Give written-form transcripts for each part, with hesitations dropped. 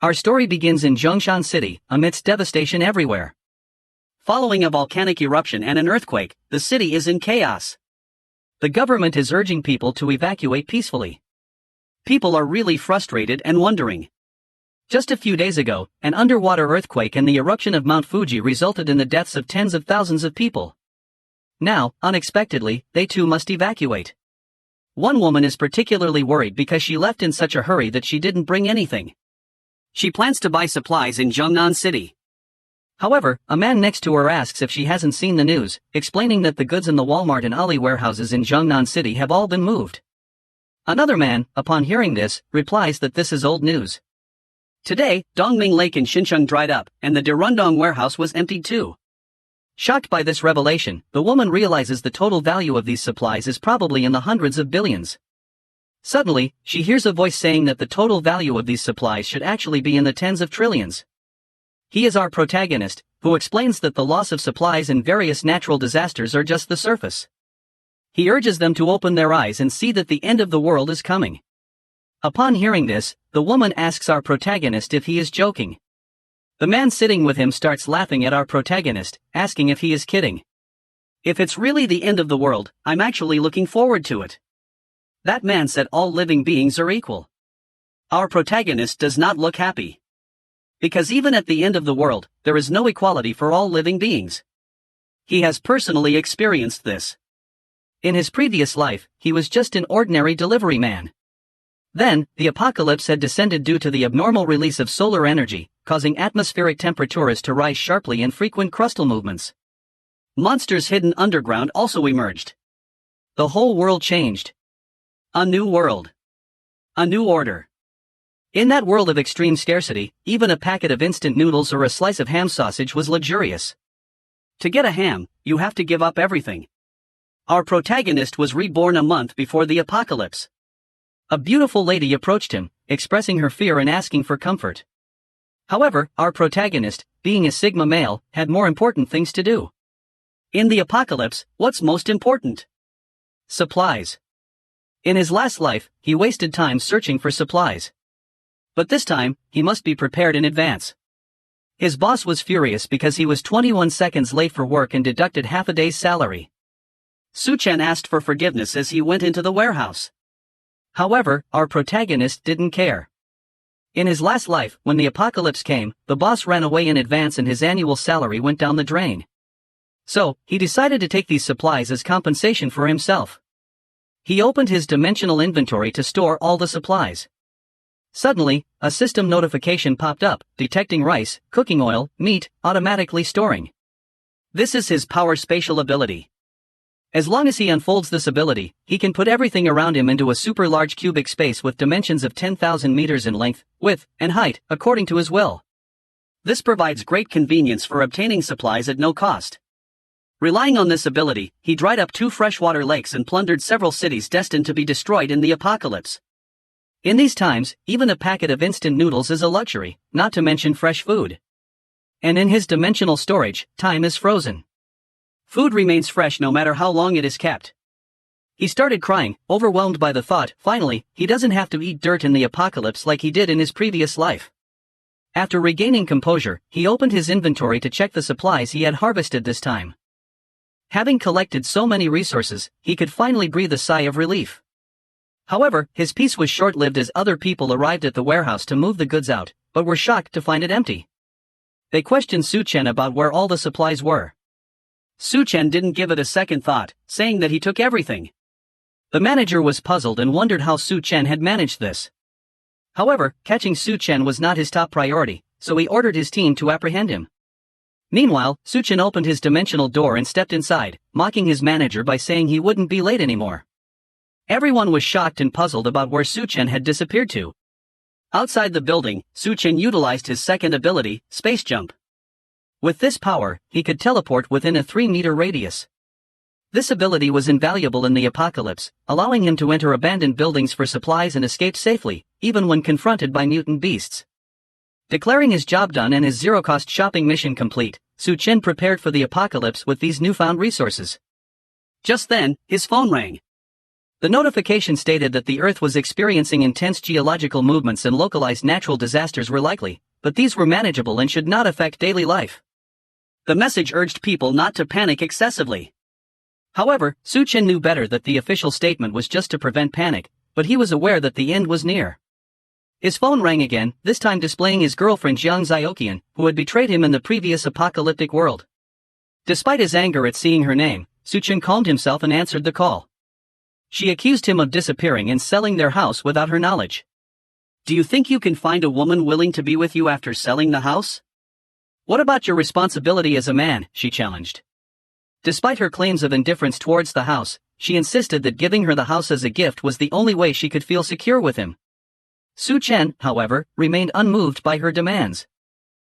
Our story begins in Zhongshan City, amidst devastation everywhere. Following a volcanic eruption and an earthquake, the city is in chaos. The government is urging people to evacuate peacefully. People are really frustrated and wondering. Just a few days ago, an underwater earthquake and the eruption of Mount Fuji resulted in the deaths of tens of thousands of people. Now, unexpectedly, they too must evacuate. One woman is particularly worried because she left in such a hurry that she didn't bring anything. She plans to buy supplies in Zhongshan City. However, a man next to her asks if she hasn't seen the news, explaining that the goods in the Walmart and Ali warehouses in Zhongshan City have all been moved. Another man, upon hearing this, replies that this is old news. Today, Dongming Lake in Xincheng dried up, and the Derundong warehouse was emptied too. Shocked by this revelation, the woman realizes the total value of these supplies is probably in the hundreds of billions. Suddenly, she hears a voice saying that the total value of these supplies should actually be in the tens of trillions. He is our protagonist, who explains that the loss of supplies and various natural disasters are just the surface. He urges them to open their eyes and see that the end of the world is coming. Upon hearing this, the woman asks our protagonist if he is joking. The man sitting with him starts laughing at our protagonist, asking if he is kidding. If it's really the end of the world, I'm actually looking forward to it. That man said all living beings are equal. Our protagonist does not look happy. Because even at the end of the world, there is no equality for all living beings. He has personally experienced this. In his previous life, he was just an ordinary delivery man. Then, the apocalypse had descended due to the abnormal release of solar energy, causing atmospheric temperatures to rise sharply and frequent crustal movements. Monsters hidden underground also emerged. The whole world changed. A new world. A new order. In that world of extreme scarcity, even a packet of instant noodles or a slice of ham sausage was luxurious. To get a ham, you have to give up everything. Our protagonist was reborn a month before the apocalypse. A beautiful lady approached him, expressing her fear and asking for comfort. However, our protagonist, being a Sigma male, had more important things to do. In the apocalypse, what's most important? Supplies. In his last life, he wasted time searching for supplies. But this time, he must be prepared in advance. His boss was furious because he was 21 seconds late for work and deducted half a day's salary. Su-chan asked for forgiveness as he went into the warehouse. However, our protagonist didn't care. In his last life, when the apocalypse came, the boss ran away in advance and his annual salary went down the drain. So, he decided to take these supplies as compensation for himself. He opened his dimensional inventory to store all the supplies. Suddenly, a system notification popped up, detecting rice, cooking oil, meat, automatically storing. This is his power spatial ability. As long as he unfolds this ability, he can put everything around him into a super large cubic space with dimensions of 10,000 meters in length, width, and height, according to his will. This provides great convenience for obtaining supplies at no cost. Relying on this ability, he dried up 2 freshwater lakes and plundered several cities destined to be destroyed in the apocalypse. In these times, even a packet of instant noodles is a luxury, not to mention fresh food. And in his dimensional storage, time is frozen. Food remains fresh no matter how long it is kept. He started crying, overwhelmed by the thought, finally, he doesn't have to eat dirt in the apocalypse like he did in his previous life. After regaining composure, he opened his inventory to check the supplies he had harvested this time. Having collected so many resources, he could finally breathe a sigh of relief. However, his peace was short-lived as other people arrived at the warehouse to move the goods out, but were shocked to find it empty. They questioned Su-chan about where all the supplies were. Su-chan didn't give it a second thought, saying that he took everything. The manager was puzzled and wondered how Su-chan had managed this. However, catching Su-chan was not his top priority, so he ordered his team to apprehend him. Meanwhile, Su-chan opened his dimensional door and stepped inside, mocking his manager by saying he wouldn't be late anymore. Everyone was shocked and puzzled about where Su-chan had disappeared to. Outside the building, Su-chan utilized his second ability, Space Jump. With this power, he could teleport within a 3-meter radius. This ability was invaluable in the apocalypse, allowing him to enter abandoned buildings for supplies and escape safely, even when confronted by mutant beasts. Declaring his job done and his zero-cost shopping mission complete, Su-chan prepared for the apocalypse with these newfound resources. Just then, his phone rang. The notification stated that the Earth was experiencing intense geological movements and localized natural disasters were likely, but these were manageable and should not affect daily life. The message urged people not to panic excessively. However, Su-Chen knew better that the official statement was just to prevent panic, but he was aware that the end was near. His phone rang again, this time displaying his girlfriend Jiang Zioqian, who had betrayed him in the previous apocalyptic world. Despite his anger at seeing her name, Su-Chen calmed himself and answered the call. She accused him of disappearing and selling their house without her knowledge. Do you think you can find a woman willing to be with you after selling the house? What about your responsibility as a man? She challenged. Despite her claims of indifference towards the house, she insisted that giving her the house as a gift was the only way she could feel secure with him. Su-Chen, however, remained unmoved by her demands.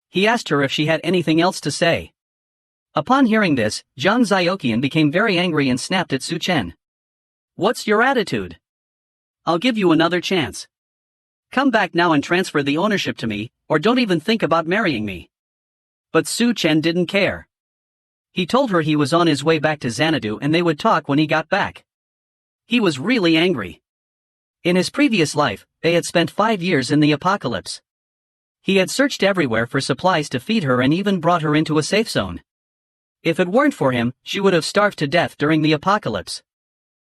He asked her if she had anything else to say. Upon hearing this, Jiang Zioqian became very angry and snapped at Su-Chen. What's your attitude? I'll give you another chance. Come back now and transfer the ownership to me, or don't even think about marrying me. But Su-Chen didn't care. He told her he was on his way back to Xanadu and they would talk when he got back. He was really angry. In his previous life, they had spent 5 years in the apocalypse. He had searched everywhere for supplies to feed her and even brought her into a safe zone. If it weren't for him, she would have starved to death during the apocalypse.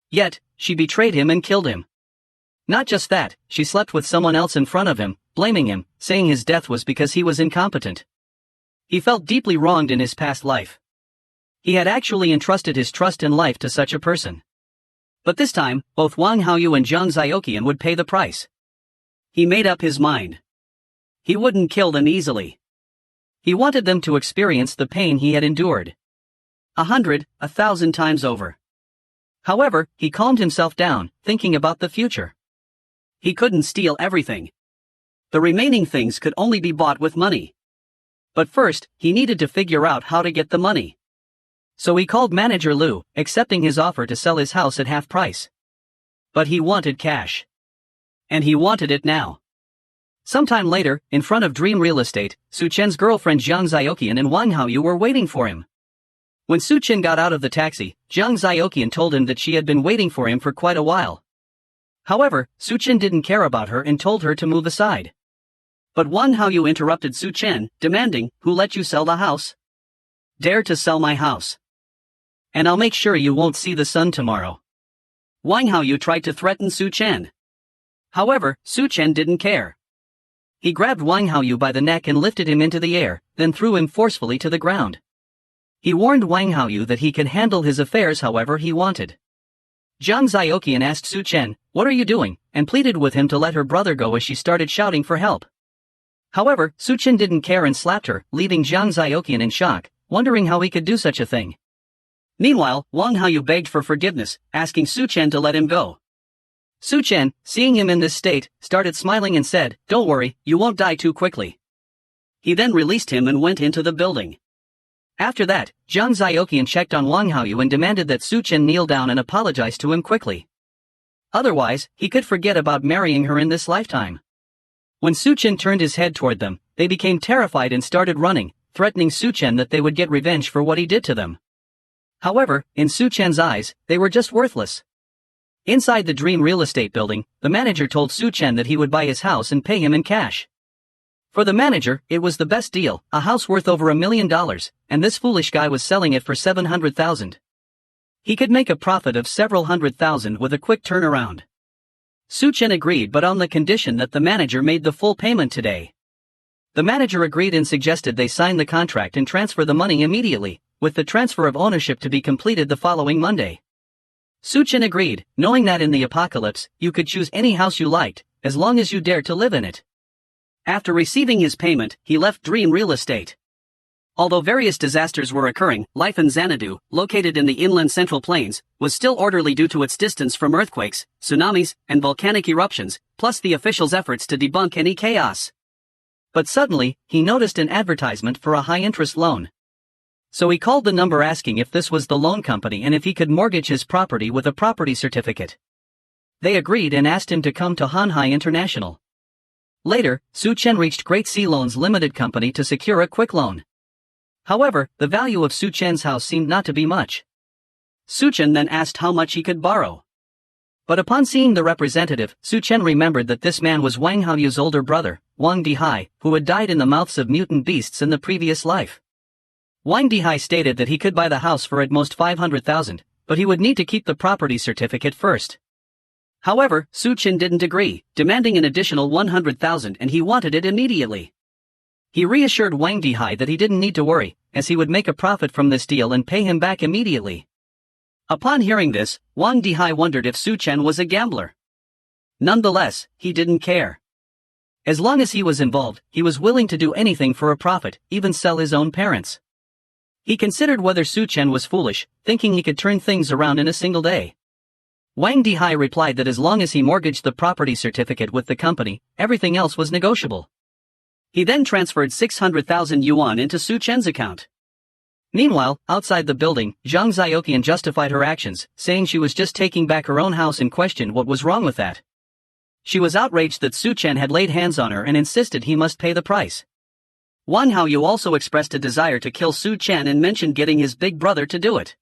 Yet, she betrayed him and killed him. Not just that, she slept with someone else in front of him, blaming him, saying his death was because he was incompetent. He felt deeply wronged in his past life. He had actually entrusted his trust and life to such a person. But this time, both Wang Haoyu and Jiang Zioqian would pay the price. He made up his mind. He wouldn't kill them easily. He wanted them to experience the pain he had endured. 100, 1,000 times over. However, he calmed himself down, thinking about the future. He couldn't steal everything. The remaining things could only be bought with money. But first, he needed to figure out how to get the money. So he called manager Lu, accepting his offer to sell his house at half price. But he wanted cash. And he wanted it now. Sometime later, in front of Dream Real Estate, Su-Chen's girlfriend Jiang Zioqian and Wang Haoyu were waiting for him. When Su-Chen got out of the taxi, Jiang Zioqian told him that she had been waiting for him for quite a while. However, Su-Chen didn't care about her and told her to move aside. But Wang Haoyu interrupted Su-Chen, demanding, "Who let you sell the house? Dare to sell my house. And I'll make sure you won't see the sun tomorrow." Wang Haoyu tried to threaten Su-Chen. However, Su-Chen didn't care. He grabbed Wang Haoyu by the neck and lifted him into the air, then threw him forcefully to the ground. He warned Wang Haoyu that he could handle his affairs however he wanted. Jiang Zioqian asked Su-Chen, "What are you doing?" and pleaded with him to let her brother go as she started shouting for help. However, Su-Chen didn't care and slapped her, leaving Jiang Zioqian in shock, wondering how he could do such a thing. Meanwhile, Wang Haoyu begged for forgiveness, asking Su-Chen to let him go. Su-Chen, seeing him in this state, started smiling and said, "Don't worry, you won't die too quickly." He then released him and went into the building. After that, Jiang Zioqian checked on Wang Haoyu and demanded that Su-Chen kneel down and apologize to him quickly. Otherwise, he could forget about marrying her in this lifetime. When Su-Chen turned his head toward them, they became terrified and started running, threatening Su-Chen that they would get revenge for what he did to them. However, in Su-Chen's eyes, they were just worthless. Inside the Dream Real Estate building, the manager told Su-Chen that he would buy his house and pay him in cash. For the manager, it was the best deal, a house worth over $1 million, and this foolish guy was selling it for $700,000. He could make a profit of several $100,000 with a quick turnaround. Su-Chen agreed, but on the condition that the manager made the full payment today. The manager agreed and suggested they sign the contract and transfer the money immediately, with the transfer of ownership to be completed the following Monday. Su-Chen agreed, knowing that in the apocalypse, you could choose any house you liked, as long as you dared to live in it. After receiving his payment, he left Dream Real Estate. Although various disasters were occurring, life in Xanadu, located in the inland central plains, was still orderly due to its distance from earthquakes, tsunamis, and volcanic eruptions, plus the officials' efforts to debunk any chaos. But suddenly, he noticed an advertisement for a high-interest loan. So he called the number asking if this was the loan company and if he could mortgage his property with a property certificate. They agreed and asked him to come to Hanhai International. Later, Su-Chen reached Great Sea Loans Limited Company to secure a quick loan. However, the value of Su-Chen's house seemed not to be much. Su-Chen then asked how much he could borrow. But upon seeing the representative, Su Chen remembered that this man was Wang Haoyu's older brother, Wang Dihai, who had died in the mouths of mutant beasts in the previous life. Wang Dihai stated that he could buy the house for at most 500,000, but he would need to keep the property certificate first. However, Su Chen didn't agree, demanding an additional 100,000, and he wanted it immediately. He reassured Wang Dihai that he didn't need to worry, as he would make a profit from this deal and pay him back immediately. Upon hearing this, Wang Dihai wondered if Su Chen was a gambler. Nonetheless, he didn't care. As long as he was involved, he was willing to do anything for a profit, even sell his own parents. He considered whether Su Chen was foolish, thinking he could turn things around in a single day. Wang Dihai replied that as long as he mortgaged the property certificate with the company, everything else was negotiable. He then transferred 600,000 yuan into Su Chen's account. Meanwhile, outside the building, Zhang Xiaoqian justified her actions, saying she was just taking back her own house and questioned what was wrong with that. She was outraged that Su Chen had laid hands on her and insisted he must pay the price. Wang Haoyu also expressed a desire to kill Su Chen and mentioned getting his big brother to do it.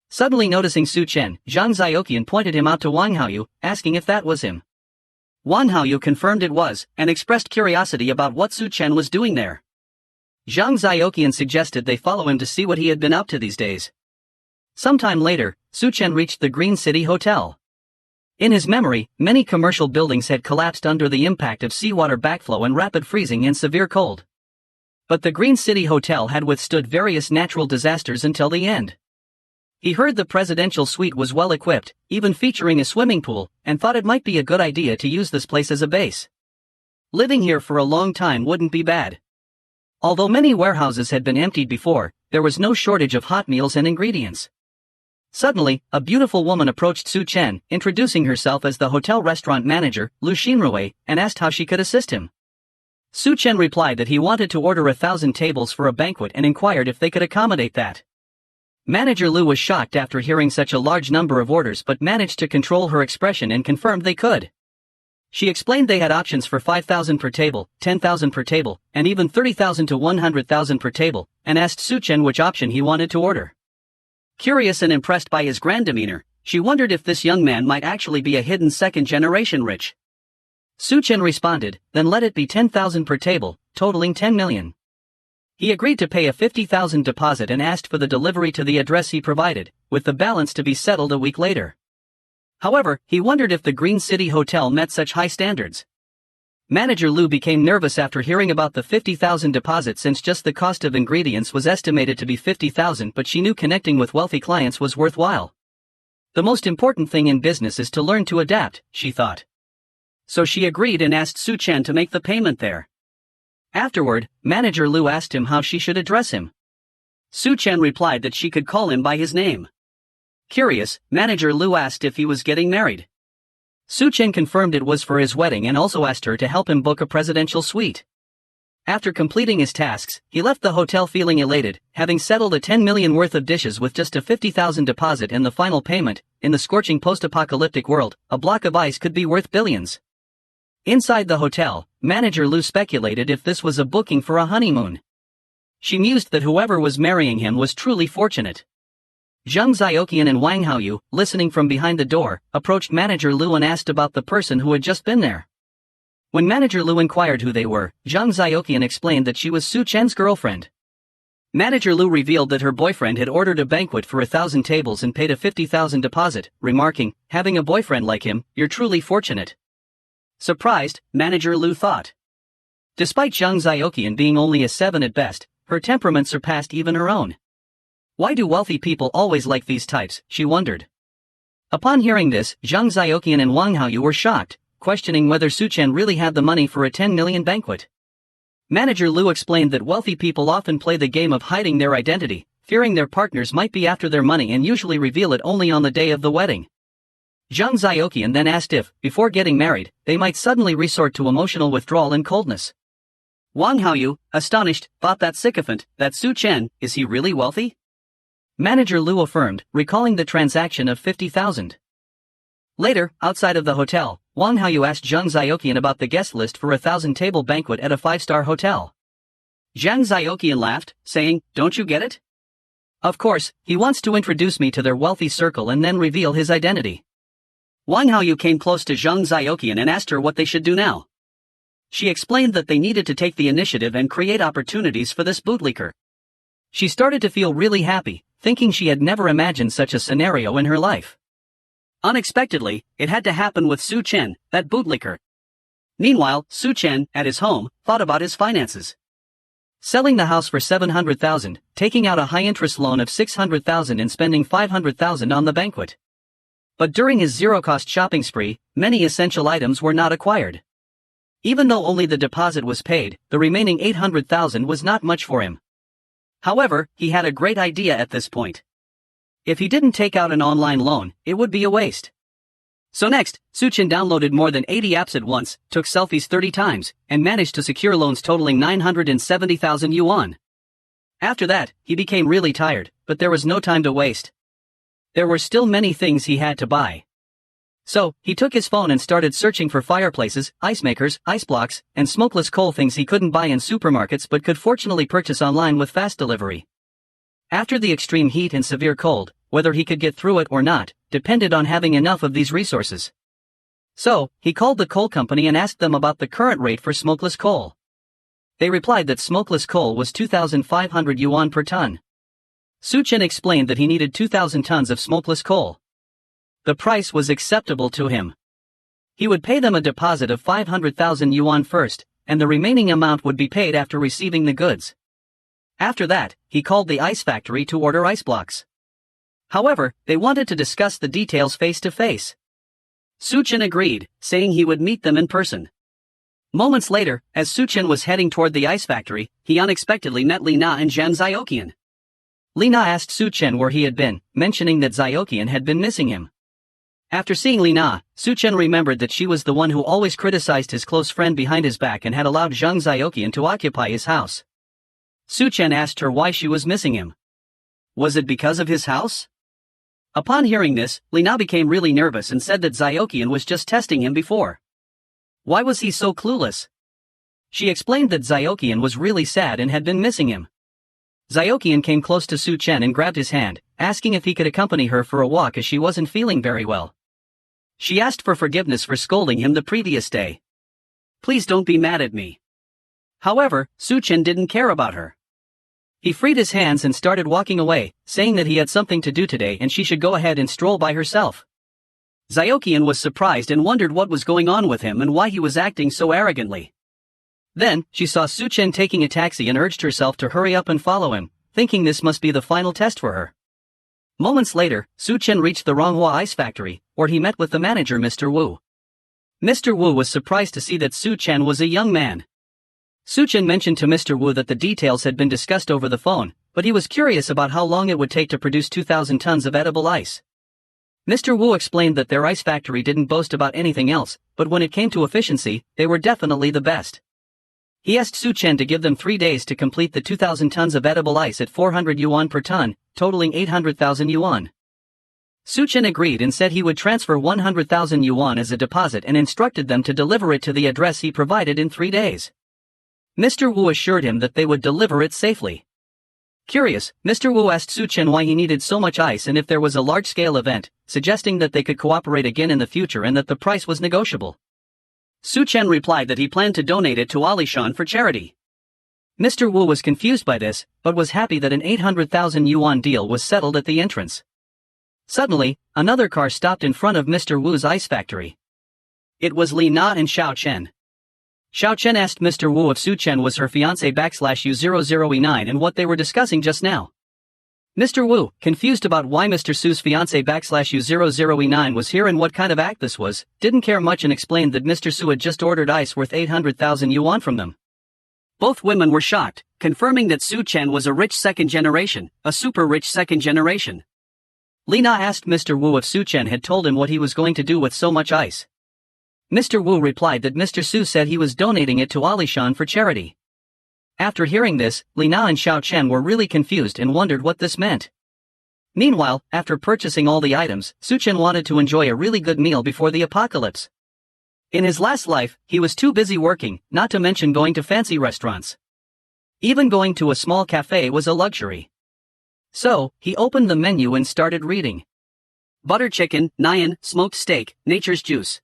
Suddenly noticing Su Chen, Zhang Xiaoqian pointed him out to Wang Haoyu, asking if that was him. Wang Haoyu confirmed it was, and expressed curiosity about what Su Chen was doing there. Zhang Xiaoqian suggested they follow him to see what he had been up to these days. Sometime later, Su Chen reached the Green City Hotel. In his memory, many commercial buildings had collapsed under the impact of seawater backflow and rapid freezing and severe cold. But the Green City Hotel had withstood various natural disasters until the end. He heard the presidential suite was well equipped, even featuring a swimming pool, and thought it might be a good idea to use this place as a base. Living here for a long time wouldn't be bad. Although many warehouses had been emptied before, there was no shortage of hot meals and ingredients. Suddenly, a beautiful woman approached Su Chen, introducing herself as the hotel restaurant manager, Lu Xinrui, and asked how she could assist him. Su Chen replied that he wanted to order 1,000 tables for a banquet and inquired if they could accommodate that. Manager Lu was shocked after hearing such a large number of orders but managed to control her expression and confirmed they could. She explained they had options for 5,000 per table, 10,000 per table, and even 30,000 to 100,000 per table, and asked Su Chen which option he wanted to order. Curious and impressed by his grand demeanor, she wondered if this young man might actually be a hidden second-generation rich. Su Chen responded, then let it be 10,000 per table, totaling 10 million. He agreed to pay a 50,000 deposit and asked for the delivery to the address he provided, with the balance to be settled a week later. However, he wondered if the Green City Hotel met such high standards. Manager Lu became nervous after hearing about the 50,000 deposit since just the cost of ingredients was estimated to be 50,000, but she knew connecting with wealthy clients was worthwhile. The most important thing in business is to learn to adapt, she thought. So she agreed and asked Su Chen to make the payment there. Afterward, Manager Lu asked him how she should address him. Su Chen replied that she could call him by his name. Curious, Manager Lu asked if he was getting married. Su Chen confirmed it was for his wedding and also asked her to help him book a presidential suite. After completing his tasks, he left the hotel feeling elated, having settled a 10 million worth of dishes with just a 50,000 deposit and the final payment. In the scorching post-apocalyptic world, a block of ice could be worth billions. Inside the hotel, Manager Lu speculated if this was a booking for a honeymoon. She mused that whoever was marrying him was truly fortunate. Zhang Xiaoqian and Wang Haoyu, listening from behind the door, approached Manager Lu and asked about the person who had just been there. When Manager Lu inquired who they were, Zhang Xiaoqian explained that she was Su Chen's girlfriend. Manager Lu revealed that her boyfriend had ordered a banquet for 1,000 tables and paid a 50,000 deposit, remarking, "Having a boyfriend like him, you're truly fortunate." Surprised, Manager Lu thought. Despite Zhang Xiaoqian being only a 7 at best, her temperament surpassed even her own. Why do wealthy people always like these types, she wondered. Upon hearing this, Zhang Xiaoqian and Wang Haoyu were shocked, questioning whether Su Chen really had the money for a 10 million banquet. Manager Lu explained that wealthy people often play the game of hiding their identity, fearing their partners might be after their money and usually reveal it only on the day of the wedding. Zhang Xiaoqian then asked if, before getting married, they might suddenly resort to emotional withdrawal and coldness. Wang Haoyu, astonished, thought that sycophant, that Su Chen, is he really wealthy? Manager Lu affirmed, recalling the transaction of 50,000. Later, outside of the hotel, Wang Haoyu asked Zhang Xiaoqian about the guest list for a 1,000-table banquet at a 5-star hotel. Zhang Xiaoqian laughed, saying, "Don't you get it? Of course, he wants to introduce me to their wealthy circle and then reveal his identity." Wang Haoyu came close to Zhang Zioqian and asked her what they should do now. She explained that they needed to take the initiative and create opportunities for this bootlicker. She started to feel really happy, thinking she had never imagined such a scenario in her life. Unexpectedly, it had to happen with Su Chen, that bootlicker. Meanwhile, Su Chen, at his home, thought about his finances. Selling the house for 700,000, taking out a high-interest loan of 600,000 and spending 500,000 on the banquet. But during his zero-cost shopping spree, many essential items were not acquired. Even though only the deposit was paid, the remaining 800,000 was not much for him. However, he had a great idea at this point. If he didn't take out an online loan, it would be a waste. So next, Su Chen downloaded more than 80 apps at once, took selfies 30 times, and managed to secure loans totaling 970,000 yuan. After that, he became really tired, but there was no time to waste. There were still many things he had to buy. So, he took his phone and started searching for fireplaces, ice makers, ice blocks, and smokeless coal, things he couldn't buy in supermarkets but could fortunately purchase online with fast delivery. After the extreme heat and severe cold, whether he could get through it or not, depended on having enough of these resources. So, he called the coal company and asked them about the current rate for smokeless coal. They replied that smokeless coal was 2,500 yuan per ton. Su Chen explained that he needed 2,000 tons of smokeless coal. The price was acceptable to him. He would pay them a deposit of 500,000 yuan first, and the remaining amount would be paid after receiving the goods. After that, he called the ice factory to order ice blocks. However, they wanted to discuss the details face to face. Su Chen agreed, saying he would meet them in person. Moments later, as Su Chen was heading toward the ice factory, he unexpectedly met Li Na and Zhang Zioqian. Li Na asked Su Chen where he had been, mentioning that Zioqian had been missing him. After seeing Li Na, Su Chen remembered that she was the one who always criticized his close friend behind his back and had allowed Zhang Zioqian to occupy his house. Su Chen asked her why she was missing him. Was it because of his house? Upon hearing this, Li Na became really nervous and said that Zioqian was just testing him before. Why was he so clueless? She explained that Zioqian was really sad and had been missing him. Zioqian came close to Su Chen and grabbed his hand, asking if he could accompany her for a walk as she wasn't feeling very well. She asked for forgiveness for scolding him the previous day. Please don't be mad at me. However, Su Chen didn't care about her. He freed his hands and started walking away, saying that he had something to do today and she should go ahead and stroll by herself. Zioqian was surprised and wondered what was going on with him and why he was acting so arrogantly. Then, she saw Su Chen taking a taxi and urged herself to hurry up and follow him, thinking this must be the final test for her. Moments later, Su Chen reached the Manhwa ice factory, where he met with the manager Mr. Wu. Mr. Wu was surprised to see that Su Chen was a young man. Su Chen mentioned to Mr. Wu that the details had been discussed over the phone, but he was curious about how long it would take to produce 2,000 tons of edible ice. Mr. Wu explained that their ice factory didn't boast about anything else, but when it came to efficiency, they were definitely the best. He asked Su Chen to give them 3 days to complete the 2,000 tons of edible ice at 400 yuan per ton, totaling 800,000 yuan. Su Chen agreed and said he would transfer 100,000 yuan as a deposit and instructed them to deliver it to the address he provided in 3 days. Mr. Wu assured him that they would deliver it safely. Curious, Mr. Wu asked Su Chen why he needed so much ice and if there was a large-scale event, suggesting that they could cooperate again in the future and that the price was negotiable. Su Chen replied that he planned to donate it to Alishan for charity. Mr. Wu was confused by this, but was happy that an 800,000 yuan deal was settled at the entrance. Suddenly, another car stopped in front of Mr. Wu's ice factory. It was Li Na and Xiao Chen. Xiao Chen asked Mr. Wu if Su Chen was her fiancé /U00E9 and what they were discussing just now. Mr. Wu, confused about why Mr. Su's fiancé /U00E9 was here and what kind of act this was, didn't care much and explained that Mr. Su had just ordered ice worth 800,000 yuan from them. Both women were shocked, confirming that Su Chen was a rich second generation, a super rich second generation. Li Na asked Mr. Wu if Su Chen had told him what he was going to do with so much ice. Mr. Wu replied that Mr. Su said he was donating it to Alishan for charity. After hearing this, Li Na and Xiao Chen were really confused and wondered what this meant. Meanwhile, after purchasing all the items, Su Chen wanted to enjoy a really good meal before the apocalypse. In his last life, he was too busy working, not to mention going to fancy restaurants. Even going to a small cafe was a luxury. So, he opened the menu and started reading. Butter chicken, nyan, smoked steak, nature's juice.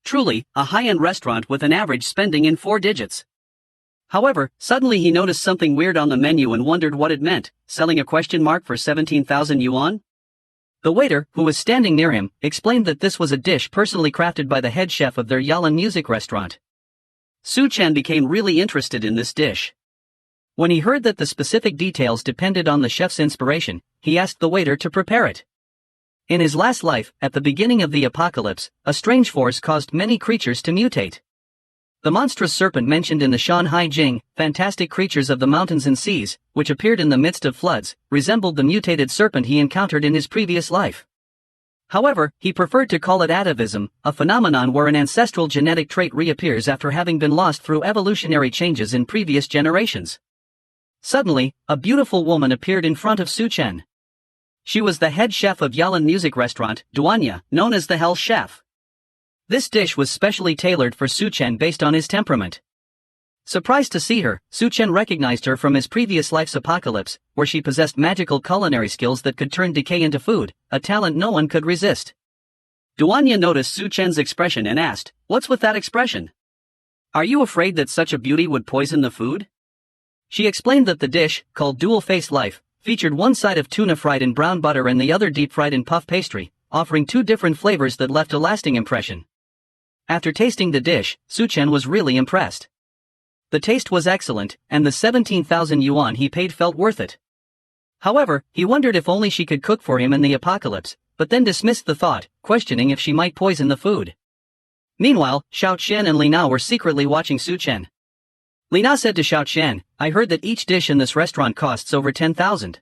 Truly, a high-end restaurant with an average spending in 4 digits. However, suddenly he noticed something weird on the menu and wondered what it meant, selling a question mark for 17,000 yuan? The waiter, who was standing near him, explained that this was a dish personally crafted by the head chef of their Yalan music restaurant. Su Chen became really interested in this dish. When he heard that the specific details depended on the chef's inspiration, he asked the waiter to prepare it. In his last life, at the beginning of the apocalypse, a strange force caused many creatures to mutate. The monstrous serpent mentioned in the Shanhai Jing, fantastic creatures of the mountains and seas, which appeared in the midst of floods, resembled the mutated serpent he encountered in his previous life. However, he preferred to call it atavism, a phenomenon where an ancestral genetic trait reappears after having been lost through evolutionary changes in previous generations. Suddenly, a beautiful woman appeared in front of Su Chen. She was the head chef of Yalan music restaurant, Duanya, known as the Hell Chef. This dish was specially tailored for Su Chen based on his temperament. Surprised to see her, Su Chen recognized her from his previous life's apocalypse, where she possessed magical culinary skills that could turn decay into food, a talent no one could resist. Duanya noticed Su Chen's expression and asked, "What's with that expression? Are you afraid that such a beauty would poison the food?" She explained that the dish, called dual-faced life, featured one side of tuna fried in brown butter and the other deep-fried in puff pastry, offering 2 different flavors that left a lasting impression. After tasting the dish, Su Chen was really impressed. The taste was excellent, and the 17,000 yuan he paid felt worth it. However, he wondered if only she could cook for him in the apocalypse, but then dismissed the thought, questioning if she might poison the food. Meanwhile, Xiao Qian and Li Na were secretly watching Su Chen. Li Na said to Xiao Qian, "I heard that each dish in this restaurant costs over 10,000.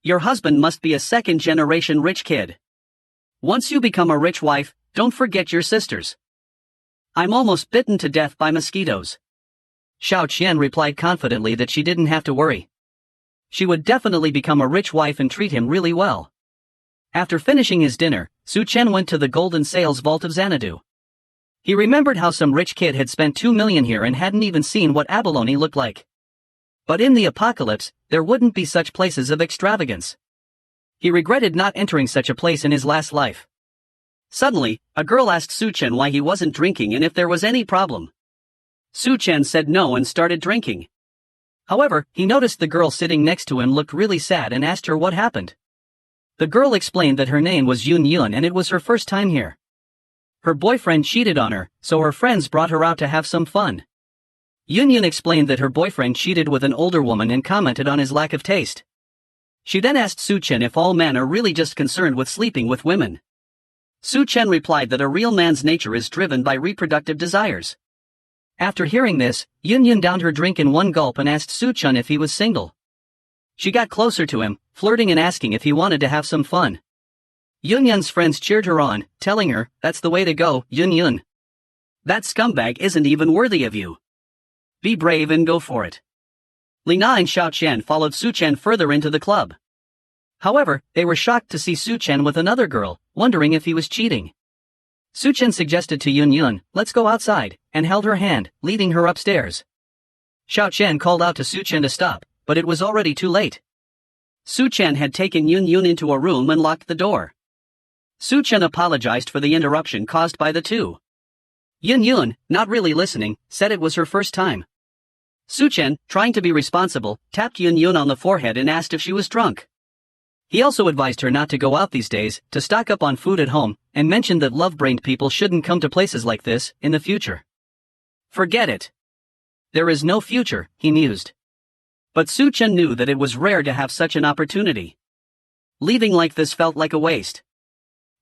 Your husband must be a second-generation rich kid. Once you become a rich wife, don't forget your sisters." "I'm almost bitten to death by mosquitoes." Xiao Qian replied confidently that she didn't have to worry. She would definitely become a rich wife and treat him really well. After finishing his dinner, Su Chen went to the golden sales vault of Xanadu. He remembered how some rich kid had spent 2 million here and hadn't even seen what abalone looked like. But in the apocalypse, there wouldn't be such places of extravagance. He regretted not entering such a place in his last life. Suddenly, a girl asked Su Chen why he wasn't drinking and if there was any problem. Su Chen said no and started drinking. However, he noticed the girl sitting next to him looked really sad and asked her what happened. The girl explained that her name was Yun Yun and it was her first time here. Her boyfriend cheated on her, so her friends brought her out to have some fun. Yun Yun explained that her boyfriend cheated with an older woman and commented on his lack of taste. She then asked Su Chen if all men are really just concerned with sleeping with women. Su Chen replied that a real man's nature is driven by reproductive desires. After hearing this, Yun Yun downed her drink in one gulp and asked Su Chen if he was single. She got closer to him, flirting and asking if he wanted to have some fun. Yun Yun's friends cheered her on, telling her, "That's the way to go, Yun Yun. That scumbag isn't even worthy of you. Be brave and go for it." Li Na and Xiao Qian followed Su Chen further into the club. However, they were shocked to see Su Chen with another girl, wondering if he was cheating. Su Chen suggested to Yun Yun, "Let's go outside," and held her hand, leading her upstairs. Xiao Qian called out to Su Chen to stop, but it was already too late. Su Chen had taken Yun Yun into a room and locked the door. Su Chen apologized for the interruption caused by the two. Yun Yun, not really listening, said it was her first time. Su Chen, trying to be responsible, tapped Yun Yun on the forehead and asked if she was drunk. He also advised her not to go out these days, to stock up on food at home, and mentioned that love-brained people shouldn't come to places like this, in the future. Forget it. There is no future, he mused. But Su Chen knew that it was rare to have such an opportunity. Leaving like this felt like a waste.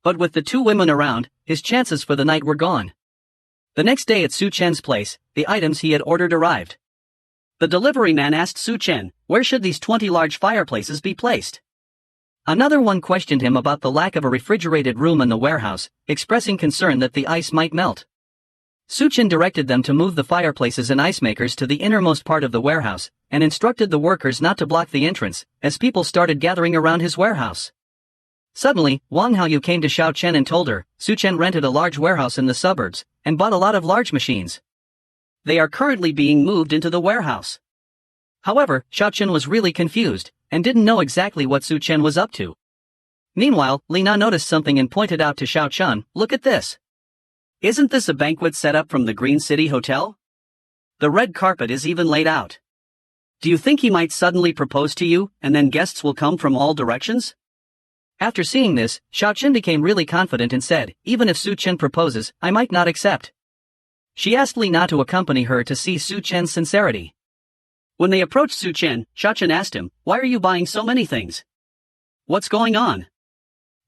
But with the two women around, his chances for the night were gone. The next day at Su Chen's place, the items he had ordered arrived. The delivery man asked Su Chen, where should these 20 large fireplaces be placed? Another one questioned him about the lack of a refrigerated room in the warehouse, expressing concern that the ice might melt. Su Chen directed them to move the fireplaces and ice makers to the innermost part of the warehouse, and instructed the workers not to block the entrance, as people started gathering around his warehouse. Suddenly, Wang Haoyu came to Xiao Chen and told her, Su Chen rented a large warehouse in the suburbs, and bought a lot of large machines. They are currently being moved into the warehouse. However, Xiao Chen was really confused, and didn't know exactly what Su Chen was up to. Meanwhile, Lina noticed something and pointed out to Xiao Chun, "Look at this. Isn't this a banquet set up from the Green City Hotel? The red carpet is even laid out. Do you think he might suddenly propose to you, and then guests will come from all directions?" After seeing this, Xiao Chun became really confident and said, "Even if Su Chen proposes, I might not accept." She asked Lina to accompany her to see Su Chen's sincerity. When they approached Su Chen, Xiao Chun asked him, "Why are you buying so many things? What's going on?"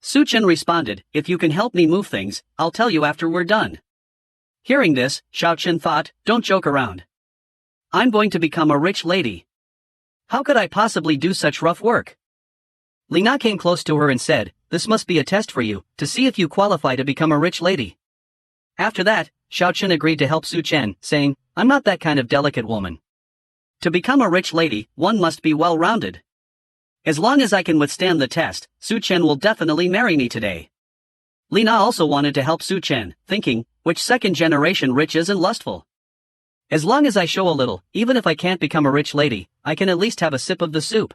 Su Chen responded, "If you can help me move things, I'll tell you after we're done." Hearing this, Xiao Chen thought, "Don't joke around. I'm going to become a rich lady. How could I possibly do such rough work?" Lina came close to her and said, "This must be a test for you, to see if you qualify to become a rich lady." After that, Xiao Chen agreed to help Su Chen, saying, "I'm not that kind of delicate woman. To become a rich lady, one must be well-rounded. As long as I can withstand the test, Su Chen will definitely marry me today." Lina also wanted to help Su Chen, thinking, which second-generation rich isn't lustful? As long as I show a little, even if I can't become a rich lady, I can at least have a sip of the soup.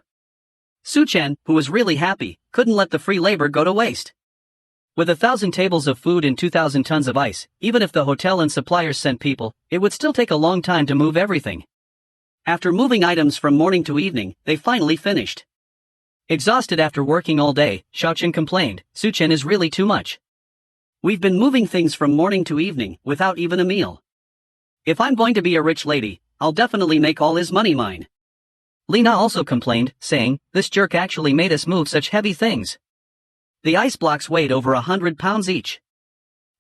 Su Chen, who was really happy, couldn't let the free labor go to waste. With 1,000 tables of food and 2,000 tons of ice, even if the hotel and suppliers sent people, it would still take a long time to move everything. After moving items from morning to evening, they finally finished. Exhausted after working all day, Xiao Chen complained, "Su Chen is really too much. We've been moving things from morning to evening, without even a meal. If I'm going to be a rich lady, I'll definitely make all his money mine." Lina also complained, saying, "This jerk actually made us move such heavy things. The ice blocks weighed over 100 pounds each."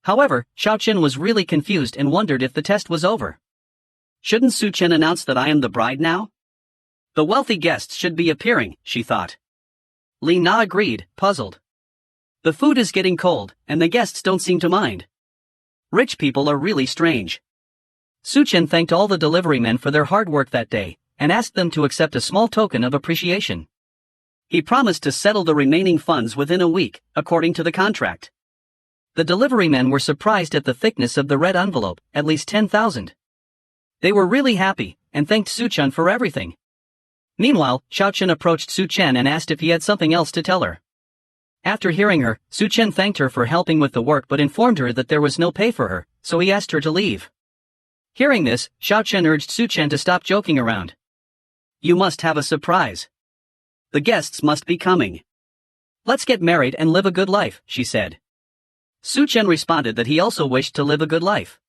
However, Xiao Chen was really confused and wondered if the test was over. Shouldn't Su Chen announce that I am the bride now? The wealthy guests should be appearing, she thought. Lina agreed, puzzled. The food is getting cold, and the guests don't seem to mind. Rich people are really strange. Su Chen thanked all the delivery men for their hard work that day, and asked them to accept a small token of appreciation. He promised to settle the remaining funds within a week, according to the contract. The delivery men were surprised at the thickness of the red envelope, at least 10,000. They were really happy, and thanked Su Chen for everything. Meanwhile, Xiao Chen approached Su Chen and asked if he had something else to tell her. After hearing her, Su Chen thanked her for helping with the work but informed her that there was no pay for her, so he asked her to leave. Hearing this, Xiao Chen urged Su Chen to stop joking around. "You must have a surprise. The guests must be coming. Let's get married and live a good life," she said. Su Chen responded that he also wished to live a good life.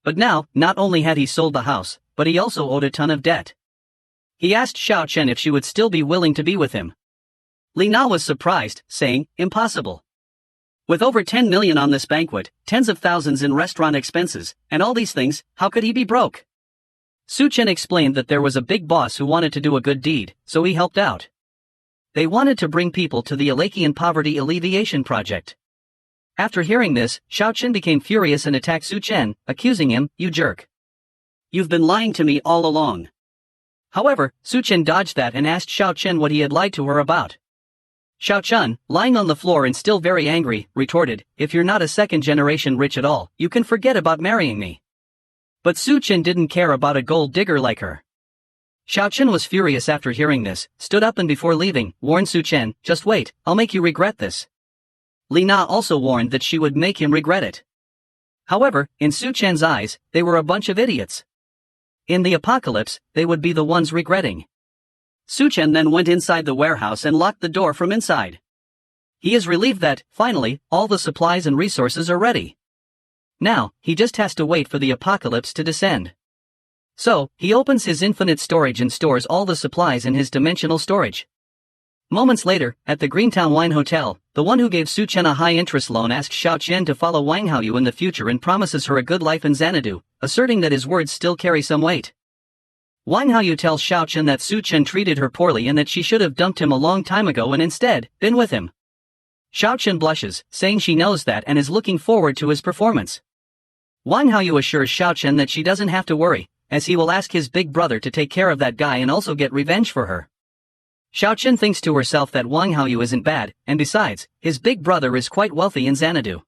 But now, not only had he sold the house, but he also owed a ton of debt. He asked Xiao Chen if she would still be willing to be with him. Lina was surprised, saying, "Impossible. With over 10 million on this banquet, tens of thousands in restaurant expenses, and all these things, how could he be broke?" Su Chen explained that there was a big boss who wanted to do a good deed, so he helped out. They wanted to bring people to the Elachian Poverty Alleviation Project. After hearing this, Xiao Chen became furious and attacked Su Chen, accusing him, "You jerk. You've been lying to me all along." However, Su Chen dodged that and asked Xiao Chen what he had lied to her about. Xiao Chen, lying on the floor and still very angry, retorted, "If you're not a second-generation rich at all, you can forget about marrying me." But Su Chen didn't care about a gold digger like her. Xiao Chen was furious after hearing this, stood up and before leaving, warned Su Chen, "Just wait, I'll make you regret this." Lina also warned that she would make him regret it. However, in Su Chen's eyes, they were a bunch of idiots. In the apocalypse, they would be the ones regretting. Su Chen then went inside the warehouse and locked the door from inside. He is relieved that, finally, all the supplies and resources are ready. Now, he just has to wait for the apocalypse to descend. So, he opens his infinite storage and stores all the supplies in his dimensional storage. Moments later, at the Greentown Wine Hotel, the one who gave Su Chen a high-interest loan asks Xiao Chen to follow Wang Haoyu in the future and promises her a good life in Xanadu, asserting that his words still carry some weight. Wang Haoyu tells Xiao Chen that Su Chen treated her poorly and that she should have dumped him a long time ago and instead, been with him. Xiao Chen blushes, saying she knows that and is looking forward to his performance. Wang Haoyu assures Xiao Chen that she doesn't have to worry, as he will ask his big brother to take care of that guy and also get revenge for her. Xiao Chen thinks to herself that Wang Haoyu isn't bad, and besides, his big brother is quite wealthy in Xanadu.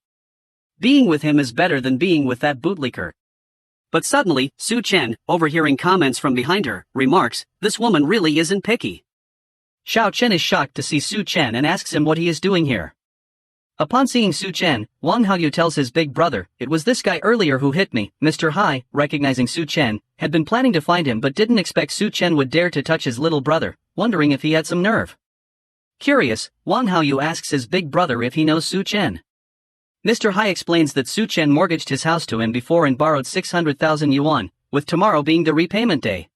Being with him is better than being with that bootlicker. But suddenly, Su Chen, overhearing comments from behind her, remarks, "This woman really isn't picky. Xiao Chen is shocked to see Su Chen and asks him what he is doing here. Upon seeing Su Chen, Wang Haoyu tells his big brother, "It was this guy earlier who hit me." Mr. Hai, recognizing Su Chen, had been planning to find him but didn't expect Su Chen would dare to touch his little brother, wondering if he had some nerve. Curious, Wang Haoyu asks his big brother if he knows Su Chen. Mr. Hai explains that Su Chen mortgaged his house to him before and borrowed 600,000 yuan, with tomorrow being the repayment day.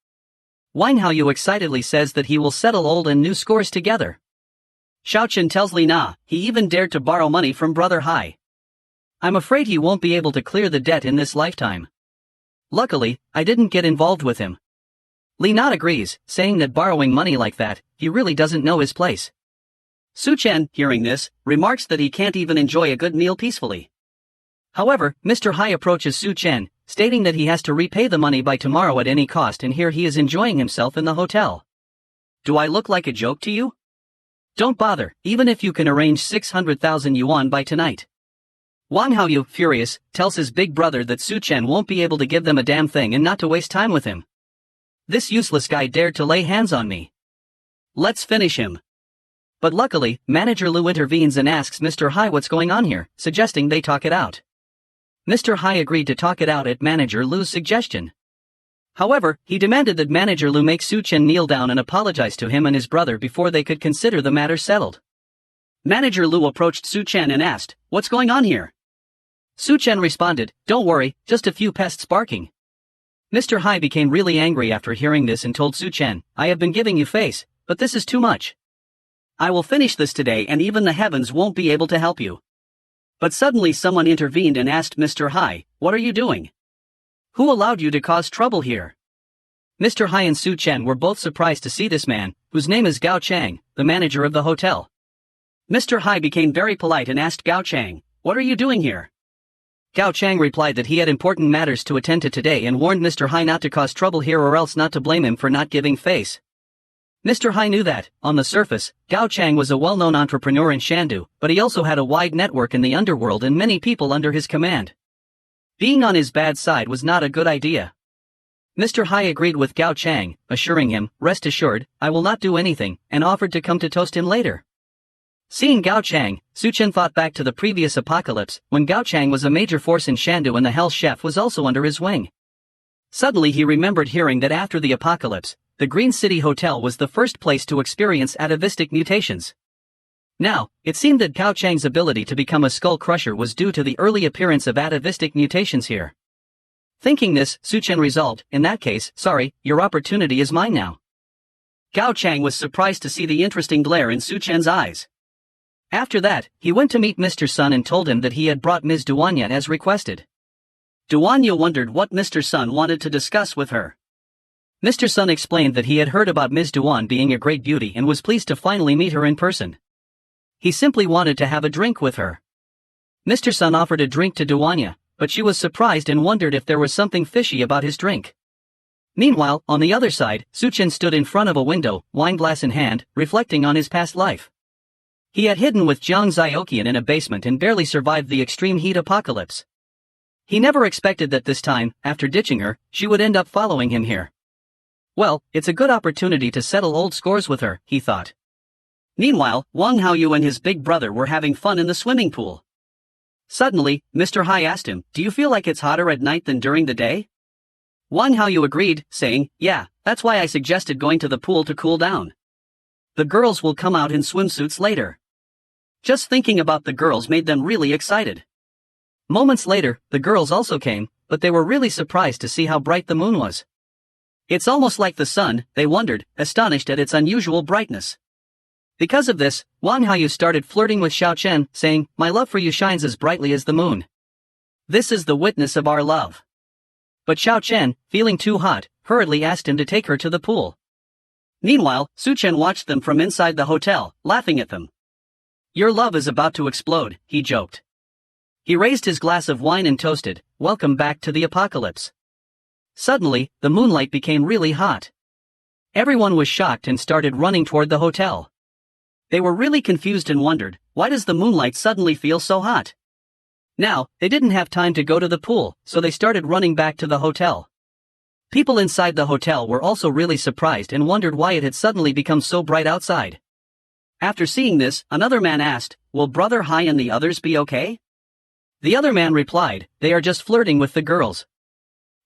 Wang Haoyu excitedly says that he will settle old and new scores together. Xiao Chen tells Li Na he even dared to borrow money from brother Hai. "I'm afraid he won't be able to clear the debt in this lifetime. Luckily, I didn't get involved with him." Li Na agrees, saying that borrowing money like that, he really doesn't know his place. Su Chen, hearing this, remarks that he can't even enjoy a good meal peacefully. However, Mr. Hai approaches Su Chen, stating that he has to repay the money by tomorrow at any cost, and here he is enjoying himself in the hotel. "Do I look like a joke to you? Don't bother, even if you can arrange 600,000 yuan by tonight." Wang Haoyu, furious, tells his big brother that Su Chen won't be able to give them a damn thing and not to waste time with him. "This useless guy dared to lay hands on me. Let's finish him." But luckily, Manager Lu intervenes and asks Mr. Hai what's going on here, suggesting they talk it out. Mr. Hai agreed to talk it out at Manager Lu's suggestion. However, he demanded that Manager Lu make Su Chen kneel down and apologize to him and his brother before they could consider the matter settled. Manager Lu approached Su Chen and asked, "What's going on here?" Su Chen responded, "Don't worry, just a few pests barking." Mr. Hai became really angry after hearing this and told Su Chen, "I have been giving you face, but this is too much. I will finish this today and even the heavens won't be able to help you." But suddenly someone intervened and asked Mr. Hai, "What are you doing? Who allowed you to cause trouble here?" Mr. Hai and Su Chen were both surprised to see this man, whose name is Gao Chang, the manager of the hotel. Mr. Hai became very polite and asked Gao Chang, "What are you doing here?" Gao Chang replied that he had important matters to attend to today and warned Mr. Hai not to cause trouble here or else not to blame him for not giving face. Mr. Hai knew that, on the surface, Gao Chang was a well-known entrepreneur in Shandu, but he also had a wide network in the underworld and many people under his command. Being on his bad side was not a good idea. Mr. Hai agreed with Gao Chang, assuring him, "Rest assured, I will not do anything," and offered to come to toast him later. Seeing Gao Chang, Su Chen thought back to the previous apocalypse, when Gao Chang was a major force in Shandu and the Hell Chef was also under his wing. Suddenly he remembered hearing that after the apocalypse, the Green City Hotel was the first place to experience atavistic mutations. Now, it seemed that Gao Chang's ability to become a skull crusher was due to the early appearance of atavistic mutations here. Thinking this, Su Chen resolved, "In that case, sorry, your opportunity is mine now." Gao Chang was surprised to see the interesting glare in Su Chen's eyes. After that, he went to meet Mr. Sun and told him that he had brought Ms. Duanya as requested. Duanya wondered what Mr. Sun wanted to discuss with her. Mr. Sun explained that he had heard about Ms. Duan being a great beauty and was pleased to finally meet her in person. He simply wanted to have a drink with her. Mr. Sun offered a drink to Duanya, but she was surprised and wondered if there was something fishy about his drink. Meanwhile, on the other side, Su Chen stood in front of a window, wineglass in hand, reflecting on his past life. He had hidden with Jiang Zioqian in a basement and barely survived the extreme heat apocalypse. He never expected that this time, after ditching her, she would end up following him here. Well, it's a good opportunity to settle old scores with her, he thought. Meanwhile, Wang Haoyu and his big brother were having fun in the swimming pool. Suddenly, Mr. Hai asked him, "Do you feel like it's hotter at night than during the day?" Wang Haoyu agreed, saying, "Yeah, that's why I suggested going to the pool to cool down. The girls will come out in swimsuits later." Just thinking about the girls made them really excited. Moments later, the girls also came, but they were really surprised to see how bright the moon was. "It's almost like the sun," they wondered, astonished at its unusual brightness. Because of this, Wang Haoyu started flirting with Xiao Chen, saying, "My love for you shines as brightly as the moon. This is the witness of our love." But Xiao Chen, feeling too hot, hurriedly asked him to take her to the pool. Meanwhile, Su Chen watched them from inside the hotel, laughing at them. "Your love is about to explode," he joked. He raised his glass of wine and toasted, "Welcome back to the apocalypse." Suddenly, the moonlight became really hot. Everyone was shocked and started running toward the hotel. They were really confused and wondered, why does the moonlight suddenly feel so hot? Now, they didn't have time to go to the pool, so they started running back to the hotel. People inside the hotel were also really surprised and wondered why it had suddenly become so bright outside. After seeing this, another man asked, "Will Brother Hai and the others be okay?" The other man replied, "They are just flirting with the girls.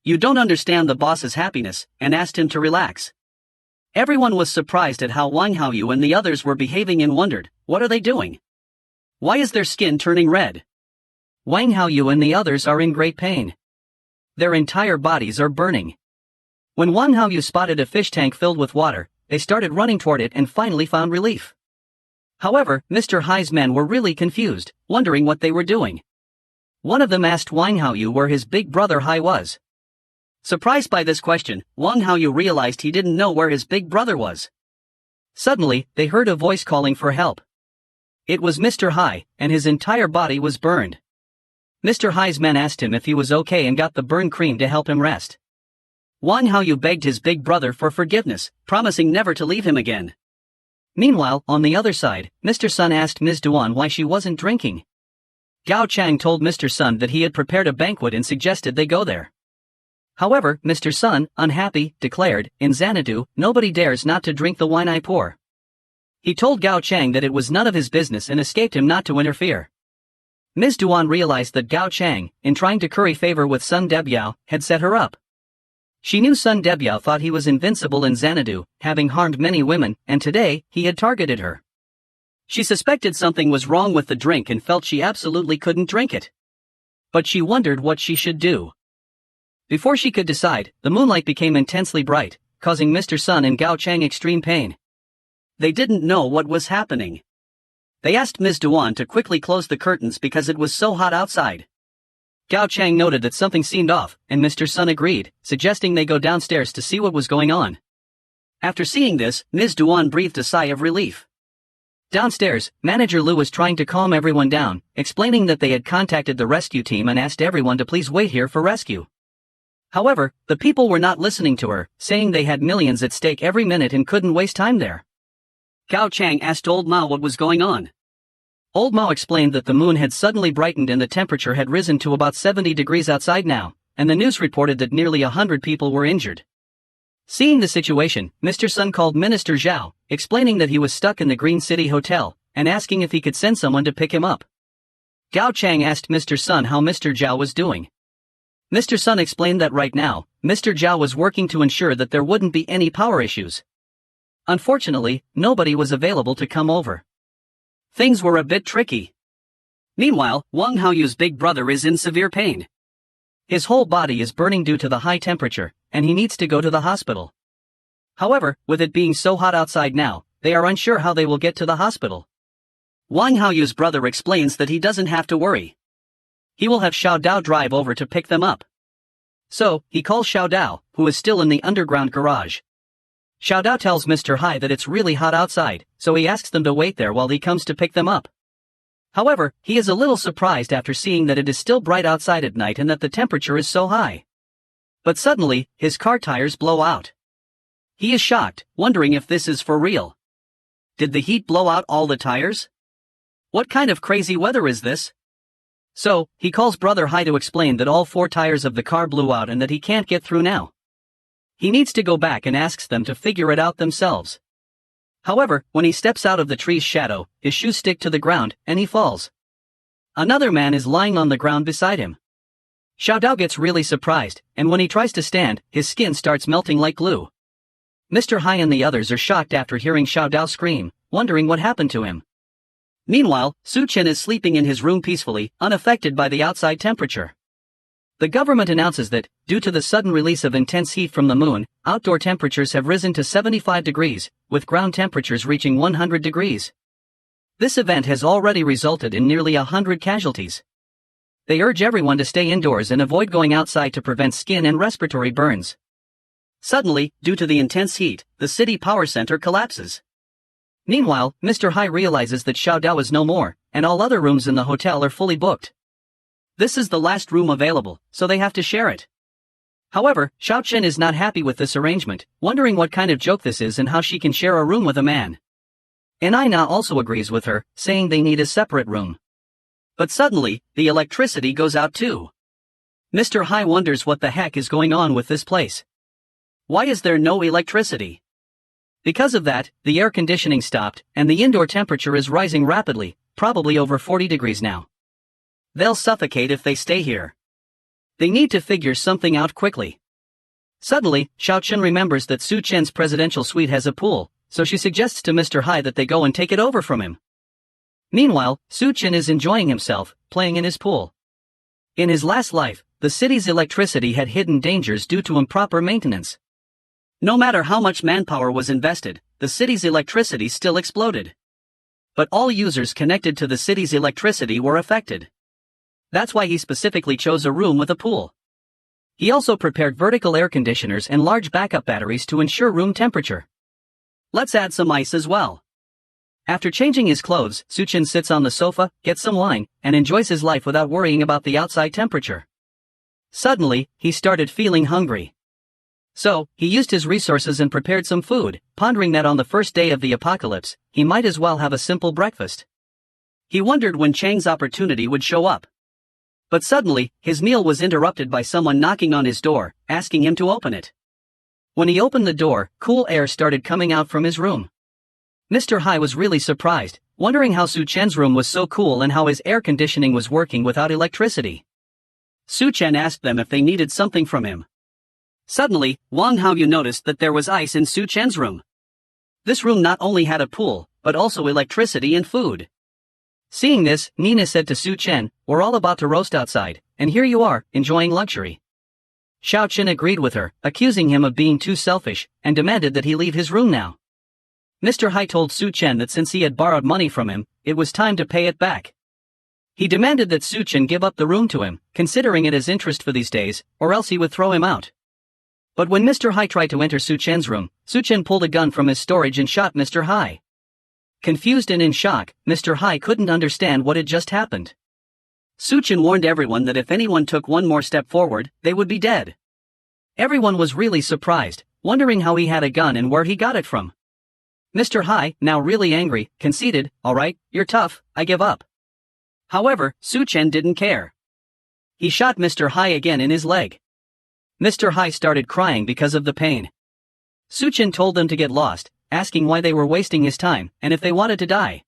You don't understand the boss's happiness," and asked him to relax. Everyone was surprised at how Wang Haoyu and the others were behaving and wondered, what are they doing? Why is their skin turning red? Wang Haoyu and the others are in great pain. Their entire bodies are burning. When Wang Haoyu spotted a fish tank filled with water, they started running toward it and finally found relief. However, Mr. Hai's men were really confused, wondering what they were doing. One of them asked Wang Haoyu where his big brother Hai was. Surprised by this question, Wang Haoyu realized he didn't know where his big brother was. Suddenly, they heard a voice calling for help. It was Mr. Hai, and his entire body was burned. Mr. Hai's men asked him if he was okay and got the burn cream to help him rest. Wang Haoyu begged his big brother for forgiveness, promising never to leave him again. Meanwhile, on the other side, Mr. Sun asked Ms. Duan why she wasn't drinking. Gao Chang told Mr. Sun that he had prepared a banquet and suggested they go there. However, Mr. Sun, unhappy, declared, "In Xanadu, nobody dares not to drink the wine I pour." He told Gao Chang that it was none of his business and escaped him not to interfere. Ms. Duan realized that Gao Chang, in trying to curry favor with Sun Debiao, had set her up. She knew Sun Debiao thought he was invincible in Xanadu, having harmed many women, and today, he had targeted her. She suspected something was wrong with the drink and felt she absolutely couldn't drink it. But she wondered what she should do. Before she could decide, the moonlight became intensely bright, causing Mr. Sun and Gao Chang extreme pain. They didn't know what was happening. They asked Ms. Duan to quickly close the curtains because it was so hot outside. Gao Chang noted that something seemed off, and Mr. Sun agreed, suggesting they go downstairs to see what was going on. After seeing this, Ms. Duan breathed a sigh of relief. Downstairs, Manager Lu was trying to calm everyone down, explaining that they had contacted the rescue team and asked everyone to please wait here for rescue. However, the people were not listening to her, saying they had millions at stake every minute and couldn't waste time there. Gao Chang asked Old Mao what was going on. Old Mao explained that the moon had suddenly brightened and the temperature had risen to about 70 degrees outside now, and the news reported that nearly 100 people were injured. Seeing the situation, Mr. Sun called Minister Zhao, explaining that he was stuck in the Green City Hotel, and asking if he could send someone to pick him up. Gao Chang asked Mr. Sun how Mr. Zhao was doing. Mr. Sun explained that right now, Mr. Zhao was working to ensure that there wouldn't be any power issues. Unfortunately, nobody was available to come over. Things were a bit tricky. Meanwhile, Wang Haoyu's big brother is in severe pain. His whole body is burning due to the high temperature, and he needs to go to the hospital. However, with it being so hot outside now, they are unsure how they will get to the hospital. Wang Haoyu's brother explains that he doesn't have to worry. He will have Xiao Dao drive over to pick them up. So, he calls Xiao Dao, who is still in the underground garage. Xiao Dao tells Mr. Hai that it's really hot outside, so he asks them to wait there while he comes to pick them up. However, he is a little surprised after seeing that it is still bright outside at night and that the temperature is so high. But suddenly, his car tires blow out. He is shocked, wondering if this is for real. Did the heat blow out all the tires? What kind of crazy weather is this? So, he calls Brother Hai to explain that all 4 tires of the car blew out and that he can't get through now. He needs to go back and asks them to figure it out themselves. However, when he steps out of the tree's shadow, his shoes stick to the ground, and he falls. Another man is lying on the ground beside him. Xiao Dao gets really surprised, and when he tries to stand, his skin starts melting like glue. Mr. Hai and the others are shocked after hearing Xiao Dao scream, wondering what happened to him. Meanwhile, Su Chen is sleeping in his room peacefully, unaffected by the outside temperature. The government announces that, due to the sudden release of intense heat from the moon, outdoor temperatures have risen to 75 degrees, with ground temperatures reaching 100 degrees. This event has already resulted in nearly 100 casualties. They urge everyone to stay indoors and avoid going outside to prevent skin and respiratory burns. Suddenly, due to the intense heat, the city power center collapses. Meanwhile, Mr. Hai realizes that Xiao Dao is no more, and all other rooms in the hotel are fully booked. This is the last room available, so they have to share it. However, Xiao Chen is not happy with this arrangement, wondering what kind of joke this is and how she can share a room with a man. And Aina also agrees with her, saying they need a separate room. But suddenly, the electricity goes out too. Mr. Hai wonders what the heck is going on with this place. Why is there no electricity? Because of that, the air conditioning stopped, and the indoor temperature is rising rapidly, probably over 40 degrees now. They'll suffocate if they stay here. They need to figure something out quickly. Suddenly, Xiaochen remembers that Su Chen's presidential suite has a pool, so she suggests to Mr. Hai that they go and take it over from him. Meanwhile, Su Chen is enjoying himself, playing in his pool. In his last life, the city's electricity had hidden dangers due to improper maintenance. No matter how much manpower was invested, the city's electricity still exploded. But all users connected to the city's electricity were affected. That's why he specifically chose a room with a pool. He also prepared vertical air conditioners and large backup batteries to ensure room temperature. Let's add some ice as well. After changing his clothes, Su Chen sits on the sofa, gets some wine, and enjoys his life without worrying about the outside temperature. Suddenly, he started feeling hungry. So, he used his resources and prepared some food, pondering that on the first day of the apocalypse, he might as well have a simple breakfast. He wondered when Chang's opportunity would show up. But suddenly, his meal was interrupted by someone knocking on his door, asking him to open it. When he opened the door, cool air started coming out from his room. Mr. Hai was really surprised, wondering how Su Chen's room was so cool and how his air conditioning was working without electricity. Su Chen asked them if they needed something from him. Suddenly, Wang Haoyu noticed that there was ice in Su Chen's room. This room not only had a pool, but also electricity and food. Seeing this, Nina said to Su Chen, "We're all about to roast outside, and here you are, enjoying luxury." Xiao Chen agreed with her, accusing him of being too selfish, and demanded that he leave his room now. Mr. Hai told Su Chen that since he had borrowed money from him, it was time to pay it back. He demanded that Su Chen give up the room to him, considering it as interest for these days, or else he would throw him out. But when Mr. Hai tried to enter Su Chen's room, Su Chen pulled a gun from his storage and shot Mr. Hai. Confused and in shock, Mr. Hai couldn't understand what had just happened. Su Chen warned everyone that if anyone took one more step forward, they would be dead. Everyone was really surprised, wondering how he had a gun and where he got it from. Mr. Hai, now really angry, conceded, "Alright, you're tough, I give up." However, Su Chen didn't care. He shot Mr. Hai again in his leg. Mr. Hai started crying because of the pain. Su Chen told them to get lost, asking why they were wasting his time, and if they wanted to die.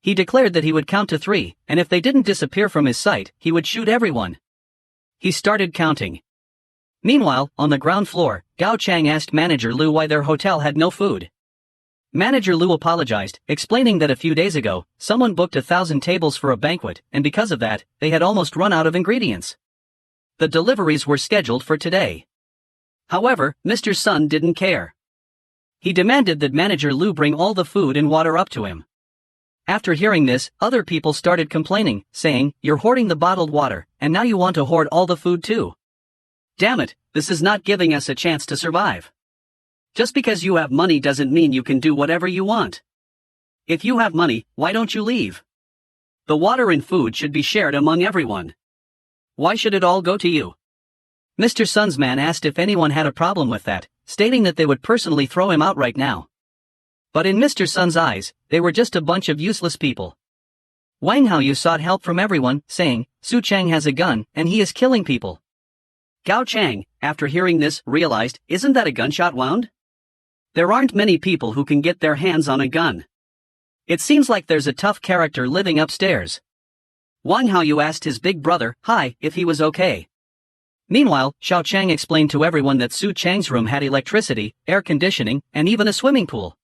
He declared that he would count to 3, and if they didn't disappear from his sight, he would shoot everyone. He started counting. Meanwhile, on the ground floor, Gao Chang asked Manager Lu why their hotel had no food. Manager Lu apologized, explaining that a few days ago, someone booked 1,000 tables for a banquet, and because of that, they had almost run out of ingredients. The deliveries were scheduled for today. However, Mr. Sun didn't care. He demanded that Manager Lu bring all the food and water up to him. After hearing this, other people started complaining, saying, "You're hoarding the bottled water, and now you want to hoard all the food too. Damn it, this is not giving us a chance to survive. Just because you have money doesn't mean you can do whatever you want. If you have money, why don't you leave? The water and food should be shared among everyone. Why should it all go to you?" Mr. Sun's man asked if anyone had a problem with that, stating that they would personally throw him out right now. But in Mr. Sun's eyes, they were just a bunch of useless people. Wang Haoyu sought help from everyone, saying, "Su Chang has a gun, and he is killing people." Gao Chang, after hearing this, realized, "Isn't that a gunshot wound? There aren't many people who can get their hands on a gun. It seems like there's a tough character living upstairs." Wang Haoyu asked his big brother, Hai, if he was okay. Meanwhile, Xiao Chang explained to everyone that Su Chang's room had electricity, air conditioning, and even a swimming pool.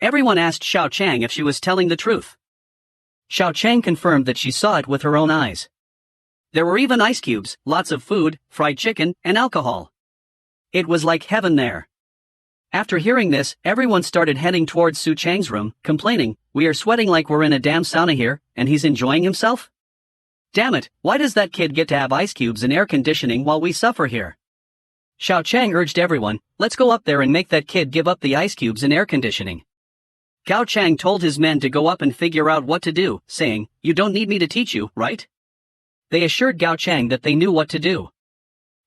Everyone asked Xiao Chang if she was telling the truth. Xiao Chang confirmed that she saw it with her own eyes. There were even ice cubes, lots of food, fried chicken, and alcohol. It was like heaven there. After hearing this, everyone started heading towards Su Chang's room, complaining, "We are sweating like we're in a damn sauna here, and he's enjoying himself? Damn it, why does that kid get to have ice cubes and air conditioning while we suffer here?" Xiao Chang urged everyone, "Let's go up there and make that kid give up the ice cubes and air conditioning." Gao Chang told his men to go up and figure out what to do, saying, "You don't need me to teach you, right?" They assured Gao Chang that they knew what to do.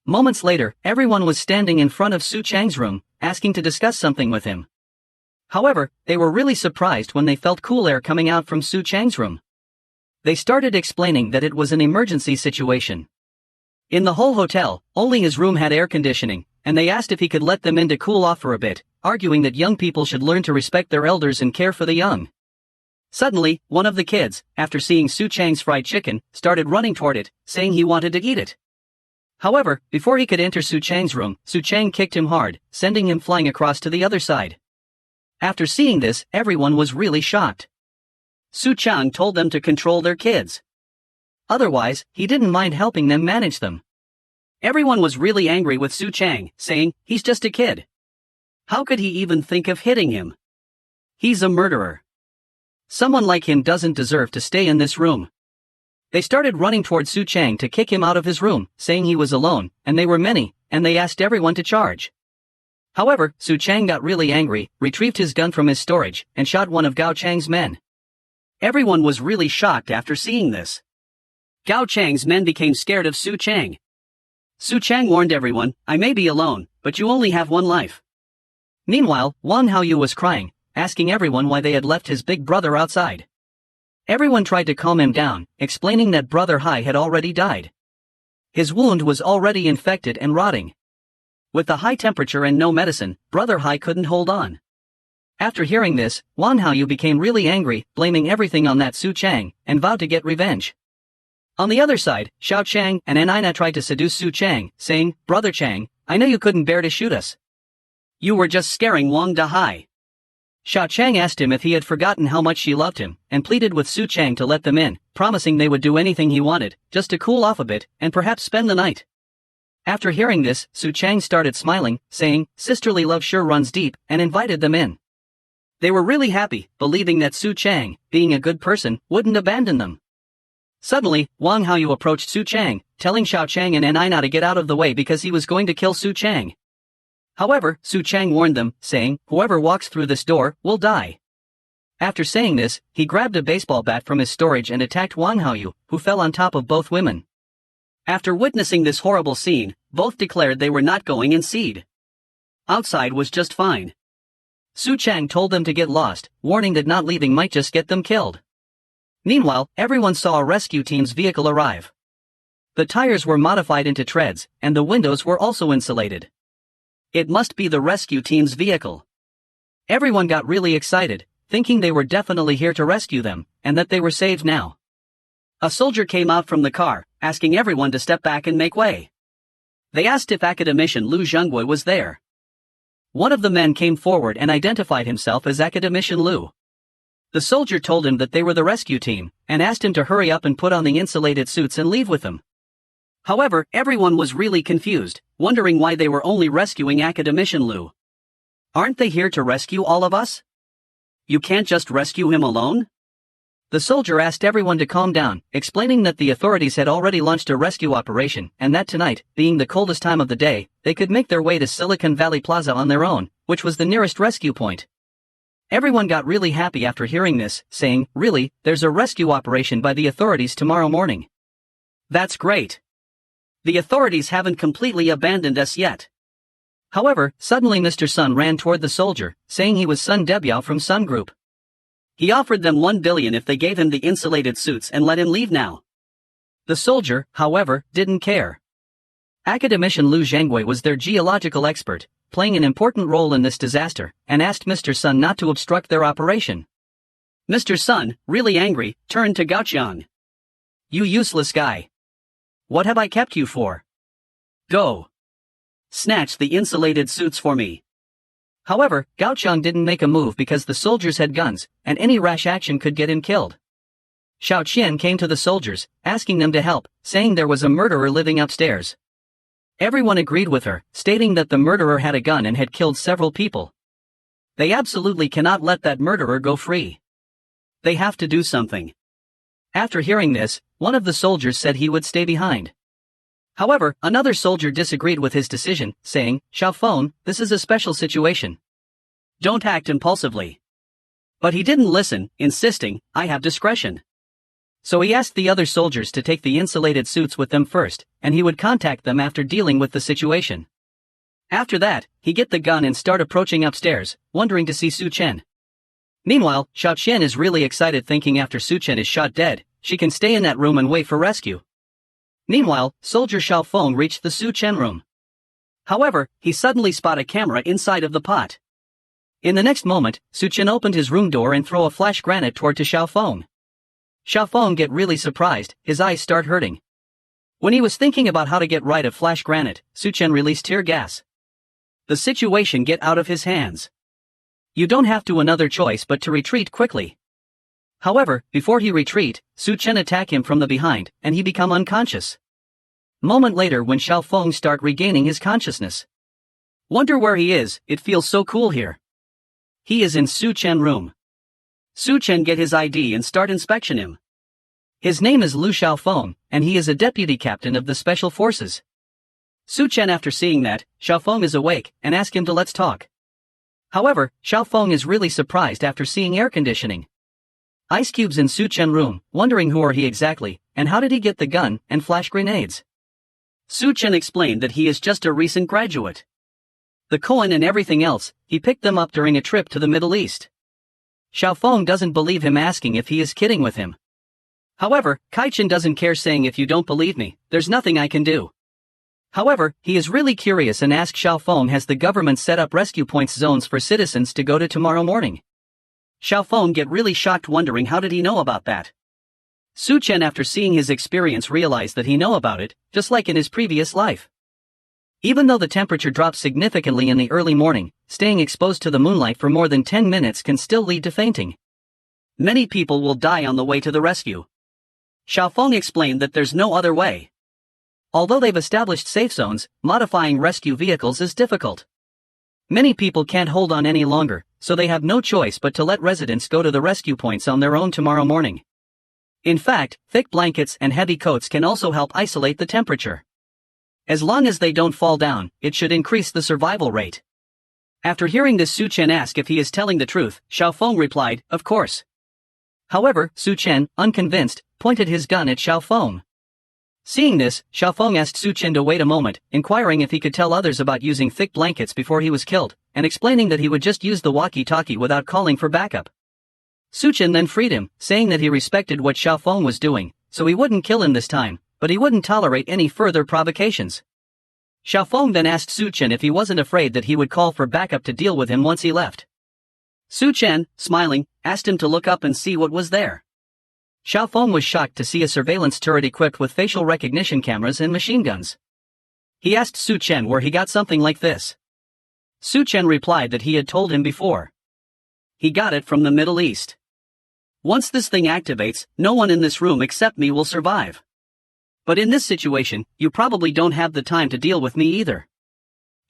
Moments later, everyone was standing in front of Su Chang's room, asking to discuss something with him. However, they were really surprised when they felt cool air coming out from Su Chang's room. They started explaining that it was an emergency situation. In the whole hotel, only his room had air conditioning, and they asked if he could let them in to cool off for a bit, arguing that young people should learn to respect their elders and care for the young. Suddenly, one of the kids, after seeing Su Chang's fried chicken, started running toward it, saying he wanted to eat it. However, before he could enter Su Chang's room, Su Chang kicked him hard, sending him flying across to the other side. After seeing this, everyone was really shocked. Su Chang told them to control their kids. Otherwise, he didn't mind helping them manage them. Everyone was really angry with Su Chang, saying, he's just a kid. How could he even think of hitting him? He's a murderer. Someone like him doesn't deserve to stay in this room. They started running toward Su Chang to kick him out of his room, saying he was alone, and they were many, and they asked everyone to charge. However, Su Chang got really angry, retrieved his gun from his storage, and shot one of Gao Chang's men. Everyone was really shocked after seeing this. Gao Chang's men became scared of Su Chang. Su Chang warned everyone, I may be alone, but you only have one life. Meanwhile, Wang Haoyu was crying, asking everyone why they had left his big brother outside. Everyone tried to calm him down, explaining that Brother Hai had already died. His wound was already infected and rotting. With the high temperature and no medicine, Brother Hai couldn't hold on. After hearing this, Wang Haoyu became really angry, blaming everything on that Su Chang, and vowed to get revenge. On the other side, Xiao Chang and Anina tried to seduce Su Chang, saying, Brother Chang, I know you couldn't bear to shoot us. You were just scaring Wang Dahai. Xiao Chang asked him if he had forgotten how much she loved him, and pleaded with Su Chang to let them in, promising they would do anything he wanted, just to cool off a bit, and perhaps spend the night. After hearing this, Su Chang started smiling, saying, sisterly love sure runs deep, and invited them in. They were really happy, believing that Su Chang, being a good person, wouldn't abandon them. Suddenly, Wang Haoyu approached Su Chang, telling Xiao Chang and Anina to get out of the way because he was going to kill Su Chang. However, Su Chang warned them, saying, whoever walks through this door, will die. After saying this, he grabbed a baseball bat from his storage and attacked Wang Haoyu, who fell on top of both women. After witnessing this horrible scene, both declared they were not going inside. Outside was just fine. Su Chang told them to get lost, warning that not leaving might just get them killed. Meanwhile, everyone saw a rescue team's vehicle arrive. The tires were modified into treads, and the windows were also insulated. It must be the rescue team's vehicle. Everyone got really excited, thinking they were definitely here to rescue them, and that they were saved now. A soldier came out from the car, asking everyone to step back and make way. They asked if Academician Lu Zhenggui was there. One of the men came forward and identified himself as Academician Lu. The soldier told him that they were the rescue team, and asked him to hurry up and put on the insulated suits and leave with them. However, everyone was really confused, wondering why they were only rescuing Academician Lu. Aren't they here to rescue all of us? You can't just rescue him alone? The soldier asked everyone to calm down, explaining that the authorities had already launched a rescue operation, and that tonight, being the coldest time of the day, they could make their way to Silicon Valley Plaza on their own, which was the nearest rescue point. Everyone got really happy after hearing this, saying, really, there's a rescue operation by the authorities tomorrow morning. That's great. The authorities haven't completely abandoned us yet. However, suddenly Mr. Sun ran toward the soldier, saying he was Sun Debiao from Sun Group. He offered them 1 billion if they gave him the insulated suits and let him leave now. The soldier, however, didn't care. Academician Lu Zhenggui was their geological expert, playing an important role in this disaster, and asked Mr. Sun not to obstruct their operation. Mr. Sun, really angry, turned to Gaoqiang. You useless guy. What have I kept you for? Go. Snatch the insulated suits for me. However, Gaoqiang didn't make a move because the soldiers had guns, and any rash action could get him killed. Xiao Qian came to the soldiers, asking them to help, saying there was a murderer living upstairs. Everyone agreed with her, stating that the murderer had a gun and had killed several people. They absolutely cannot let that murderer go free. They have to do something. After hearing this, one of the soldiers said he would stay behind. However, another soldier disagreed with his decision, saying, Xiao Feng, this is a special situation. Don't act impulsively. But he didn't listen, insisting, I have discretion. So he asked the other soldiers to take the insulated suits with them first, and he would contact them after dealing with the situation. After that, he get the gun and start approaching upstairs, wondering to see Su Chen. Meanwhile, Xiao Qian is really excited thinking after Su Chen is shot dead, she can stay in that room and wait for rescue. Meanwhile, soldier Xiao Feng reached the Su Chen room. However, he suddenly spotted a camera inside of the pot. In the next moment, Suchen opened his room door and threw a flash granite toward to Xiaofeng. Xiaofeng get really surprised, his eyes start hurting. When he was thinking about how to get rid of flash granite, Suchen released tear gas. The situation get out of his hands. You don't have to another choice but to retreat quickly. However, before he retreat, Suchen attack him from the behind, and he become unconscious. Moment later when Xiaofeng start regaining his consciousness. Wonder where he is, it feels so cool here. He is in Suchen room. Suchen get his ID and start inspection him. His name is Lu Xiaofeng, and he is a deputy captain of the special forces. Suchen after seeing that, Xiaofeng is awake, and ask him to let's talk. However, Xiaofeng is really surprised after seeing air conditioning. Ice cubes in Suchen room, wondering who are he exactly, and how did he get the gun and flash grenades. Suchen explained that he is just a recent graduate. The coin and everything else, he picked them up during a trip to the Middle East. Xiaofeng doesn't believe him asking if he is kidding with him. However, Kaichin doesn't care saying if you don't believe me, there's nothing I can do. However, he is really curious and asks Xiaofeng has the government set up rescue points zones for citizens to go to tomorrow morning. Xiaofeng get really shocked wondering how did he know about that. Suchen after seeing his experience realized that he know about it, just like in his previous life. Even though the temperature drops significantly in the early morning, staying exposed to the moonlight for more than 10 minutes can still lead to fainting. Many people will die on the way to the rescue. Xiaofeng explained that there's no other way. Although they've established safe zones, modifying rescue vehicles is difficult. Many people can't hold on any longer, so they have no choice but to let residents go to the rescue points on their own tomorrow morning. In fact, thick blankets and heavy coats can also help isolate the temperature. As long as they don't fall down, it should increase the survival rate. After hearing this, Suchen asked if he is telling the truth. Xiaofeng replied, of course. However, Suchen, unconvinced, pointed his gun at Xiaofeng. Seeing this, Xiaofeng asked Suchen to wait a moment, inquiring if he could tell others about using thick blankets before he was killed, and explaining that he would just use the walkie-talkie without calling for backup. Suchen then freed him, saying that he respected what Xiaofeng was doing, so he wouldn't kill him this time, but he wouldn't tolerate any further provocations. Xiaofeng then asked Suchen if he wasn't afraid that he would call for backup to deal with him once he left. Suchen, smiling, asked him to look up and see what was there. Xiaofeng was shocked to see a surveillance turret equipped with facial recognition cameras and machine guns. He asked Suchen where he got something like this. Suchen replied that he had told him before. He got it from the Middle East. Once this thing activates, no one in this room except me will survive. But in this situation, you probably don't have the time to deal with me either.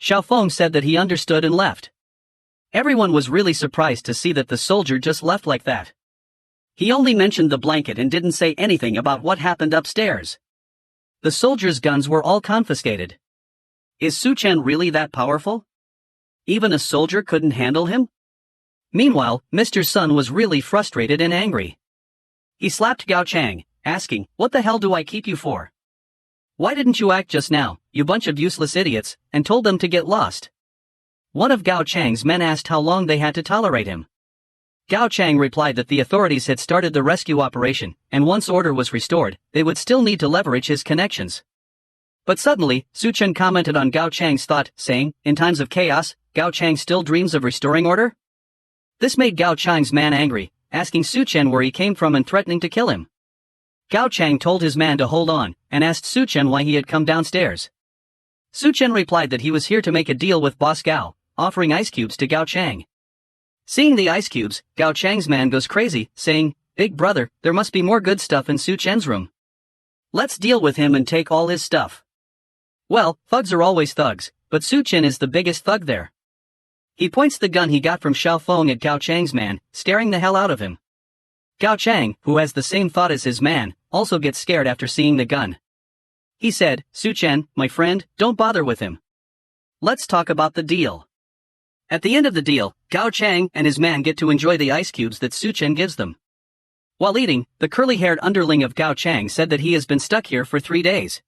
Xiaofeng said that he understood and left. Everyone was really surprised to see that the soldier just left like that. He only mentioned the blanket and didn't say anything about what happened upstairs. The soldiers' guns were all confiscated. Is Suchen really that powerful? Even a soldier couldn't handle him? Meanwhile, Mr. Sun was really frustrated and angry. He slapped Gao Chang, asking, what the hell do I keep you for? Why didn't you act just now, you bunch of useless idiots, and told them to get lost? One of Gao Chang's men asked how long they had to tolerate him. Gao Chang replied that the authorities had started the rescue operation, and once order was restored, they would still need to leverage his connections. But suddenly, Suchen commented on Gao Chang's thought, saying, in times of chaos, Gao Chang still dreams of restoring order? This made Gao Chang's man angry, asking Suchen where he came from and threatening to kill him. Gao Chang told his man to hold on, and asked Suchen why he had come downstairs. Suchen replied that he was here to make a deal with Boss Gao, offering ice cubes to Gao Chang. Seeing the ice cubes, Gao Chang's man goes crazy, saying, Big brother, there must be more good stuff in Suchen's room. Let's deal with him and take all his stuff. Well, thugs are always thugs, but Suchen is the biggest thug there. He points the gun he got from Xiaofeng at Gao Chang's man, staring the hell out of him. Gao Chang, who has the same thought as his man, also gets scared after seeing the gun. He said, Suchen, my friend, don't bother with him. Let's talk about the deal. At the end of the deal, Gao Chang and his man get to enjoy the ice cubes that Suchen gives them. While eating, the curly-haired underling of Gao Chang said that he has been stuck here for 3 days.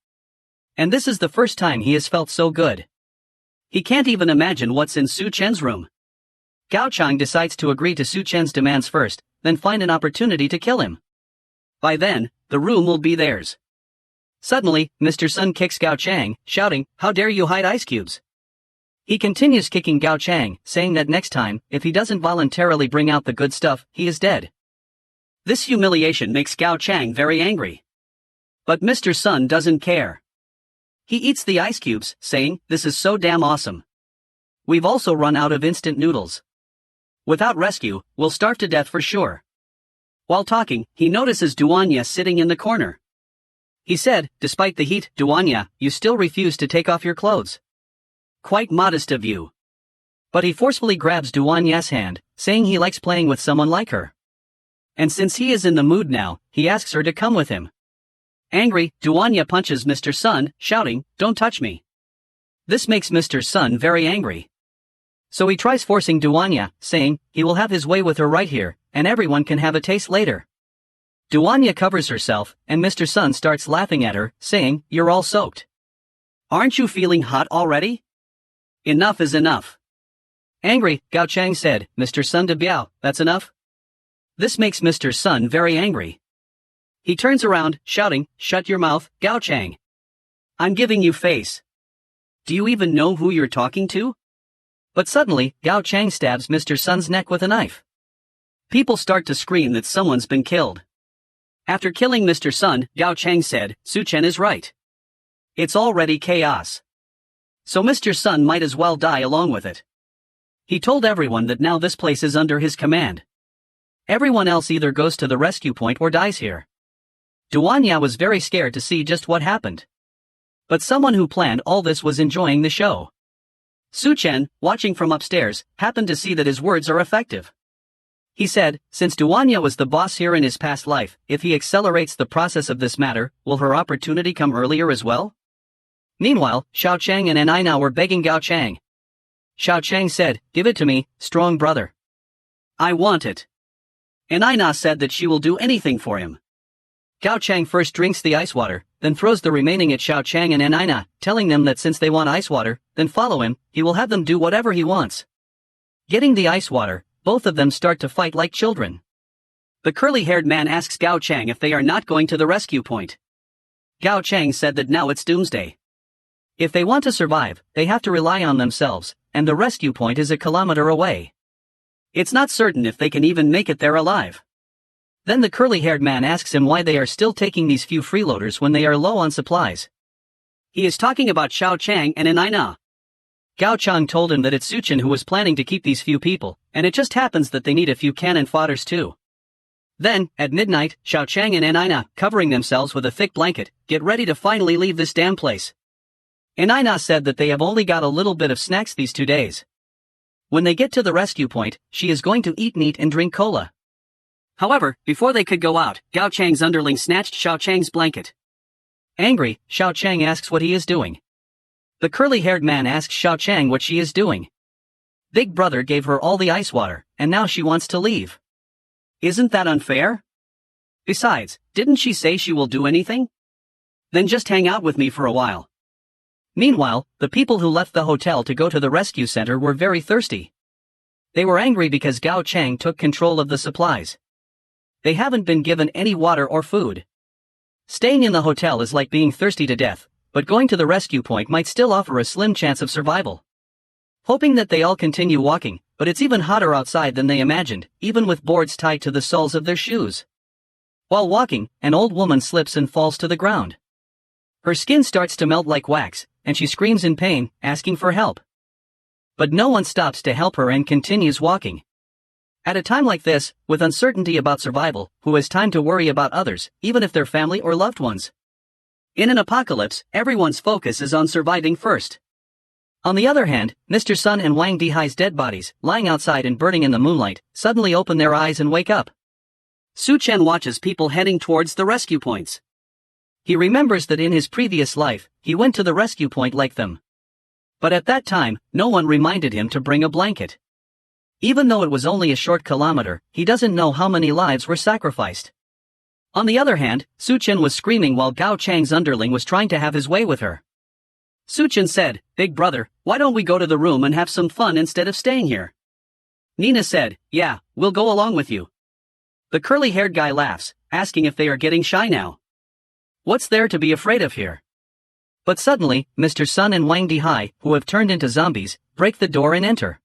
And this is the first time he has felt so good. He can't even imagine what's in Suchen's room. Gao Chang decides to agree to Suchen's demands first, then find an opportunity to kill him. By then, the room will be theirs. Suddenly, Mr. Sun kicks Gao Chang, shouting, how dare you hide ice cubes? He continues kicking Gao Chang, saying that next time, if he doesn't voluntarily bring out the good stuff, he is dead. This humiliation makes Gao Chang very angry. But Mr. Sun doesn't care. He eats the ice cubes, saying, "This is so damn awesome. We've also run out of instant noodles. Without rescue, we'll starve to death for sure." While talking, he notices Duanya sitting in the corner. He said, "Despite the heat, Duanya, you still refuse to take off your clothes. Quite modest of you." But he forcefully grabs Duanya's hand, saying he likes playing with someone like her. And since he is in the mood now, he asks her to come with him. Angry, Duanya punches Mr. Sun, shouting, "Don't touch me." This makes Mr. Sun very angry. So he tries forcing Duanya, saying, he will have his way with her right here, and everyone can have a taste later. Duanya covers herself, and Mr. Sun starts laughing at her, saying, "You're all soaked. Aren't you feeling hot already? Enough is enough." Angry, Gao Chang said, "Mr. Sun de Biao, that's enough?" This makes Mr. Sun very angry. He turns around, shouting, "Shut your mouth, Gao Chang. I'm giving you face. Do you even know who you're talking to?" But suddenly, Gao Chang stabs Mr. Sun's neck with a knife. People start to scream that someone's been killed. After killing Mr. Sun, Gao Chang said, "Su Chen is right. It's already chaos. So Mr. Sun might as well die along with it." He told everyone that now this place is under his command. Everyone else either goes to the rescue point or dies here. Duanya was very scared to see just what happened. But someone who planned all this was enjoying the show. Su Chen, watching from upstairs, happened to see that his words are effective. He said, since Duanya was the boss here in his past life, if he accelerates the process of this matter, will her opportunity come earlier as well? Meanwhile, Xiao Chang and Anina were begging Gao Chang. Xiao Chang said, "Give it to me, strong brother. I want it." Anina said that she will do anything for him. Gao Chang first drinks the ice water, then throws the remaining at Xiao Chang and Anina, telling them that since they want ice water, then follow him, he will have them do whatever he wants. Getting the ice water, both of them start to fight like children. The curly-haired man asks Gao Chang if they are not going to the rescue point. Gao Chang said that now it's Doomsday. If they want to survive, they have to rely on themselves, and the rescue point is a kilometer away. It's not certain if they can even make it there alive. Then the curly-haired man asks him why they are still taking these few freeloaders when they are low on supplies. He is talking about Xiao Chang and Anina. Gao Chang told him that it's Su Chen who was planning to keep these few people, and it just happens that they need a few cannon fodders too. Then, at midnight, Xiao Chang and Anina, covering themselves with a thick blanket, get ready to finally leave this damn place. Anina said that they have only got a little bit of snacks these 2 days. When they get to the rescue point, she is going to eat meat and drink cola. However, before they could go out, Gao Chang's underling snatched Xiao Chang's blanket. Angry, Xiao Chang asks what he is doing. The curly-haired man asks Xiao Chang what she is doing. Big brother gave her all the ice water, and now she wants to leave. Isn't that unfair? Besides, didn't she say she will do anything? Then just hang out with me for a while. Meanwhile, the people who left the hotel to go to the rescue center were very thirsty. They were angry because Gao Chang took control of the supplies. They haven't been given any water or food. Staying in the hotel is like being thirsty to death, but going to the rescue point might still offer a slim chance of survival. Hoping that they all continue walking, but it's even hotter outside than they imagined, even with boards tied to the soles of their shoes. While walking, an old woman slips and falls to the ground. Her skin starts to melt like wax, and she screams in pain, asking for help. But no one stops to help her and continues walking. At a time like this, with uncertainty about survival, who has time to worry about others, even if they're family or loved ones? In an apocalypse, everyone's focus is on surviving first. On the other hand, Mr. Sun and Wang Dihai's dead bodies, lying outside and burning in the moonlight, suddenly open their eyes and wake up. Su Chen watches people heading towards the rescue points. He remembers that in his previous life, he went to the rescue point like them. But at that time, no one reminded him to bring a blanket. Even though it was only a short kilometer, he doesn't know how many lives were sacrificed. On the other hand, Su Chen was screaming while Gao Chang's underling was trying to have his way with her. Su Chen said, "Big brother, why don't we go to the room and have some fun instead of staying here?" Nina said, "Yeah, we'll go along with you." The curly-haired guy laughs, asking if they are getting shy now. What's there to be afraid of here? But suddenly, Mr. Sun and Wang Dihai, who have turned into zombies, break the door and enter.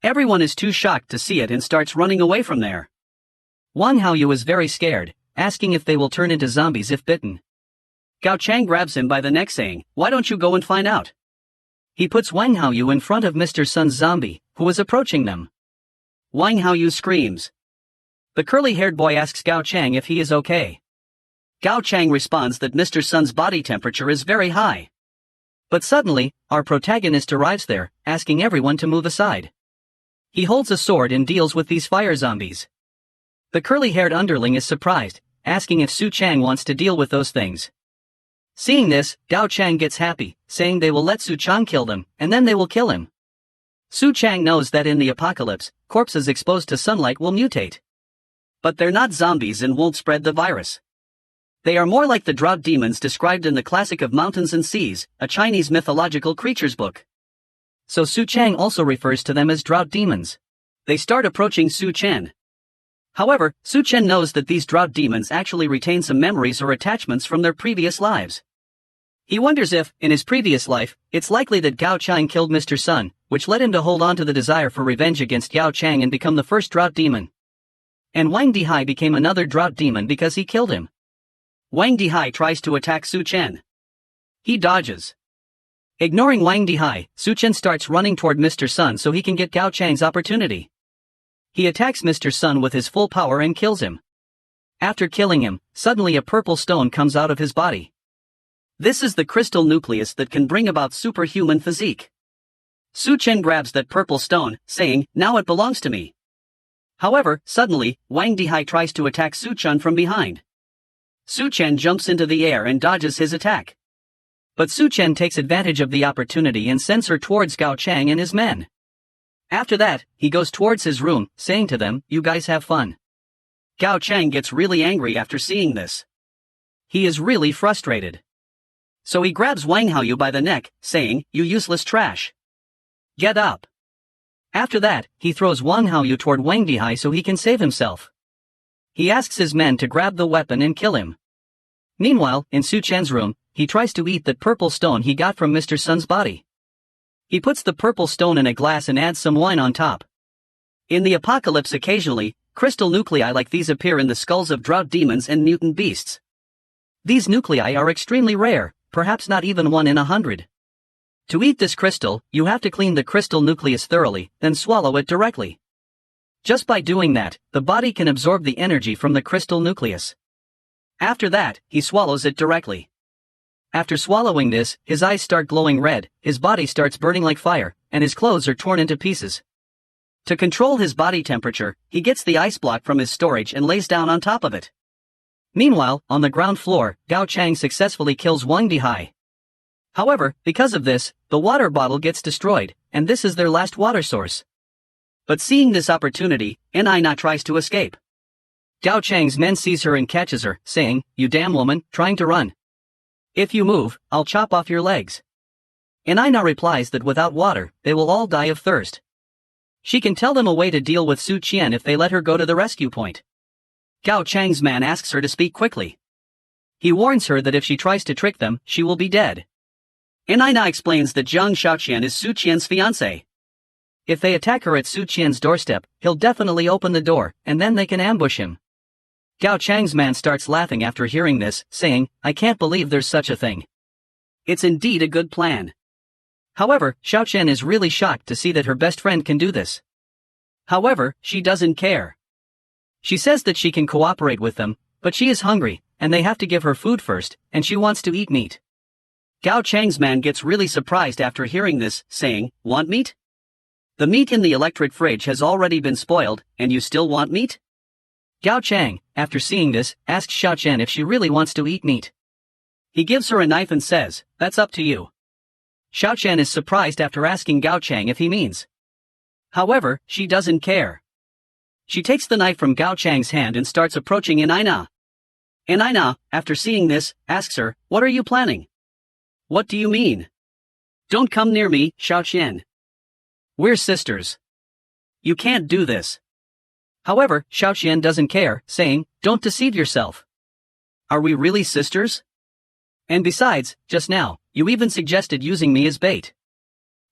Everyone is too shocked to see it and starts running away from there. Wang Haoyu is very scared, asking if they will turn into zombies if bitten. Gao Chang grabs him by the neck saying, "Why don't you go and find out?" He puts Wang Haoyu in front of Mr. Sun's zombie, who is approaching them. Wang Haoyu screams. The curly-haired boy asks Gao Chang if he is okay. Gao Chang responds that Mr. Sun's body temperature is very high. But suddenly, our protagonist arrives there, asking everyone to move aside. He holds a sword and deals with these fire zombies. The curly-haired underling is surprised, asking if Su Chang wants to deal with those things. Seeing this, Gao Chang gets happy, saying they will let Su Chang kill them, and then they will kill him. Su Chang knows that in the apocalypse, corpses exposed to sunlight will mutate. But they're not zombies and won't spread the virus. They are more like the drought demons described in the classic of Mountains and Seas, a Chinese mythological creatures book. So Su Chang also refers to them as drought demons. They start approaching Su Chen. However, Su Chen knows that these drought demons actually retain some memories or attachments from their previous lives. He wonders if, in his previous life, it's likely that Gao Chang killed Mr. Sun, which led him to hold on to the desire for revenge against Gao Chang and become the first drought demon. And Wang Dihai became another drought demon because he killed him. Wang Dihai tries to attack Su Chen. He dodges. Ignoring Wang Dihai, Su Chen starts running toward Mr. Sun so he can get Gao Chang's opportunity. He attacks Mr. Sun with his full power and kills him. After killing him, suddenly a purple stone comes out of his body. This is the crystal nucleus that can bring about superhuman physique. Su Chen grabs that purple stone, saying, "Now it belongs to me." However, suddenly, Wang Dihai tries to attack Su Chen from behind. Su Chen jumps into the air and dodges his attack. But Su Chen takes advantage of the opportunity and sends her towards Gao Chang and his men. After that, he goes towards his room, saying to them, "You guys have fun." Gao Chang gets really angry after seeing this. He is really frustrated. So he grabs Wang Haoyu by the neck, saying, "You useless trash. Get up." After that, he throws Wang Haoyu toward Wang Dihai so he can save himself. He asks his men to grab the weapon and kill him. Meanwhile, in Su Chen's room, he tries to eat that purple stone he got from Mr. Sun's body. He puts the purple stone in a glass and adds some wine on top. In the apocalypse occasionally, crystal nuclei like these appear in the skulls of drought demons and mutant beasts. These nuclei are extremely rare, perhaps not even 1 in 100. To eat this crystal, you have to clean the crystal nucleus thoroughly, then swallow it directly. Just by doing that, the body can absorb the energy from the crystal nucleus. After that, he swallows it directly. After swallowing this, his eyes start glowing red, his body starts burning like fire, and his clothes are torn into pieces. To control his body temperature, he gets the ice block from his storage and lays down on top of it. Meanwhile, on the ground floor, Gao Chang successfully kills Wang Dihai. However, because of this, the water bottle gets destroyed, and this is their last water source. But seeing this opportunity, Nina tries to escape. Gao Chang's men sees her and catches her, saying, "You damn woman, trying to run. If you move, I'll chop off your legs." Nina replies that without water, they will all die of thirst. She can tell them a way to deal with Su Qian if they let her go to the rescue point. Gao Chang's man asks her to speak quickly. He warns her that if she tries to trick them, she will be dead. Nina explains that Zhang Shaoqian is Su Qian's fiancé. If they attack her at Su Qian's doorstep, he'll definitely open the door, and then they can ambush him. Gao Chang's man starts laughing after hearing this, saying, "I can't believe there's such a thing. It's indeed a good plan." However, Shaoqian is really shocked to see that her best friend can do this. However, she doesn't care. She says that she can cooperate with them, but she is hungry, and they have to give her food first, and she wants to eat meat. Gao Chang's man gets really surprised after hearing this, saying, "Want meat? The meat in the electric fridge has already been spoiled, and you still want meat?" Gao Chang, after seeing this, asks Shaoqian if she really wants to eat meat. He gives her a knife and says, "That's up to you." Shaoqian is surprised after asking Gao Chang if he means. However, she doesn't care. She takes the knife from Gao Chang's hand and starts approaching Nina. Nina, after seeing this, asks her, "What are you planning?" "What do you mean?" "Don't come near me, Shaoqian. We're sisters. You can't do this." However, Shaoqian doesn't care, saying, "Don't deceive yourself. Are we really sisters? And besides, just now, you even suggested using me as bait."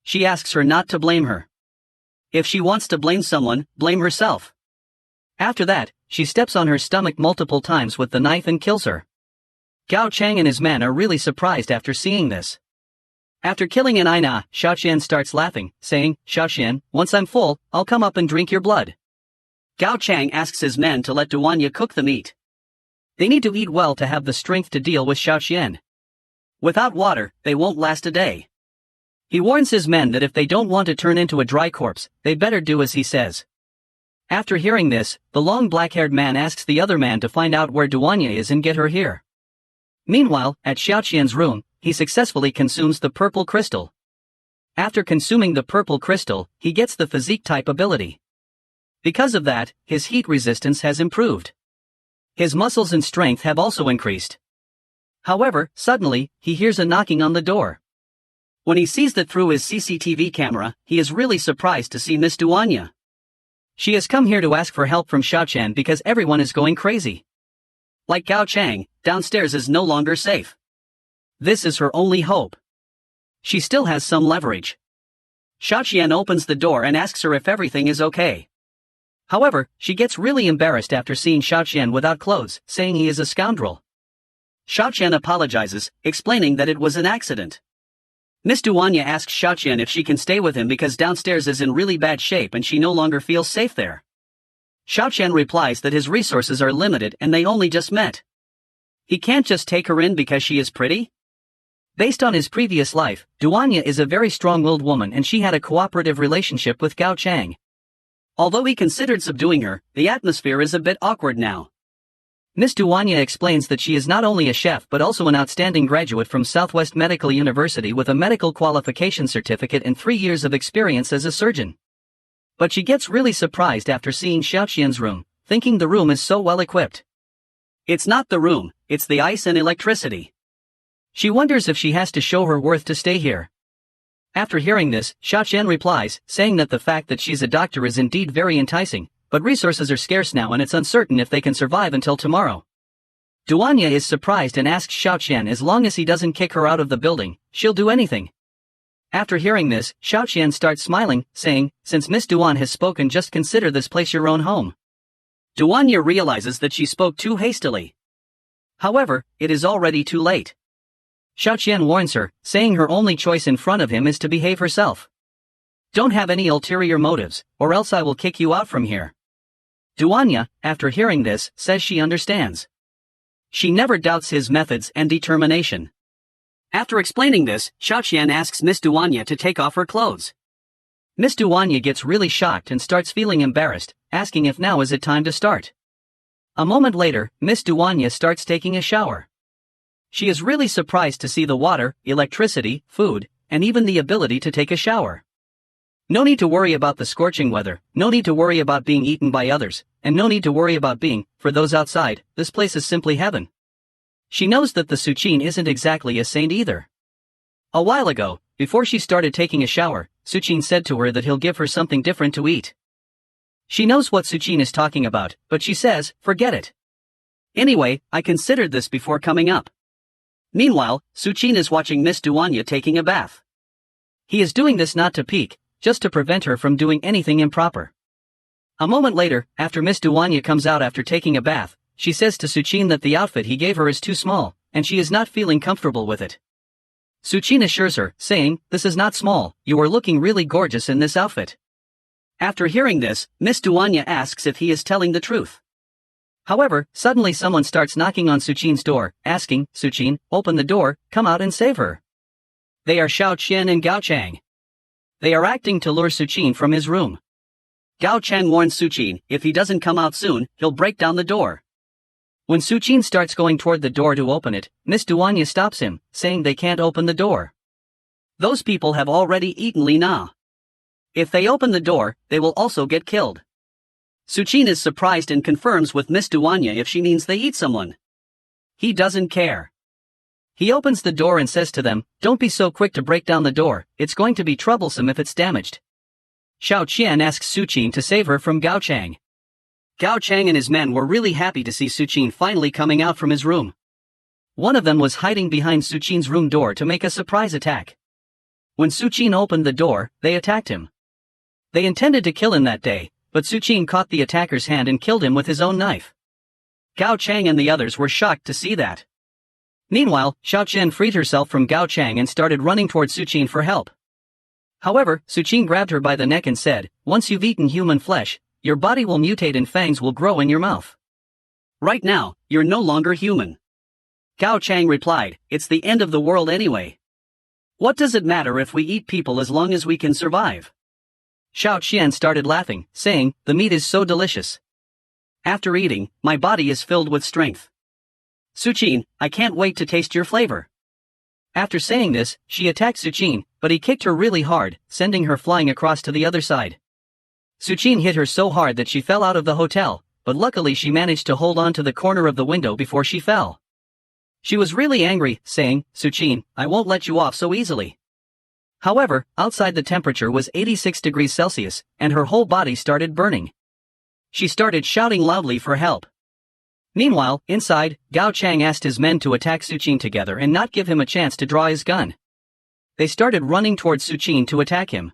She asks her not to blame her. If she wants to blame someone, blame herself. After that, she steps on her stomach multiple times with the knife and kills her. Gao Chang and his men are really surprised after seeing this. After killing an Aina, Xiaoqian starts laughing, saying, Xiaoqian, once I'm full, I'll come up and drink your blood. Gao Chang asks his men to let Duanya cook the meat. They need to eat well to have the strength to deal with Xiaoqian. Without water, they won't last a day. He warns his men that if they don't want to turn into a dry corpse, they better do as he says. After hearing this, the long black-haired man asks the other man to find out where Duanya is and get her here. Meanwhile, at Xiaoqian's room, he successfully consumes the purple crystal. After consuming the purple crystal, he gets the physique type ability. Because of that, his heat resistance has improved. His muscles and strength have also increased. However, suddenly, he hears a knocking on the door. When he sees that through his CCTV camera, he is really surprised to see Miss Duanya. She has come here to ask for help from Xiaoqian because everyone is going crazy. Like Gao Chang, downstairs is no longer safe. This is her only hope. She still has some leverage. Xiaoqian opens the door and asks her if everything is okay. However, she gets really embarrassed after seeing Xiaoqian without clothes, saying he is a scoundrel. Xiaoqian apologizes, explaining that it was an accident. Miss Duanya asks Xiaoqian if she can stay with him because downstairs is in really bad shape and she no longer feels safe there. Xiaoqian replies that his resources are limited and they only just met. He can't just take her in because she is pretty? Based on his previous life, Duanya is a very strong-willed woman and she had a cooperative relationship with Gao Chang. Although he considered subduing her, the atmosphere is a bit awkward now. Miss Duanya explains that she is not only a chef but also an outstanding graduate from Southwest Medical University with a medical qualification certificate and 3 years of experience as a surgeon. But she gets really surprised after seeing Xiaoqian's room, thinking the room is so well equipped. It's not the room, it's the ice and electricity. She wonders if she has to show her worth to stay here. After hearing this, Xiaoqian replies, saying that the fact that she's a doctor is indeed very enticing, but resources are scarce now and it's uncertain if they can survive until tomorrow. Duanya is surprised and asks Xiaoqian as long as he doesn't kick her out of the building, she'll do anything. After hearing this, Xiaoqian starts smiling, saying, since Miss Duan has spoken, just consider this place your own home. Duanya realizes that she spoke too hastily. However, it is already too late. Xiaoqian warns her, saying her only choice in front of him is to behave herself. Don't have any ulterior motives, or else I will kick you out from here. Duanya, after hearing this, says she understands. She never doubts his methods and determination. After explaining this, Xiaoqian asks Miss Duanya to take off her clothes. Miss Duanya gets really shocked and starts feeling embarrassed, asking if now is it time to start. A moment later, Miss Duanya starts taking a shower. She is really surprised to see the water, electricity, food, and even the ability to take a shower. No need to worry about the scorching weather, no need to worry about being eaten by others, and no need to worry about being, for those outside, this place is simply heaven. She knows that the Suchin isn't exactly a saint either. A while ago, before she started taking a shower, Suchin said to her that he'll give her something different to eat. She knows what Suchin is talking about, but she says, forget it. Anyway, I considered this before coming up. Meanwhile, Suchin is watching Miss Duanya taking a bath. He is doing this not to peek, just to prevent her from doing anything improper. A moment later, after Miss Duanya comes out after taking a bath, she says to Suchin that the outfit he gave her is too small, and she is not feeling comfortable with it. Suchin assures her, saying, this is not small, you are looking really gorgeous in this outfit. After hearing this, Miss Duanya asks if he is telling the truth. However, suddenly someone starts knocking on Suchin's door, asking, Suchin, open the door, come out and save her. They are Xiaoqian and Gao Chang. They are acting to lure Suchin from his room. Gao Chang warns Suchin, if he doesn't come out soon, he'll break down the door. When Suchin starts going toward the door to open it, Miss Duanya stops him, saying they can't open the door. Those people have already eaten Li Na. If they open the door, they will also get killed. Suchin is surprised and confirms with Miss Duanya if she means they eat someone. He doesn't care. He opens the door and says to them, don't be so quick to break down the door, it's going to be troublesome if it's damaged. Xiaoqian asks Suchin to save her from Gao Chang. Gao Chang and his men were really happy to see Suchin finally coming out from his room. One of them was hiding behind Suchin's room door to make a surprise attack. When Suchin opened the door, they attacked him. They intended to kill him that day, but Suchin caught the attacker's hand and killed him with his own knife. Gao Chang and the others were shocked to see that. Meanwhile, Xiao Qian freed herself from Gao Chang and started running towards Suchin for help. However, Suchin grabbed her by the neck and said, "Once you've eaten human flesh, your body will mutate and fangs will grow in your mouth. Right now, you're no longer human." Gao Chang replied, "It's the end of the world anyway. What does it matter if we eat people as long as we can survive?" Xiao Qian started laughing, saying, "The meat is so delicious. After eating, my body is filled with strength. Suchin, I can't wait to taste your flavor." After saying this, she attacked Suchin, but he kicked her really hard, sending her flying across to the other side. Suchin hit her so hard that she fell out of the hotel, but luckily she managed to hold on to the corner of the window before she fell. She was really angry, saying, "Suchin, I won't let you off so easily." However, outside the temperature was 86 degrees Celsius, and her whole body started burning. She started shouting loudly for help. Meanwhile, inside, Gao Chang asked his men to attack Suchin together and not give him a chance to draw his gun. They started running towards Suchin to attack him.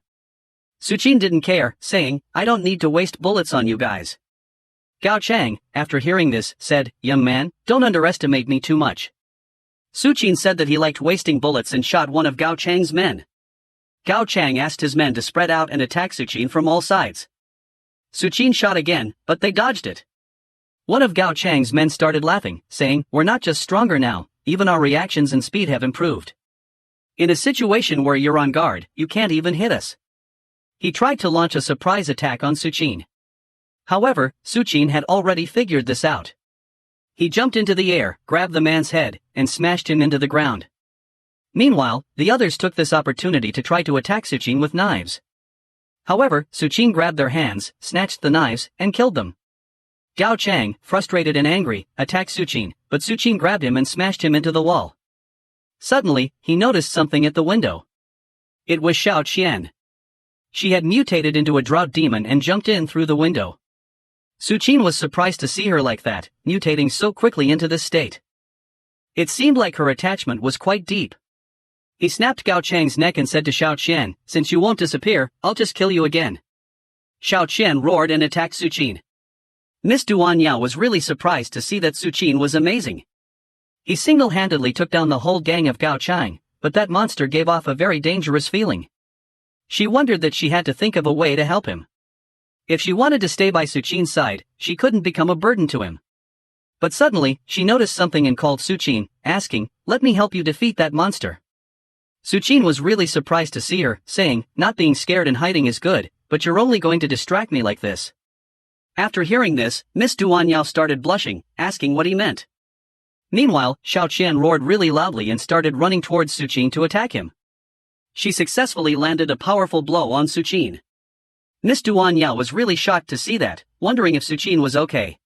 Suchin didn't care, saying, "I don't need to waste bullets on you guys." Gao Chang, after hearing this, said, "Young man, don't underestimate me too much." Suchin said that he liked wasting bullets and shot one of Gao Chang's men. Gao Chang asked his men to spread out and attack Suchin from all sides. Suchin shot again, but they dodged it. One of Gao Chang's men started laughing, saying, "We're not just stronger now, even our reactions and speed have improved. In a situation where you're on guard, you can't even hit us." He tried to launch a surprise attack on Suchin. However, Suchin had already figured this out. He jumped into the air, grabbed the man's head, and smashed him into the ground. Meanwhile, the others took this opportunity to try to attack Suchin with knives. However, Suchin grabbed their hands, snatched the knives, and killed them. Gao Chang, frustrated and angry, attacked Suchin, but Suchin grabbed him and smashed him into the wall. Suddenly, he noticed something at the window. It was Xiao Qian. She had mutated into a drought demon and jumped in through the window. Suchin was surprised to see her like that, mutating so quickly into this state. It seemed like her attachment was quite deep. He snapped Gao Chang's neck and said to Xiao Qian, "Since you won't disappear, I'll just kill you again." Xiao Qian roared and attacked Suchin. Miss Duan Yao was really surprised to see that Suchin was amazing. He single-handedly took down the whole gang of Gao Chang, but that monster gave off a very dangerous feeling. She wondered that she had to think of a way to help him. If she wanted to stay by Suchin's side, she couldn't become a burden to him. But suddenly, she noticed something and called Suchin, asking, "Let me help you defeat that monster." Suchin was really surprised to see her, saying, "Not being scared and hiding is good, but you're only going to distract me like this." After hearing this, Miss Duan Yao started blushing, asking what he meant. Meanwhile, Xiao Qian roared really loudly and started running towards Suchin to attack him. She successfully landed a powerful blow on Suchin. Miss Duan Yao was really shocked to see that, wondering if Suchin was okay.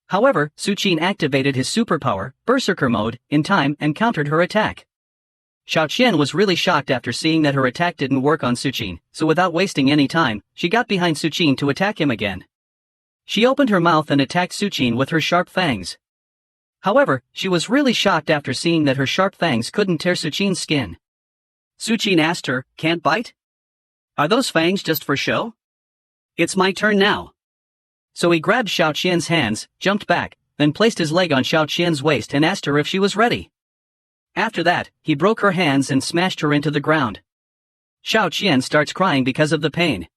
However, Suchin activated his superpower, Berserker mode, in time and countered her attack. Xiao Qian was really shocked after seeing that her attack didn't work on Suchin, so without wasting any time, she got behind Suchin to attack him again. She opened her mouth and attacked Suchin with her sharp fangs. However, she was really shocked after seeing that her sharp fangs couldn't tear Suchin's skin. Suchin asked her, "Can't bite? Are those fangs just for show? It's my turn now." So he grabbed Xiao Qian's hands, jumped back, then placed his leg on Xiao Qian's waist and asked her if she was ready. After that, he broke her hands and smashed her into the ground. Xiao Qian starts crying because of the pain.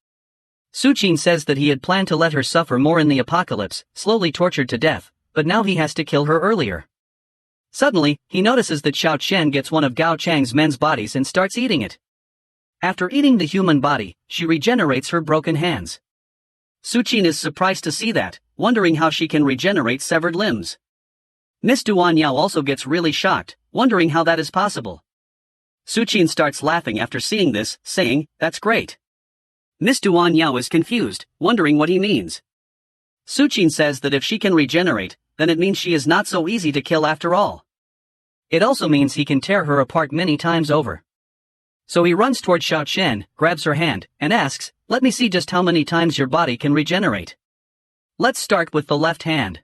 Suchin says that he had planned to let her suffer more in the apocalypse, slowly tortured to death, but now he has to kill her earlier. Suddenly, he notices that Xiao Qian gets one of Gao Chang's men's bodies and starts eating it. After eating the human body, she regenerates her broken hands. Suchin is surprised to see that, wondering how she can regenerate severed limbs. Miss Duan Yao also gets really shocked, wondering how that is possible. Suchin starts laughing after seeing this, saying, "That's great." Miss Duan Yao is confused, wondering what he means. Suchin says that if she can regenerate, then it means she is not so easy to kill after all. It also means he can tear her apart many times over. So he runs toward Xiao Qian, grabs her hand, and asks, "Let me see just how many times your body can regenerate. Let's start with the left hand."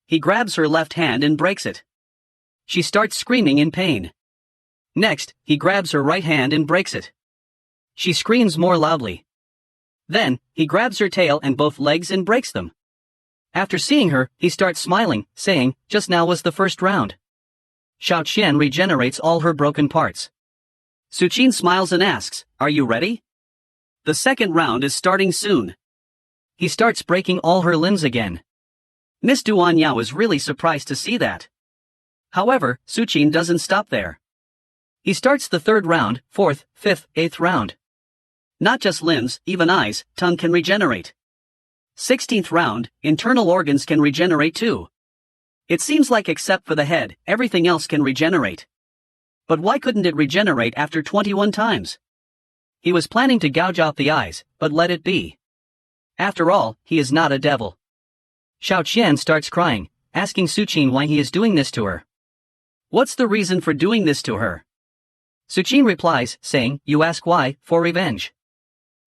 He grabs her left hand and breaks it. She starts screaming in pain. Next, he grabs her right hand and breaks it. She screams more loudly. Then, he grabs her tail and both legs and breaks them. After seeing her, he starts smiling, saying, "Just now was the first round." Xiao Qian regenerates all her broken parts. Su Qin smiles and asks, "Are you ready?" The second round is starting soon. He starts breaking all her limbs again. Miss Duan Yao is really surprised to see that. However, Su Qin doesn't stop there. He starts the third round, fourth, fifth, eighth round. Not just limbs, even eyes, tongue can regenerate. 16th round, internal organs can regenerate too. It seems like except for the head, everything else can regenerate. But why couldn't it regenerate after 21 times? He was planning to gouge out the eyes, but let it be. After all, he is not a devil. Xiao Qian starts crying, asking Su Qin why he is doing this to her. What's the reason for doing this to her? Su Qin replies, saying, "You ask why, for revenge."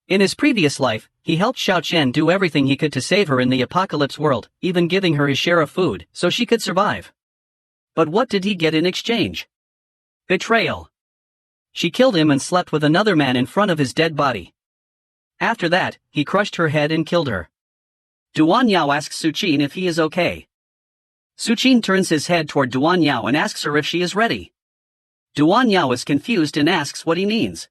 In his previous life, he helped Xiao Qian do everything he could to save her in the apocalypse world, even giving her his share of food, so she could survive. But what did he get in exchange? Betrayal. She killed him and slept with another man in front of his dead body. After that, he crushed her head and killed her. Duan Yao asks Su Qin if he is okay. Su Qin turns his head toward Duan Yao and asks her if she is ready. Duan Yao is confused and asks what he means.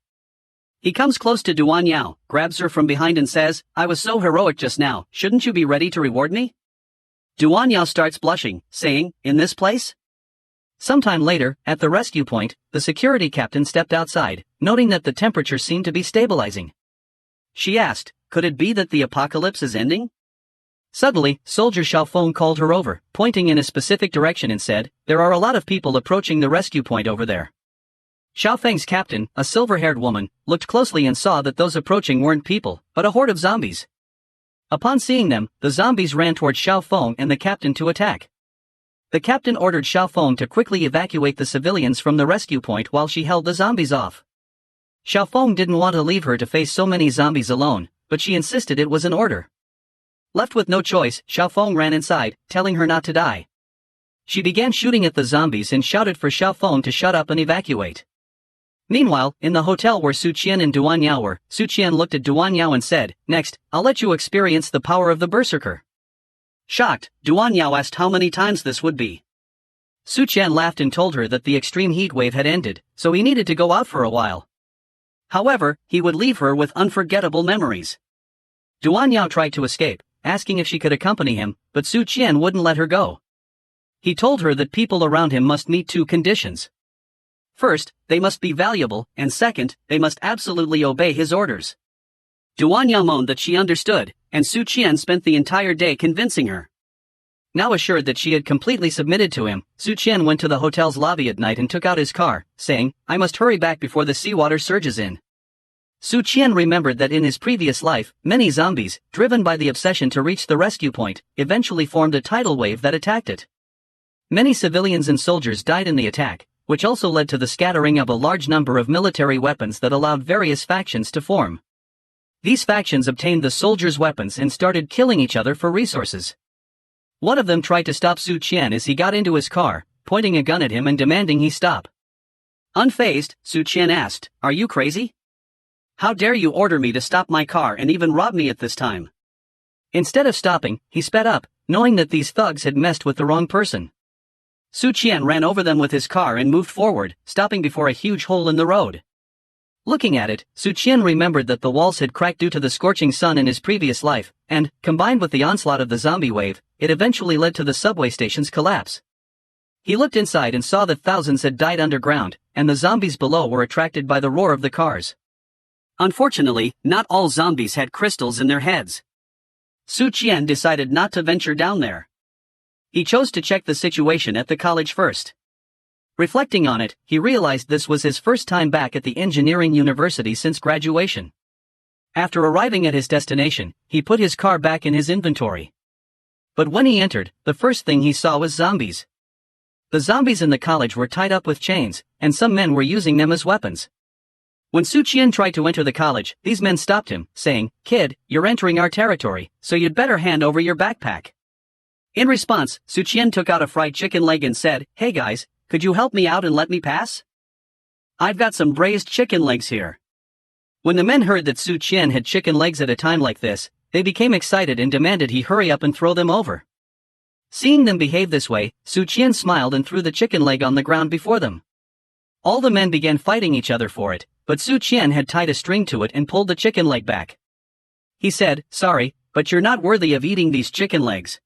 He comes close to Duan Yao, grabs her from behind and says, "I was so heroic just now, shouldn't you be ready to reward me?" Duan Yao starts blushing, saying, "In this place?" Sometime later, at the rescue point, the security captain stepped outside, noting that the temperature seemed to be stabilizing. She asked, "Could it be that the apocalypse is ending?" Suddenly, Soldier Xiaofeng called her over, pointing in a specific direction and said, "There are a lot of people approaching the rescue point over there." Xiaofeng's captain, a silver-haired woman, looked closely and saw that those approaching weren't people, but a horde of zombies. Upon seeing them, the zombies ran toward Xiaofeng and the captain to attack. The captain ordered Xiaofeng to quickly evacuate the civilians from the rescue point while she held the zombies off. Xiaofeng didn't want to leave her to face so many zombies alone, but she insisted it was an order. Left with no choice, Xiaofeng ran inside, telling her not to die. She began shooting at the zombies and shouted for Xiaofeng to shut up and evacuate. Meanwhile, in the hotel where Su Qian and Duan Yao were, Su Qian looked at Duan Yao and said, "Next, I'll let you experience the power of the berserker." Shocked, Duan Yao asked how many times this would be. Su Qian laughed and told her that the extreme heat wave had ended, so he needed to go out for a while. However, he would leave her with unforgettable memories. Duan Yao tried to escape, asking if she could accompany him, but Su Qian wouldn't let her go. He told her that people around him must meet two conditions. First, they must be valuable, and second, they must absolutely obey his orders. Duan Yao moaned that she understood, and Su Qian spent the entire day convincing her. Now assured that she had completely submitted to him, Su Qian went to the hotel's lobby at night and took out his car, saying, "I must hurry back before the seawater surges in." Su Qian remembered that in his previous life, many zombies, driven by the obsession to reach the rescue point, eventually formed a tidal wave that attacked it. Many civilians and soldiers died in the attack, which also led to the scattering of a large number of military weapons that allowed various factions to form. These factions obtained the soldiers' weapons and started killing each other for resources. One of them tried to stop Su Qian as he got into his car, pointing a gun at him and demanding he stop. Unfazed, Su Qian asked, "Are you crazy? How dare you order me to stop my car and even rob me at this time?" Instead of stopping, he sped up, knowing that these thugs had messed with the wrong person. Su Qian ran over them with his car and moved forward, stopping before a huge hole in the road. Looking at it, Su Qian remembered that the walls had cracked due to the scorching sun in his previous life, and, combined with the onslaught of the zombie wave, it eventually led to the subway station's collapse. He looked inside and saw that thousands had died underground, and the zombies below were attracted by the roar of the cars. Unfortunately, not all zombies had crystals in their heads. Su Qian decided not to venture down there. He chose to check the situation at the college first. Reflecting on it, he realized this was his first time back at the engineering university since graduation. After arriving at his destination, he put his car back in his inventory. But when he entered, the first thing he saw was zombies. The zombies in the college were tied up with chains, and some men were using them as weapons. When Su Qian tried to enter the college, these men stopped him, saying, "Kid, you're entering our territory, so you'd better hand over your backpack." In response, Su Qian took out a fried chicken leg and said, "Hey guys, could you help me out and let me pass?" I've got some braised chicken legs here. When the men heard that Su Qian had chicken legs at a time like this, they became excited and demanded he hurry up and throw them over. Seeing them behave this way, Su Qian smiled and threw the chicken leg on the ground before them. All the men began fighting each other for it, but Su Qian had tied a string to it and pulled the chicken leg back. He said, "Sorry, but you're not worthy of eating these chicken legs."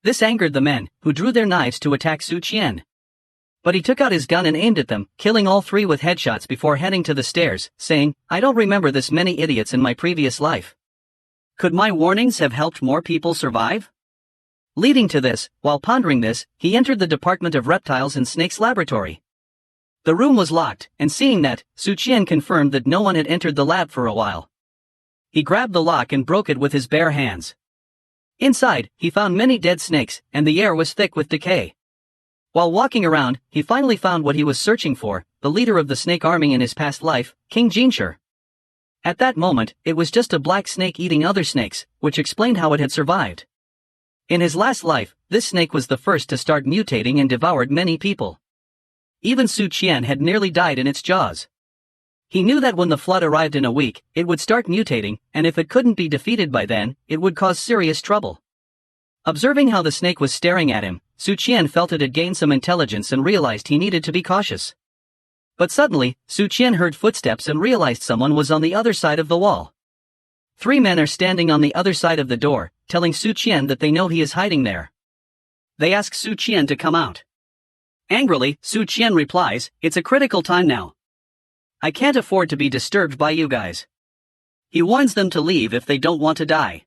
This angered the men, who drew their knives to attack Su Qian. But he took out his gun and aimed at them, killing all three with headshots before heading to the stairs, saying, "I don't remember this many idiots in my previous life. Could my warnings have helped more people survive?" Leading to this, while pondering this, he entered the Department of Reptiles and Snakes laboratory. The room was locked, and seeing that, Su Qian confirmed that no one had entered the lab for a while. He grabbed the lock and broke it with his bare hands. Inside, he found many dead snakes, and the air was thick with decay. While walking around, he finally found what he was searching for, the leader of the snake army in his past life, King Jinshi. At that moment, it was just a black snake eating other snakes, which explained how it had survived. In his last life, this snake was the first to start mutating and devoured many people. Even Su Qian had nearly died in its jaws. He knew that when the flood arrived in a week, it would start mutating, and if it couldn't be defeated by then, it would cause serious trouble. Observing how the snake was staring at him, Su Qian felt it had gained some intelligence and realized he needed to be cautious. But suddenly, Su Qian heard footsteps and realized someone was on the other side of the wall. 3 men are standing on the other side of the door, telling Su Qian that they know he is hiding there. They ask Su Qian to come out. Angrily, Su Qian replies, "It's a critical time now. I can't afford to be disturbed by you guys." He warns them to leave if they don't want to die.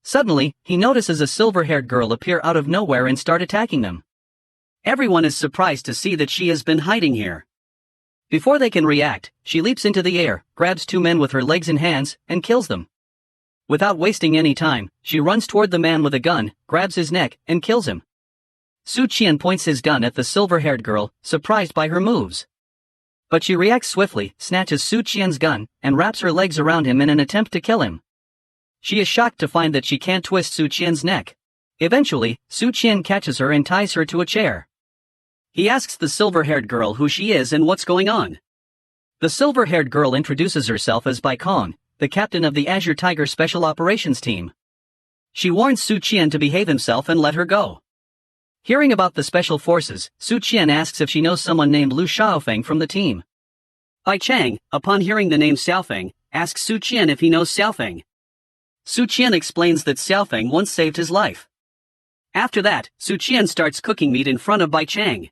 Suddenly, he notices a silver-haired girl appear out of nowhere and start attacking them. Everyone is surprised to see that she has been hiding here. Before they can react, she leaps into the air, grabs 2 men with her legs and hands, and kills them. Without wasting any time, she runs toward the man with a gun, grabs his neck, and kills him. Su Qian points his gun at the silver-haired girl, surprised by her moves. But she reacts swiftly, snatches Su Qian's gun, and wraps her legs around him in an attempt to kill him. She is shocked to find that she can't twist Su Qian's neck. Eventually, Su Qian catches her and ties her to a chair. He asks the silver-haired girl who she is and what's going on. The silver-haired girl introduces herself as Bai Kong, the captain of the Azure Tiger Special Operations Team. She warns Su Qian to behave himself and let her go. Hearing about the special forces, Su Qian asks if she knows someone named Lu Xiaofeng from the team. Bai Chang, upon hearing the name Xiaofeng, asks Su Qian if he knows Xiaofeng. Su Qian explains that Xiaofeng once saved his life. After that, Su Qian starts cooking meat in front of Bai Chang.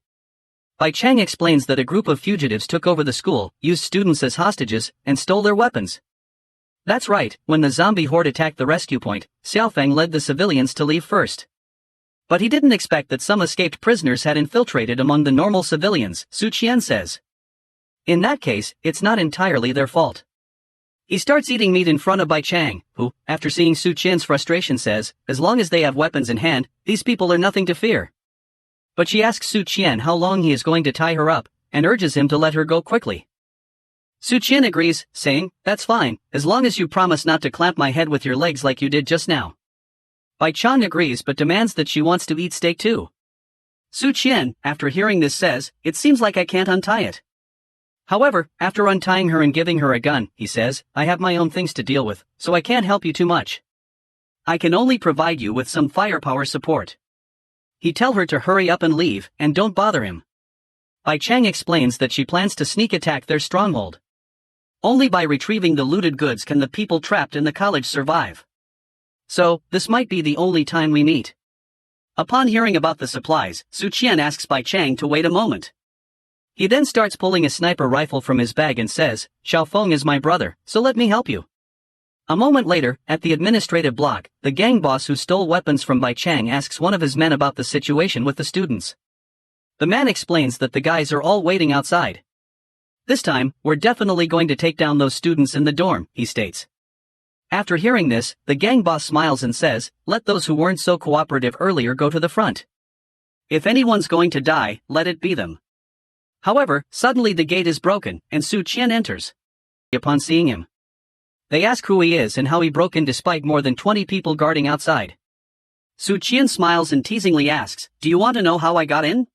Bai Chang explains that a group of fugitives took over the school, used students as hostages, and stole their weapons. That's right, when the zombie horde attacked the rescue point, Xiaofeng led the civilians to leave first. But he didn't expect that some escaped prisoners had infiltrated among the normal civilians, Su Qian says. In that case, it's not entirely their fault. He starts eating meat in front of Bai Chang, who, after seeing Su Qian's frustration says, as long as they have weapons in hand, these people are nothing to fear. But she asks Su Qian how long he is going to tie her up, and urges him to let her go quickly. Su Qian agrees, saying, "That's fine, as long as you promise not to clamp my head with your legs like you did just now." Bai Chang agrees but demands that she wants to eat steak too. Su Qian, after hearing this says, "It seems like I can't untie it." However, after untying her and giving her a gun, he says, "I have my own things to deal with, so I can't help you too much. I can only provide you with some firepower support." He tells her to hurry up and leave, and don't bother him. Bai Chang explains that she plans to sneak attack their stronghold. Only by retrieving the looted goods can the people trapped in the college survive. So, this might be the only time we meet. Upon hearing about the supplies, Su Qian asks Bai Chang to wait a moment. He then starts pulling a sniper rifle from his bag and says, "Xiaofeng is my brother, so let me help you." A moment later, at the administrative block, the gang boss who stole weapons from Bai Chang asks one of his men about the situation with the students. The man explains that the guys are all waiting outside. "This time, we're definitely going to take down those students in the dorm," he states. After hearing this, the gang boss smiles and says, "Let those who weren't so cooperative earlier go to the front. If anyone's going to die, let it be them." However, suddenly the gate is broken, and Su Qian enters. Upon seeing him, they ask who he is and how he broke in despite more than 20 people guarding outside. Su Qian smiles and teasingly asks, "Do you want to know how I got in?"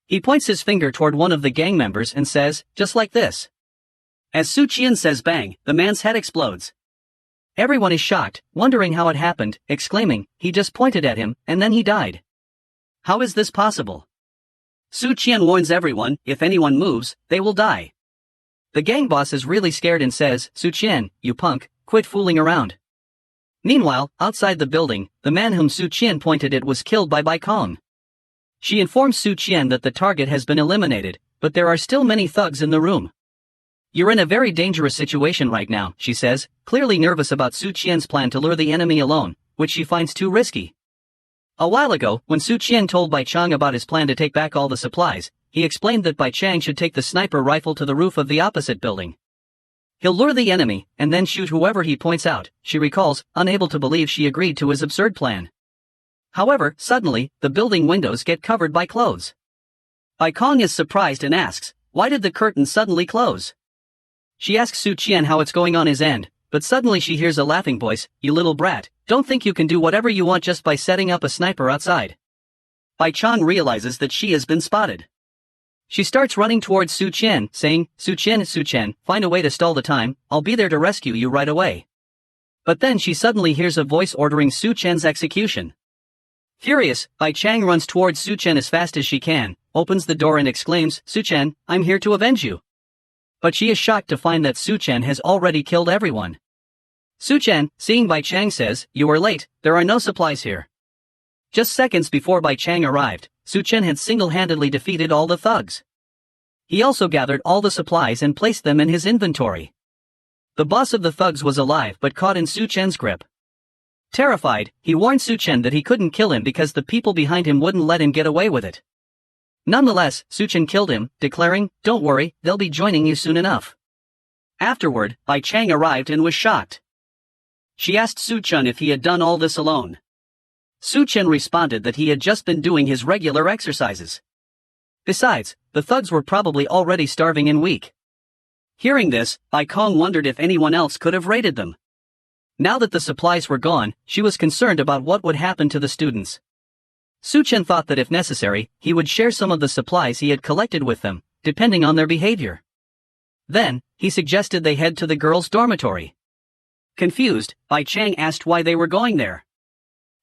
He points his finger toward one of the gang members and says, just like this. As Su Qian says bang, the man's head explodes. Everyone is shocked, wondering how it happened, exclaiming, he just pointed at him, and then he died. How is this possible? Su Qian warns everyone, if anyone moves, they will die. The gang boss is really scared and says, Su Qian, you punk, quit fooling around. Meanwhile, outside the building, the man whom Su Qian pointed at was killed by Bai Kong. She informs Su Qian that the target has been eliminated, but there are still many thugs in the room. You're in a very dangerous situation right now, she says, clearly nervous about Su Qian's plan to lure the enemy alone, which she finds too risky. A while ago, when Su Qian told Bai Chang about his plan to take back all the supplies, he explained that Bai Chang should take the sniper rifle to the roof of the opposite building. He'll lure the enemy, and then shoot whoever he points out, she recalls, unable to believe she agreed to his absurd plan. However, suddenly, the building windows get covered by clothes. Bai Kong is surprised and asks, why did the curtain suddenly close? She asks Su Qian how it's going on his end, but suddenly she hears a laughing voice, you little brat, don't think you can do whatever you want just by setting up a sniper outside. Bai Chang realizes that she has been spotted. She starts running towards Su Qian, saying, Su Qian, find a way to stall the time, I'll be there to rescue you right away. But then she suddenly hears a voice ordering Su Qian's execution. Furious, Bai Chang runs towards Su Qian as fast as she can, opens the door and exclaims, Su Qian, I'm here to avenge you. But she is shocked to find that Su Qian has already killed everyone. Su Qian, seeing Bai Chang says, you are late, there are no supplies here. Just seconds before Bai Chang arrived, Su Qian had single-handedly defeated all the thugs. He also gathered all the supplies and placed them in his inventory. The boss of the thugs was alive but caught in Su Qian's grip. Terrified, he warned Su Qian that he couldn't kill him because the people behind him wouldn't let him get away with it. Nonetheless, Su Qian killed him, declaring, don't worry, they'll be joining you soon enough. Afterward, Bai Chang arrived and was shocked. She asked Su Qian if he had done all this alone. Su Qian responded that he had just been doing his regular exercises. Besides, the thugs were probably already starving and weak. Hearing this, Bai Kong wondered if anyone else could have raided them. Now that the supplies were gone, she was concerned about what would happen to the students. Su Qian thought that if necessary, he would share some of the supplies he had collected with them, depending on their behavior. Then, he suggested they head to the girls' dormitory. Confused, Bai Chang asked why they were going there.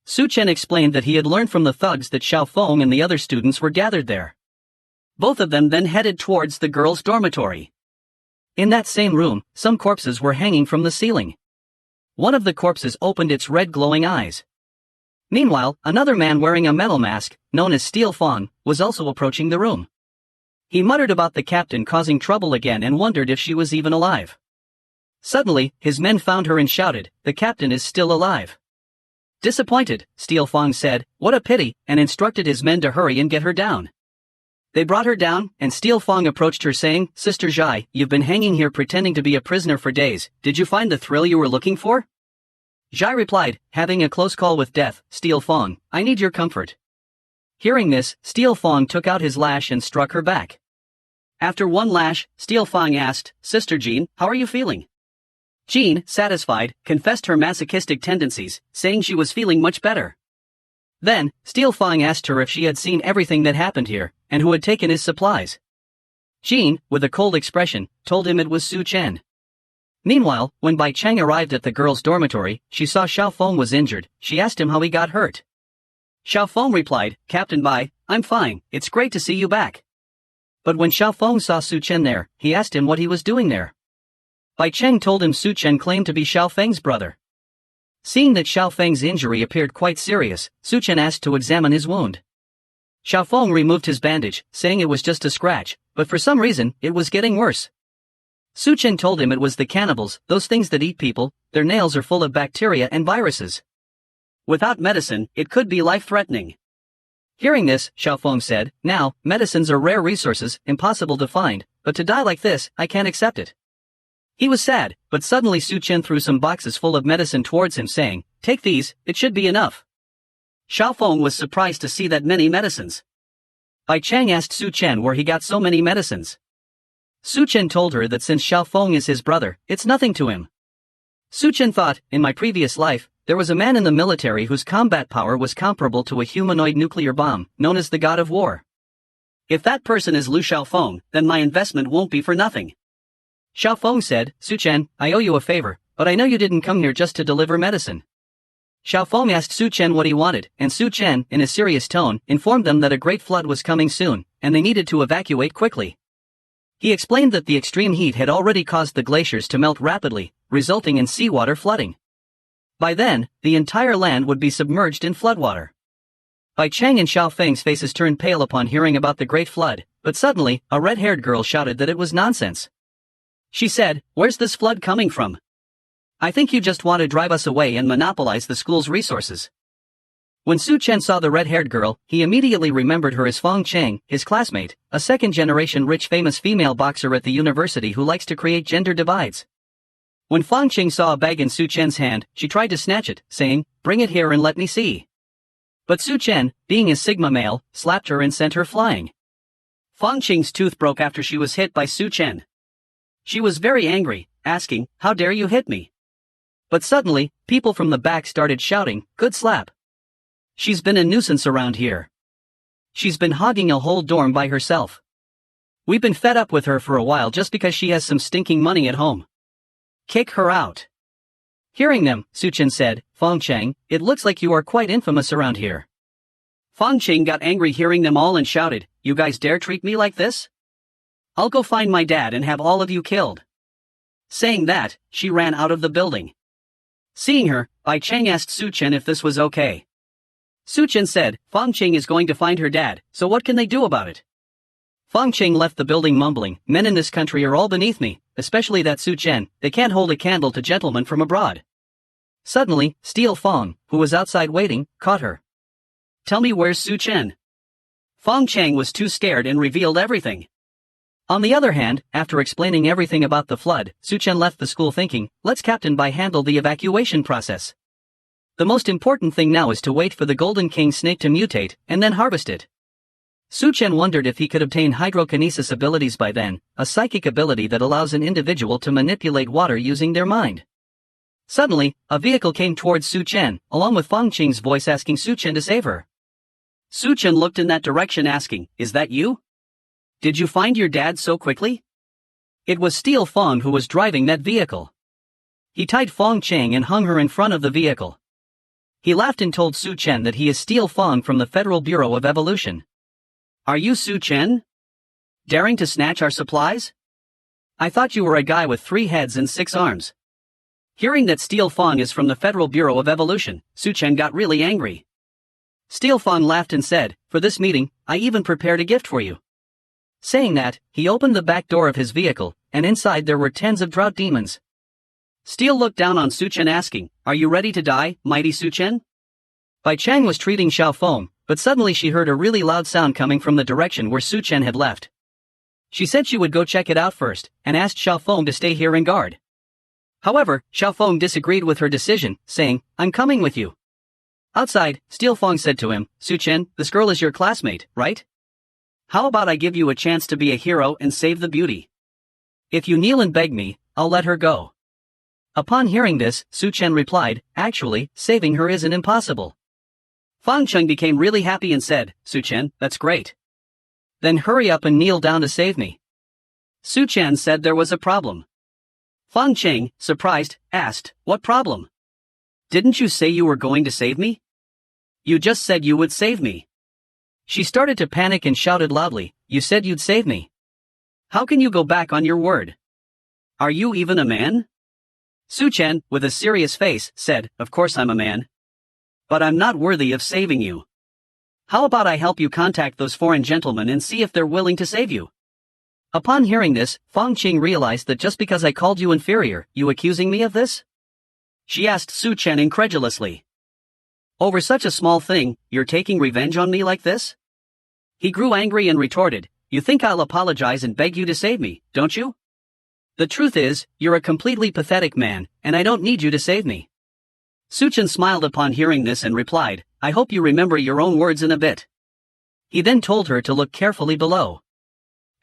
Su Qian explained that he had learned from the thugs that Xiao Feng and the other students were gathered there. Both of them then headed towards the girls' dormitory. In that same room, some corpses were hanging from the ceiling. One of the corpses opened its red glowing eyes. Meanwhile, another man wearing a metal mask, known as Steel Fang, was also approaching the room. He muttered about the captain causing trouble again and wondered if she was even alive. Suddenly, his men found her and shouted, the captain is still alive. Disappointed, Steel Fang said, what a pity, and instructed his men to hurry and get her down. They brought her down, and Steel Fang approached her saying, Sister Zhai, you've been hanging here pretending to be a prisoner for days, did you find the thrill you were looking for? Zhai replied, having a close call with death, Steel Fang, I need your comfort. Hearing this, Steel Fang took out his lash and struck her back. After one lash, Steel Fang asked, Sister Jean, how are you feeling? Jean, satisfied, confessed her masochistic tendencies, saying she was feeling much better. Then, Steel Fang asked her if she had seen everything that happened here, and who had taken his supplies. Jean, with a cold expression, told him it was Su Qian. Meanwhile, when Bai Chang arrived at the girls' dormitory, she saw Xiao Feng was injured. She asked him how he got hurt. Xiao Feng replied, Captain Bai, I'm fine, it's great to see you back. But when Xiao Feng saw Su Qian there, he asked him what he was doing there. Bai Chang told him Su Qian claimed to be Xiao Feng's brother. Seeing that Xiao Feng's injury appeared quite serious, Su Qian asked to examine his wound. Xiao Feng removed his bandage, saying it was just a scratch, but for some reason, it was getting worse. Su Qian told him it was the cannibals, those things that eat people, their nails are full of bacteria and viruses. Without medicine, it could be life-threatening. Hearing this, Xiao Feng said, now, medicines are rare resources, impossible to find, but to die like this, I can't accept it. He was sad, but suddenly Su Qian threw some boxes full of medicine towards him saying, take these, it should be enough. Xiao Feng was surprised to see that many medicines. Bai Chang asked Su Qian where he got so many medicines. Su Qian told her that since Xiao Feng is his brother, it's nothing to him. Su Qian thought, in my previous life, there was a man in the military whose combat power was comparable to a humanoid nuclear bomb, known as the God of War. If that person is Lu Xiaofeng, then my investment won't be for nothing. Xiaofeng said, Su-chen, I owe you a favor, but I know you didn't come here just to deliver medicine. Xiaofeng asked Su-chen what he wanted, and Su-chen, in a serious tone, informed them that a great flood was coming soon, and they needed to evacuate quickly. He explained that the extreme heat had already caused the glaciers to melt rapidly, resulting in seawater flooding. By then, the entire land would be submerged in floodwater. Bai Cheng and Xiaofeng's faces turned pale upon hearing about the great flood, but suddenly, a red-haired girl shouted that it was nonsense. She said, "Where's this flood coming from? I think you just want to drive us away and monopolize the school's resources." When Su-chen saw the red-haired girl, he immediately remembered her as Fong Cheng, his classmate, a second-generation rich famous female boxer at the university who likes to create gender divides. When Fong Cheng saw a bag in Su-chen's hand, she tried to snatch it, saying, "Bring it here and let me see." But Su-chen, being a Sigma male, slapped her and sent her flying. Fong Cheng's tooth broke after she was hit by Su-chen. She was very angry, asking, "How dare you hit me?" But suddenly, people from the back started shouting, "Good slap. She's been a nuisance around here. She's been hogging a whole dorm by herself. We've been fed up with her for a while just because she has some stinking money at home. Kick her out." Hearing them, Su-chen said, "Fong Cheng, it looks like you are quite infamous around here." Fong Cheng got angry hearing them all and shouted, "You guys dare treat me like this? I'll go find my dad and have all of you killed." Saying that, she ran out of the building. Seeing her, Bai Cheng asked Su-chen if this was okay. Su-chen said, "Fong Cheng is going to find her dad, so what can they do about it?" Fong Cheng left the building mumbling, "Men in this country are all beneath me, especially that Su-chen, they can't hold a candle to gentlemen from abroad." Suddenly, Steel Fong, who was outside waiting, caught her. "Tell me where's Su-chen?" Fong Cheng was too scared and revealed everything. On the other hand, after explaining everything about the flood, Su-chen left the school thinking, "Let's Captain Bai handle the evacuation process. The most important thing now is to wait for the Golden King snake to mutate, and then harvest it." Su-chen wondered if he could obtain hydrokinesis abilities by then, a psychic ability that allows an individual to manipulate water using their mind. Suddenly, a vehicle came towards Su-chen, along with Fong Cheng's voice asking Su-chen to save her. Su-chen looked in that direction asking, "Is that you? Did you find your dad so quickly?" It was Steel Fong who was driving that vehicle. He tied Fong Cheng and hung her in front of the vehicle. He laughed and told Su-chen that he is Steel Fong from the Federal Bureau of Evolution. "Are you Su-chen? Daring to snatch our supplies? I thought you were a guy with 3 heads and 6 arms." Hearing that Steel Fong is from the Federal Bureau of Evolution, Su-chen got really angry. Steel Fong laughed and said, "For this meeting, I even prepared a gift for you." Saying that, he opened the back door of his vehicle, and inside there were tens of drought demons. Steel looked down on Su-chen asking, "Are you ready to die, mighty Su-chen?" Bai Cheng was treating Xiaofeng, but suddenly she heard a really loud sound coming from the direction where Su-chen had left. She said she would go check it out first, and asked Xiaofeng to stay here and guard. However, Xiaofeng disagreed with her decision, saying, "I'm coming with you." Outside, Steel Fong said to him, "Su-chen, this girl is your classmate, right? How about I give you a chance to be a hero and save the beauty? If you kneel and beg me, I'll let her go." Upon hearing this, Su-chen replied, "Actually, saving her isn't impossible." Fong Cheng became really happy and said, "Su-chen, that's great. Then hurry up and kneel down to save me." Su-chen said there was a problem. Fong Cheng, surprised, asked, "What problem? Didn't you say you were going to save me? You just said you would save me." She started to panic and shouted loudly, "You said you'd save me. How can you go back on your word? Are you even a man?" Su-chen, with a serious face, said, "Of course I'm a man. But I'm not worthy of saving you. How about I help you contact those foreign gentlemen and see if they're willing to save you?" Upon hearing this, Fong Cheng realized that just because I called you inferior, you accusing me of this? She asked Su-chen incredulously. "Over such a small thing, you're taking revenge on me like this?" He grew angry and retorted, "You think I'll apologize and beg you to save me, don't you? The truth is, you're a completely pathetic man, and I don't need you to save me." Su-chen smiled upon hearing this and replied, "I hope you remember your own words in a bit." He then told her to look carefully below.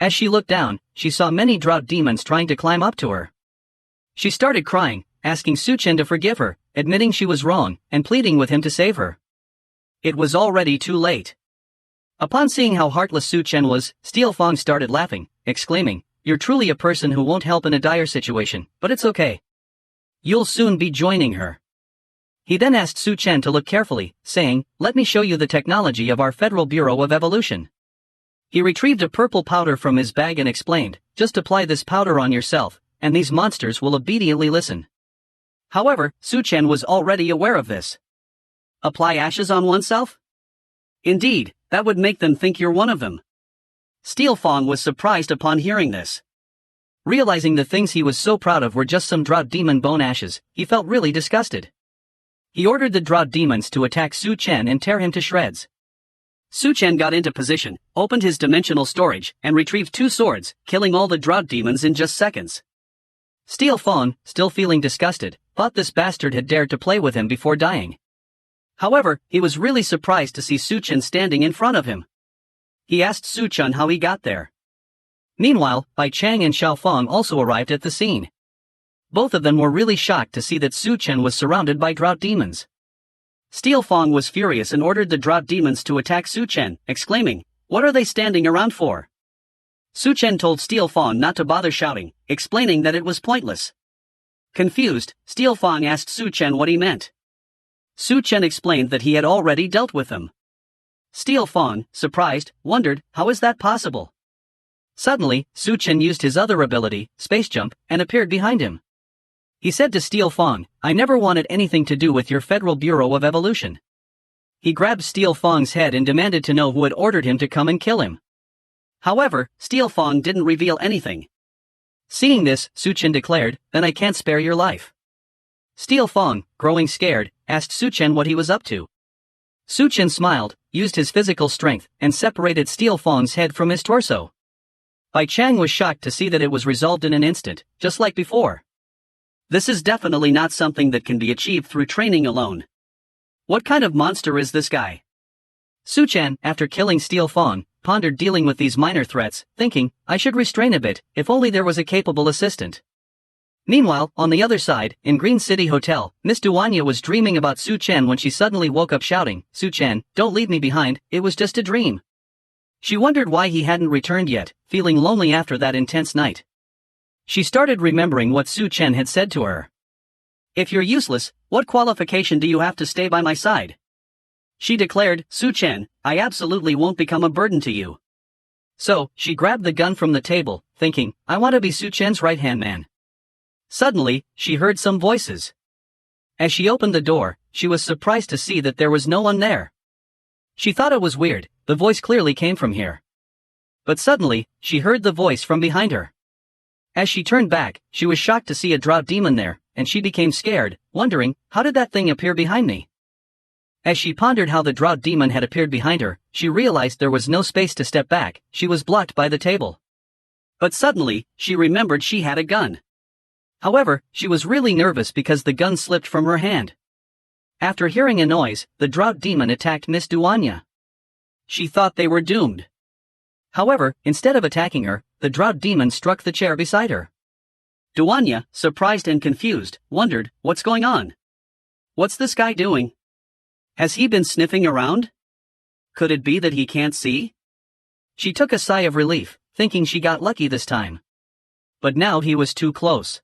As she looked down, she saw many drought demons trying to climb up to her. She started crying, asking Su-chen to forgive her, admitting she was wrong, and pleading with him to save her. It was already too late. Upon seeing how heartless Su Chen was, Steel Fong started laughing, exclaiming, "You're truly a person who won't help in a dire situation, but it's okay. You'll soon be joining her." He then asked Su Chen to look carefully, saying, "Let me show you the technology of our Federal Bureau of Evolution." He retrieved a purple powder from his bag and explained, "Just apply this powder on yourself, and these monsters will obediently listen." However, Su Chen was already aware of this. Apply ashes on oneself? Indeed, that would make them think you're one of them. Steel Fong was surprised upon hearing this. Realizing the things he was so proud of were just some drought demon bone ashes, he felt really disgusted. He ordered the drought demons to attack Su Chen and tear him to shreds. Su Chen got into position, opened his dimensional storage, and retrieved 2 swords, killing all the drought demons in just seconds. Steel Fong, still feeling disgusted, thought this bastard had dared to play with him before dying. However, he was really surprised to see Su Chen standing in front of him. He asked Su Chen how he got there. Meanwhile, Bai Chang and Xiao Fong also arrived at the scene. Both of them were really shocked to see that Su Chen was surrounded by drought demons. Steel Fong was furious and ordered the drought demons to attack Su Chen, exclaiming, "What are they standing around for?" Su Chen told Steel Fong not to bother shouting, explaining that it was pointless. Confused, Steel Fong asked Su Chen what he meant. Su Chen explained that he had already dealt with them. Steel Fong, surprised, wondered, how is that possible? Suddenly, Su Chen used his other ability, Space Jump, and appeared behind him. He said to Steel Fong, "I never wanted anything to do with your Federal Bureau of Evolution." He grabbed Steel Fong's head and demanded to know who had ordered him to come and kill him. However, Steel Fong didn't reveal anything. Seeing this, Su Chen declared, "Then I can't spare your life." Steel Fong, growing scared, asked Su Chen what he was up to. Su Chen smiled, used his physical strength, and separated Steel Fong's head from his torso. Bai Chang was shocked to see that it was resolved in an instant, just like before. This is definitely not something that can be achieved through training alone. What kind of monster is this guy? Su Chen, after killing Steel Fong, pondered dealing with these minor threats, thinking, "I should restrain a bit, if only there was a capable assistant." Meanwhile, on the other side, in Green City Hotel, Miss Duanya was dreaming about Su Chen when she suddenly woke up shouting, "Su Chen, don't leave me behind, it was just a dream." She wondered why he hadn't returned yet, feeling lonely after that intense night. She started remembering what Su Chen had said to her. "If you're useless, what qualification do you have to stay by my side?" She declared, "Su Chen, I absolutely won't become a burden to you." So, she grabbed the gun from the table, thinking, "I want to be Su Chen's right-hand man." Suddenly, she heard some voices. As she opened the door, she was surprised to see that there was no one there. She thought it was weird, the voice clearly came from here. But suddenly, she heard the voice from behind her. As she turned back, she was shocked to see a drought demon there, and she became scared, wondering, how did that thing appear behind me? As she pondered how the drought demon had appeared behind her, she realized there was no space to step back, she was blocked by the table. But suddenly, she remembered she had a gun. However, she was really nervous because the gun slipped from her hand. After hearing a noise, the drought demon attacked Miss Duanya. She thought they were doomed. However, instead of attacking her, the drought demon struck the chair beside her. Duanya, surprised and confused, wondered, what's going on? What's this guy doing? Has he been sniffing around? Could it be that he can't see? She took a sigh of relief, thinking she got lucky this time. But now he was too close.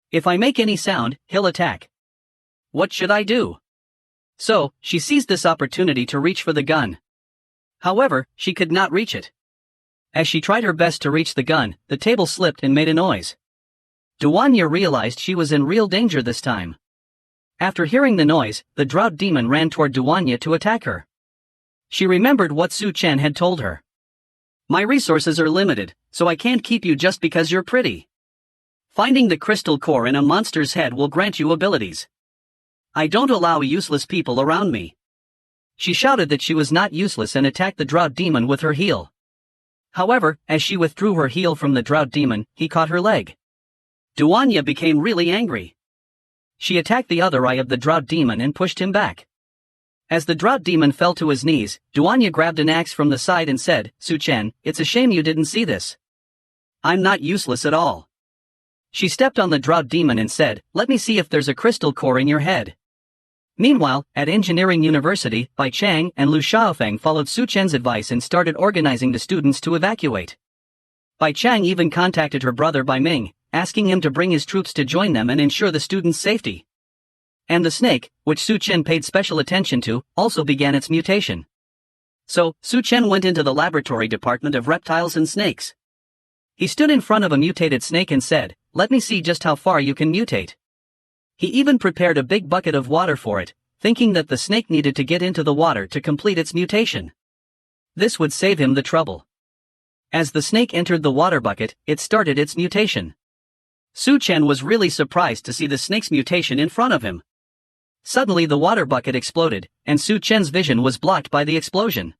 If I make any sound, he'll attack. What should I do? So, she seized this opportunity to reach for the gun. However, she could not reach it. As she tried her best to reach the gun, the table slipped and made a noise. Duanya realized she was in real danger this time. After hearing the noise, the drought demon ran toward Duanya to attack her. She remembered what Su Chen had told her. "My resources are limited, so I can't keep you just because you're pretty. Finding the crystal core in a monster's head will grant you abilities. I don't allow useless people around me." She shouted that she was not useless and attacked the drought demon with her heel. However, as she withdrew her heel from the drought demon, he caught her leg. Duanya became really angry. She attacked the other eye of the drought demon and pushed him back. As the drought demon fell to his knees, Duanya grabbed an axe from the side and said, "Su Chen, it's a shame you didn't see this. I'm not useless at all." She stepped on the drought demon and said, "Let me see if there's a crystal core in your head." Meanwhile, at Engineering University, Bai Chang and Lu Xiaofeng followed Su Chen's advice and started organizing the students to evacuate. Bai Chang even contacted her brother Bai Ming, asking him to bring his troops to join them and ensure the students' safety. And the snake, which Su Chen paid special attention to, also began its mutation. So, Su Chen went into the laboratory department of reptiles and snakes. He stood in front of a mutated snake and said, "Let me see just how far you can mutate." He even prepared a big bucket of water for it, thinking that the snake needed to get into the water to complete its mutation. This would save him the trouble. As the snake entered the water bucket, it started its mutation. Su Chen was really surprised to see the snake's mutation in front of him. Suddenly the water bucket exploded, and Su Chen's vision was blocked by the explosion.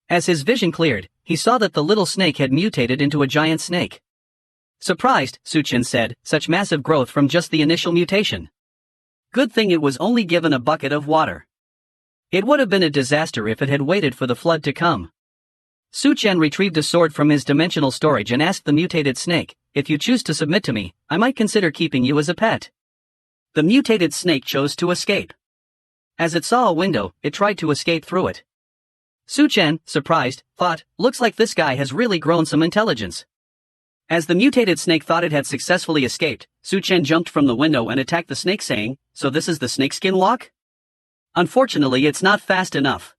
As his vision cleared, he saw that the little snake had mutated into a giant snake. Surprised, Su Chen said, "Such massive growth from just the initial mutation. Good thing it was only given a bucket of water. It would have been a disaster if it had waited for the flood to come." Su Chen retrieved a sword from his dimensional storage and asked the mutated snake, "If you choose to submit to me, I might consider keeping you as a pet." The mutated snake chose to escape. As it saw a window, it tried to escape through it. Su Chen, surprised, thought, "Looks like this guy has really grown some intelligence." As the mutated snake thought it had successfully escaped, Su Chen jumped from the window and attacked the snake, saying, "So this is the snakeskin walk? Unfortunately, it's not fast enough."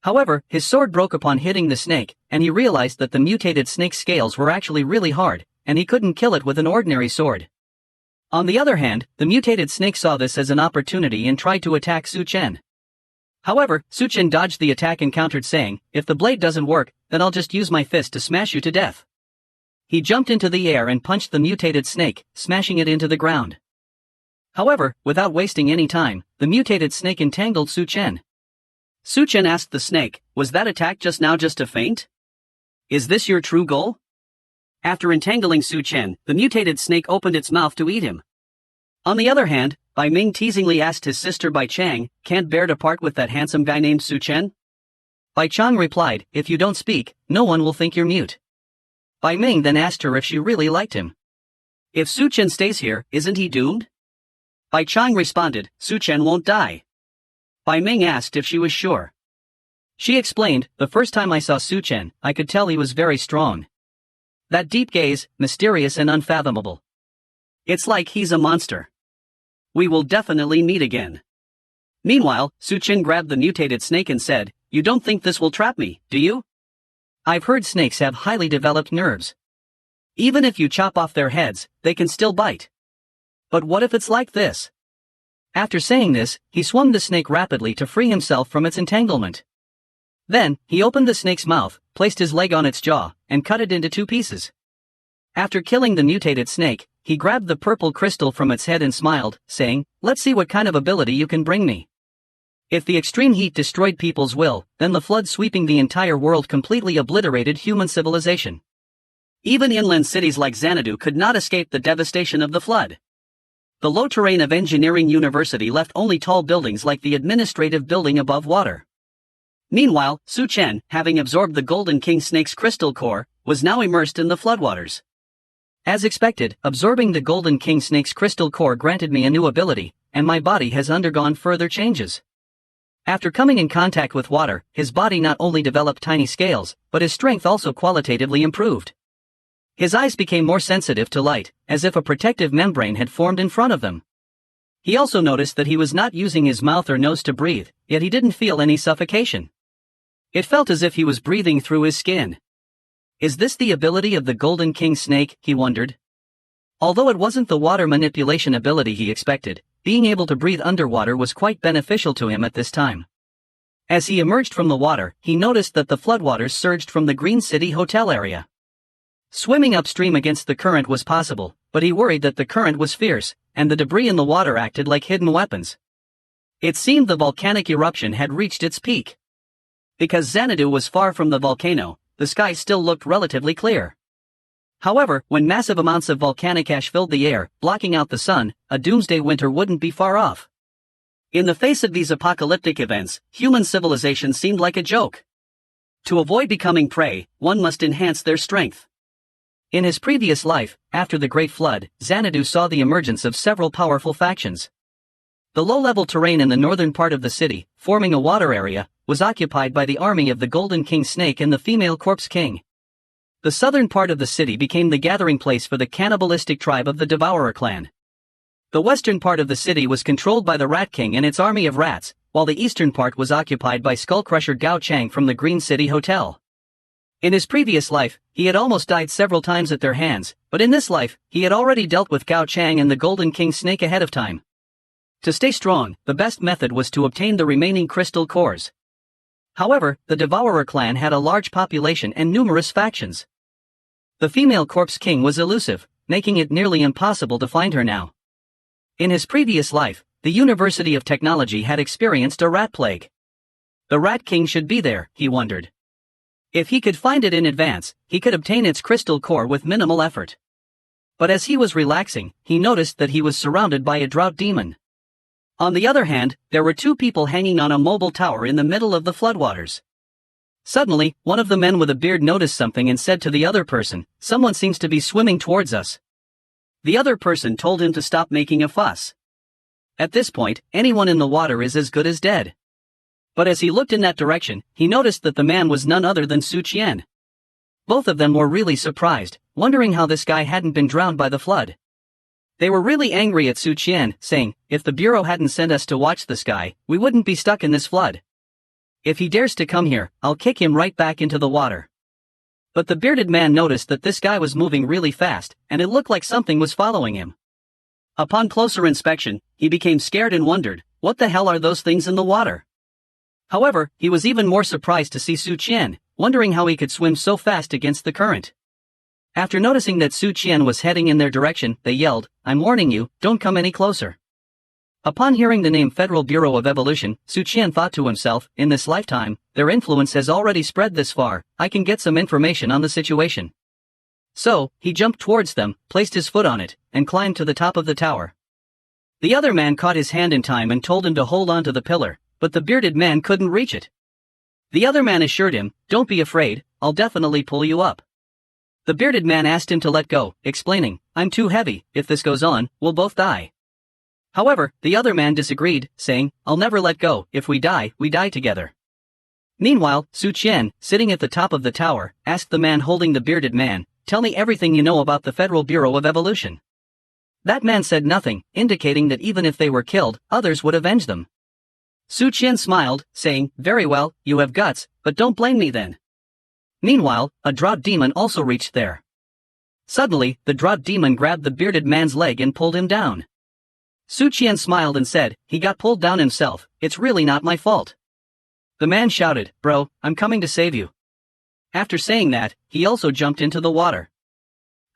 However, his sword broke upon hitting the snake, and he realized that the mutated snake's scales were actually really hard, and he couldn't kill it with an ordinary sword. On the other hand, the mutated snake saw this as an opportunity and tried to attack Su Chen. However, Su Chen dodged the attack and countered, saying, "If the blade doesn't work, then I'll just use my fist to smash you to death." He jumped into the air and punched the mutated snake, smashing it into the ground. However, without wasting any time, the mutated snake entangled Su Chen. Su Chen asked the snake, "Was that attack just now just a feint? Is this your true goal?" After entangling Su Chen, the mutated snake opened its mouth to eat him. On the other hand, Bai Ming teasingly asked his sister Bai Chang, "Can't bear to part with that handsome guy named Su Chen?" Bai Chang replied, "If you don't speak, no one will think you're mute." Bai Ming then asked her if she really liked him. "If Su Chen stays here, isn't he doomed?" Bai Chang responded, "Su Chen won't die." Bai Ming asked if she was sure. She explained, "The first time I saw Su Chen, I could tell he was very strong. That deep gaze, mysterious and unfathomable. It's like he's a monster. We will definitely meet again." Meanwhile, Su Chen grabbed the mutated snake and said, "You don't think this will trap me, do you? I've heard snakes have highly developed nerves. Even if you chop off their heads, they can still bite. But what if it's like this?" After saying this, he swung the snake rapidly to free himself from its entanglement. Then, he opened the snake's mouth, placed his leg on its jaw, and cut it into 2 pieces. After killing the mutated snake, he grabbed the purple crystal from its head and smiled, saying, "Let's see what kind of ability you can bring me." If the extreme heat destroyed people's will, then the flood sweeping the entire world completely obliterated human civilization. Even inland cities like Xanadu could not escape the devastation of the flood. The low terrain of Engineering University left only tall buildings like the administrative building above water. Meanwhile, Su Chen, having absorbed the Golden King Snake's crystal core, was now immersed in the floodwaters. As expected, absorbing the Golden King Snake's crystal core granted me a new ability, and my body has undergone further changes. After coming in contact with water, his body not only developed tiny scales, but his strength also qualitatively improved. His eyes became more sensitive to light, as if a protective membrane had formed in front of them. He also noticed that he was not using his mouth or nose to breathe, yet he didn't feel any suffocation. It felt as if he was breathing through his skin. Is this the ability of the Golden King Snake, he wondered. Although it wasn't the water manipulation ability he expected, being able to breathe underwater was quite beneficial to him at this time. As he emerged from the water, he noticed that the floodwaters surged from the Green City Hotel area. Swimming upstream against the current was possible, but he worried that the current was fierce, and the debris in the water acted like hidden weapons. It seemed the volcanic eruption had reached its peak. Because Xanadu was far from the volcano, the sky still looked relatively clear. However, when massive amounts of volcanic ash filled the air, blocking out the sun, a doomsday winter wouldn't be far off. In the face of these apocalyptic events, human civilization seemed like a joke. To avoid becoming prey, one must enhance their strength. In his previous life, after the Great Flood, Xanadu saw the emergence of several powerful factions. The low-level terrain in the northern part of the city, forming a water area, was occupied by the army of the Golden King Snake and the female Corpse King. The southern part of the city became the gathering place for the cannibalistic tribe of the Devourer clan. The western part of the city was controlled by the Rat King and its army of rats, while the eastern part was occupied by Skullcrusher Gao Chang from the Green City Hotel. In his previous life, he had almost died several times at their hands, but in this life, he had already dealt with Gao Chang and the Golden King Snake ahead of time. To stay strong, the best method was to obtain the remaining crystal cores. However, the Devourer clan had a large population and numerous factions. The female Corpse King was elusive, making it nearly impossible to find her now. In his previous life, the University of Technology had experienced a rat plague. The Rat King should be there, he wondered. If he could find it in advance, he could obtain its crystal core with minimal effort. But as he was relaxing, he noticed that he was surrounded by a drought demon. On the other hand, there were two people hanging on a mobile tower in the middle of the floodwaters. Suddenly, one of the men with a beard noticed something and said to the other person, "Someone seems to be swimming towards us." The other person told him to stop making a fuss. At this point, anyone in the water is as good as dead. But as he looked in that direction, he noticed that the man was none other than Su Qian. Both of them were really surprised, wondering how this guy hadn't been drowned by the flood. They were really angry at Su Qian, saying, "If the Bureau hadn't sent us to watch this guy, we wouldn't be stuck in this flood. If he dares to come here, I'll kick him right back into the water." But the bearded man noticed that this guy was moving really fast, and it looked like something was following him. Upon closer inspection, he became scared and wondered, what the hell are those things in the water? However, he was even more surprised to see Su Qian, wondering how he could swim so fast against the current. After noticing that Su Qian was heading in their direction, they yelled, "I'm warning you, don't come any closer." Upon hearing the name Federal Bureau of Evolution, Su Qian thought to himself, in this lifetime, their influence has already spread this far, I can get some information on the situation. So, he jumped towards them, placed his foot on it, and climbed to the top of the tower. The other man caught his hand in time and told him to hold on to the pillar, but the bearded man couldn't reach it. The other man assured him, "Don't be afraid, I'll definitely pull you up." The bearded man asked him to let go, explaining, "I'm too heavy, if this goes on, we'll both die." However, the other man disagreed, saying, "I'll never let go, if we die together." Meanwhile, Su Qian, sitting at the top of the tower, asked the man holding the bearded man, "Tell me everything you know about the Federal Bureau of Evolution." That man said nothing, indicating that even if they were killed, others would avenge them. Su Qian smiled, saying, "Very well, you have guts, but don't blame me then." Meanwhile, a drought demon also reached there. Suddenly, the drought demon grabbed the bearded man's leg and pulled him down. Su Qian smiled and said, "He got pulled down himself, it's really not my fault." The man shouted, "Bro, I'm coming to save you." After saying that, he also jumped into the water.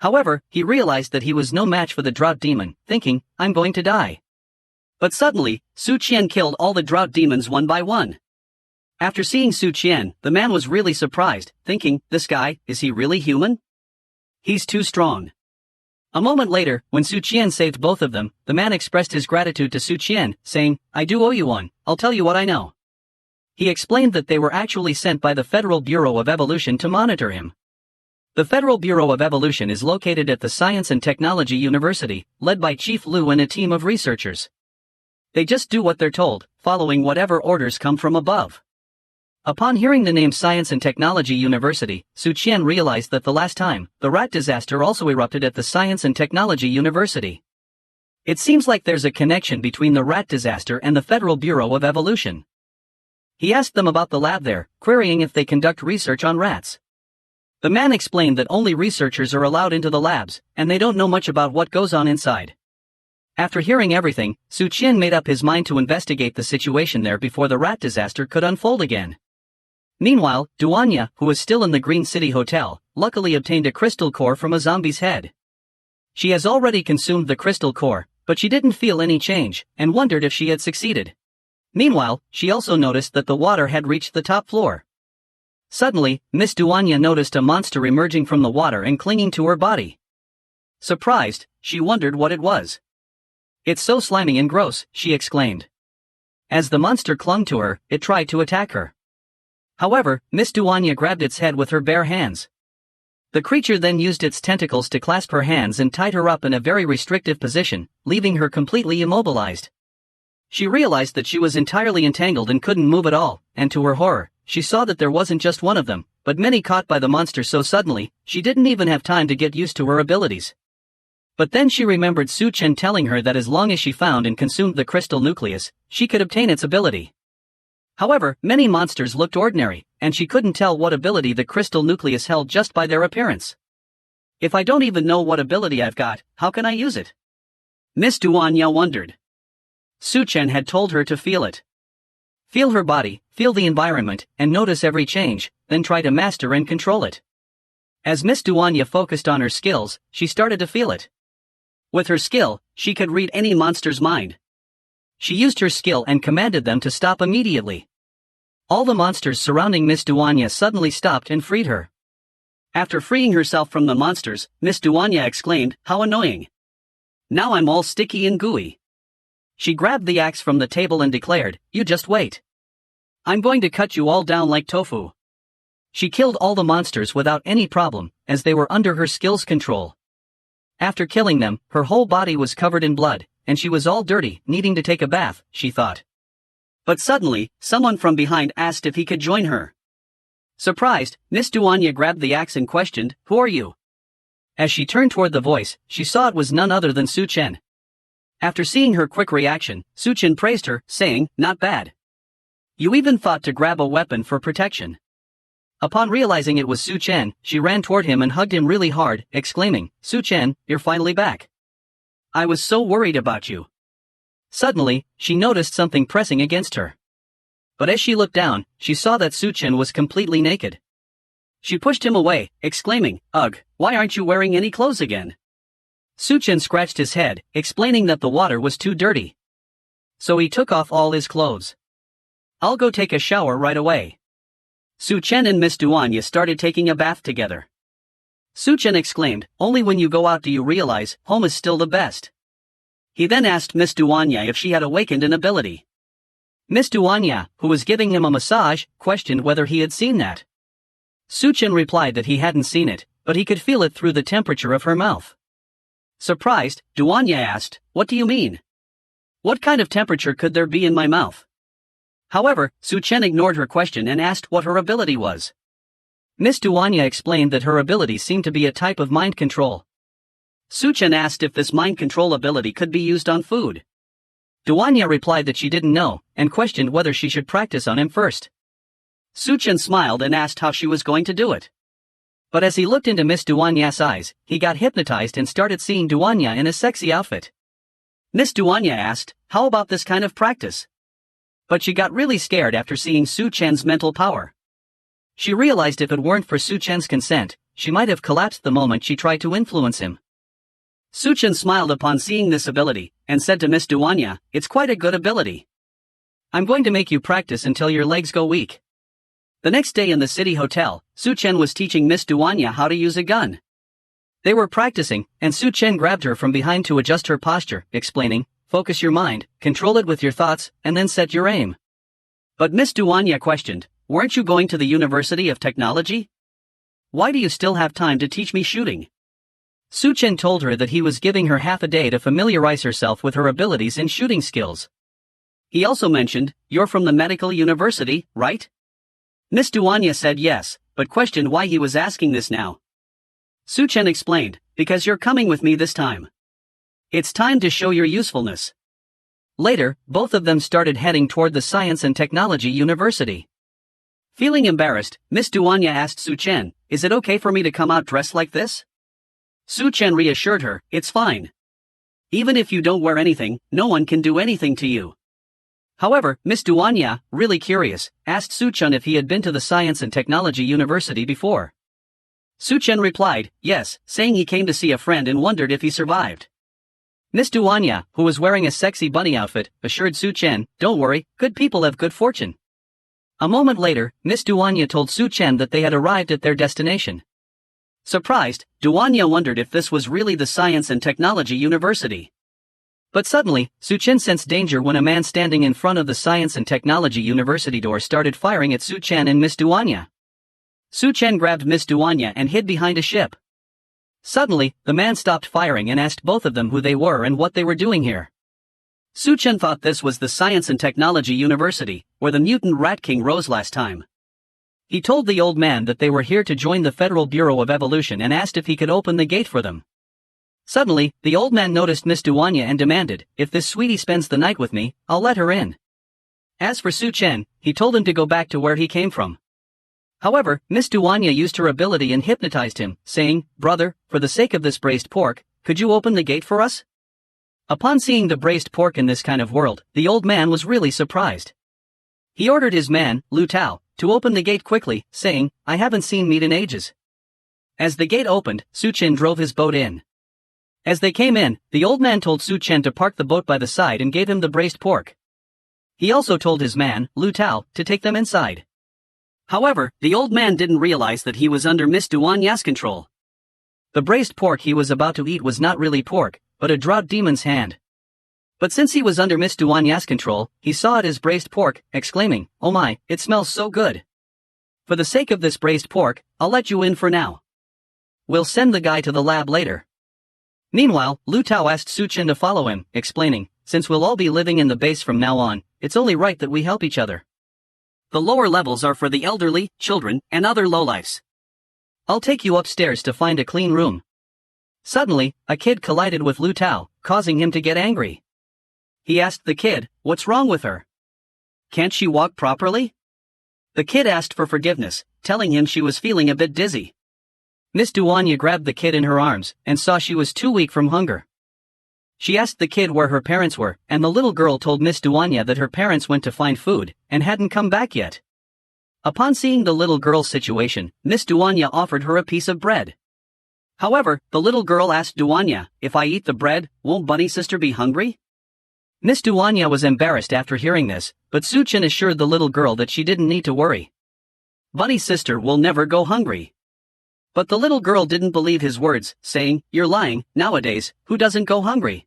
However, he realized that he was no match for the drought demon, thinking, "I'm going to die." But suddenly, Su Qian killed all the drought demons one by one. After seeing Su Qian, the man was really surprised, thinking, "This guy, is he really human? He's too strong." A moment later, when Su Qian saved both of them, the man expressed his gratitude to Su Qian, saying, "I do owe you one, I'll tell you what I know." He explained that they were actually sent by the Federal Bureau of Evolution to monitor him. The Federal Bureau of Evolution is located at the Science and Technology University, led by Chief Liu and a team of researchers. They just do what they're told, following whatever orders come from above. Upon hearing the name Science and Technology University, Su Qian realized that the last time, the rat disaster also erupted at the Science and Technology University. It seems like there's a connection between the rat disaster and the Federal Bureau of Evolution. He asked them about the lab there, querying if they conduct research on rats. The man explained that only researchers are allowed into the labs, and they don't know much about what goes on inside. After hearing everything, Su Qian made up his mind to investigate the situation there before the rat disaster could unfold again. Meanwhile, Duanya, who was still in the Green City Hotel, luckily obtained a crystal core from a zombie's head. She has already consumed the crystal core, but she didn't feel any change, and wondered if she had succeeded. Meanwhile, she also noticed that the water had reached the top floor. Suddenly, Miss Duanya noticed a monster emerging from the water and clinging to her body. Surprised, she wondered what it was. "It's so slimy and gross," she exclaimed. As the monster clung to her, it tried to attack her. However, Miss Duanya grabbed its head with her bare hands. The creature then used its tentacles to clasp her hands and tied her up in a very restrictive position, leaving her completely immobilized. She realized that she was entirely entangled and couldn't move at all, and to her horror, she saw that there wasn't just one of them, but many caught by the monster so suddenly, she didn't even have time to get used to her abilities. But then she remembered Su Chen telling her that as long as she found and consumed the crystal nucleus, she could obtain its ability. However, many monsters looked ordinary, and she couldn't tell what ability the crystal nucleus held just by their appearance. If I don't even know what ability I've got, how can I use it? Miss Duanya wondered. Su Chen had told her to feel it. Feel her body, feel the environment, and notice every change, then try to master and control it. As Miss Duanya focused on her skills, she started to feel it. With her skill, she could read any monster's mind. She used her skill and commanded them to stop immediately. All the monsters surrounding Miss Duanya suddenly stopped and freed her. After freeing herself from the monsters, Miss Duanya exclaimed, "How annoying! Now I'm all sticky and gooey." She grabbed the axe from the table and declared, "You just wait. I'm going to cut you all down like tofu." She killed all the monsters without any problem, as they were under her skill's control. After killing them, her whole body was covered in blood, and she was all dirty, needing to take a bath, she thought. But suddenly, someone from behind asked if he could join her. Surprised, Miss Duanya grabbed the axe and questioned, "Who are you?" As she turned toward the voice, she saw it was none other than Su Chen. After seeing her quick reaction, Su Chen praised her, saying, "Not bad. You even thought to grab a weapon for protection." Upon realizing it was Su Chen, she ran toward him and hugged him really hard, exclaiming, "Su Chen, you're finally back. I was so worried about you." Suddenly, she noticed something pressing against her. But as she looked down, she saw that Su Chen was completely naked. She pushed him away, exclaiming, "Ugh, why aren't you wearing any clothes again?" Su Chen scratched his head, explaining that the water was too dirty. So he took off all his clothes. "I'll go take a shower right away." Su Chen and Miss Duanya started taking a bath together. Su Chen exclaimed, "Only when you go out do you realize home is still the best." He then asked Miss Duanya if she had awakened an ability. Miss Duanya, who was giving him a massage, questioned whether he had seen that. Su Chen replied that he hadn't seen it, but he could feel it through the temperature of her mouth. Surprised, Duanya asked, "What do you mean? What kind of temperature could there be in my mouth?" However, Su Chen ignored her question and asked what her ability was. Miss Duanya explained that her ability seemed to be a type of mind control. Su Chen asked if this mind control ability could be used on food. Duanya replied that she didn't know, and questioned whether she should practice on him first. Su Chen smiled and asked how she was going to do it. But as he looked into Miss Duanya's eyes, he got hypnotized and started seeing Duanya in a sexy outfit. Miss Duanya asked, "How about this kind of practice?" But she got really scared after seeing Su Chen's mental power. She realized if it weren't for Su Chen's consent, she might have collapsed the moment she tried to influence him. Su Chen smiled upon seeing this ability, and said to Miss Duanya, "It's quite a good ability. I'm going to make you practice until your legs go weak." The next day in the city hotel, Su Chen was teaching Miss Duanya how to use a gun. They were practicing, and Su Chen grabbed her from behind to adjust her posture, explaining, "Focus your mind, control it with your thoughts, and then set your aim." But Miss Duanya questioned, "Weren't you going to the University of Technology? Why do you still have time to teach me shooting?" Su Chen told her that he was giving her half a day to familiarize herself with her abilities and shooting skills. He also mentioned, "You're from the medical university, right?" Miss Duanya said yes, but questioned why he was asking this now. Su Chen explained, "Because you're coming with me this time. It's time to show your usefulness." Later, both of them started heading toward the Science and Technology University. Feeling embarrassed, Miss Duanya asked Su Chen, "Is it okay for me to come out dressed like this?" Su Chen reassured her, "It's fine. Even if you don't wear anything, no one can do anything to you." However, Miss Duanya, really curious, asked Su Chen if he had been to the Science and Technology University before. Su Chen replied, yes, saying he came to see a friend and wondered if he survived. Miss Duanya, who was wearing a sexy bunny outfit, assured Su Chen, "Don't worry, good people have good fortune." A moment later, Miss Duanya told Su Chen that they had arrived at their destination. Surprised, Duanya wondered if this was really the Science and Technology University. But suddenly, Su Chen sensed danger when a man standing in front of the Science and Technology University door started firing at Su Chen and Miss Duanya. Su Chen grabbed Miss Duanya and hid behind a ship. Suddenly, the man stopped firing and asked both of them who they were and what they were doing here. Su Chen thought this was the Science and Technology University, where the mutant Rat King rose last time. He told the old man that they were here to join the Federal Bureau of Evolution and asked if he could open the gate for them. Suddenly, the old man noticed Miss Duanya and demanded, "If this sweetie spends the night with me, I'll let her in." As for Su Chen, he told him to go back to where he came from. However, Miss Duanya used her ability and hypnotized him, saying, "Brother, for the sake of this braised pork, could you open the gate for us?" Upon seeing the braised pork in this kind of world, the old man was really surprised. He ordered his man, Lu Tao, to open the gate quickly, saying, "I haven't seen meat in ages." As the gate opened, Su Chen drove his boat in. As they came in, the old man told Su Chen to park the boat by the side and gave him the braised pork. He also told his man, Lu Tao, to take them inside. However, the old man didn't realize that he was under Miss Duanya's control. The braised pork he was about to eat was not really pork, but a drought demon's hand. But since he was under Miss Duanya's control, he saw it as braised pork, exclaiming, "Oh my, it smells so good. For the sake of this braised pork, I'll let you in for now. We'll send the guy to the lab later." Meanwhile, Lu Tao asked Su Chen to follow him, explaining, "Since we'll all be living in the base from now on, it's only right that we help each other. The lower levels are for the elderly, children, and other lowlifes. I'll take you upstairs to find a clean room." Suddenly, a kid collided with Lu Tao, causing him to get angry. He asked the kid, "What's wrong with her? Can't she walk properly?" The kid asked for forgiveness, telling him she was feeling a bit dizzy. Miss Duanya grabbed the kid in her arms and saw she was too weak from hunger. She asked the kid where her parents were, and the little girl told Miss Duanya that her parents went to find food and hadn't come back yet. Upon seeing the little girl's situation, Miss Duanya offered her a piece of bread. However, the little girl asked Duanya, "If I eat the bread, won't Bunny Sister be hungry?" Miss Duanya was embarrassed after hearing this, but Su Chen assured the little girl that she didn't need to worry. Bunny's sister will never go hungry. But the little girl didn't believe his words, saying, "You're lying, nowadays, who doesn't go hungry?"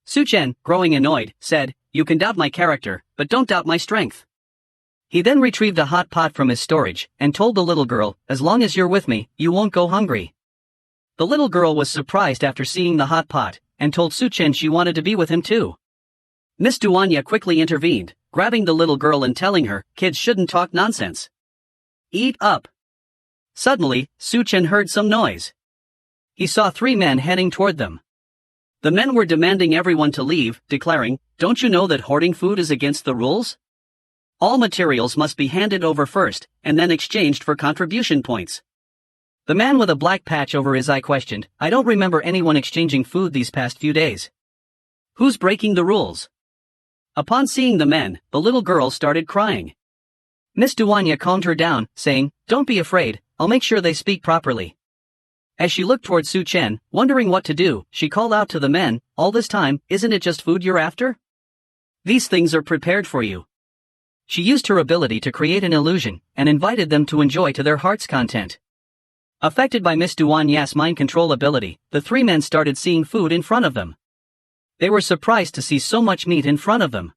Su Chen, growing annoyed, said, "You can doubt my character, but don't doubt my strength." He then retrieved a hot pot from his storage, and told the little girl, "As long as you're with me, you won't go hungry." The little girl was surprised after seeing the hot pot, and told Su Chen she wanted to be with him too. Miss Duanya quickly intervened, grabbing the little girl and telling her, "Kids shouldn't talk nonsense. Eat up." Suddenly, Su Chen heard some noise. He saw 3 men heading toward them. The men were demanding everyone to leave, declaring, "Don't you know that hoarding food is against the rules? All materials must be handed over first, and then exchanged for contribution points." The man with a black patch over his eye questioned, "I don't remember anyone exchanging food these past few days. Who's breaking the rules?" Upon seeing the men, the little girl started crying. Miss Duanya calmed her down, saying, "Don't be afraid, I'll make sure they speak properly." As she looked toward Su Chen, wondering what to do, she called out to the men, "All this time, isn't it just food you're after? These things are prepared for you." She used her ability to create an illusion, and invited them to enjoy to their heart's content. Affected by Miss Duanya's mind control ability, the 3 men started seeing food in front of them. They were surprised to see so much meat in front of them.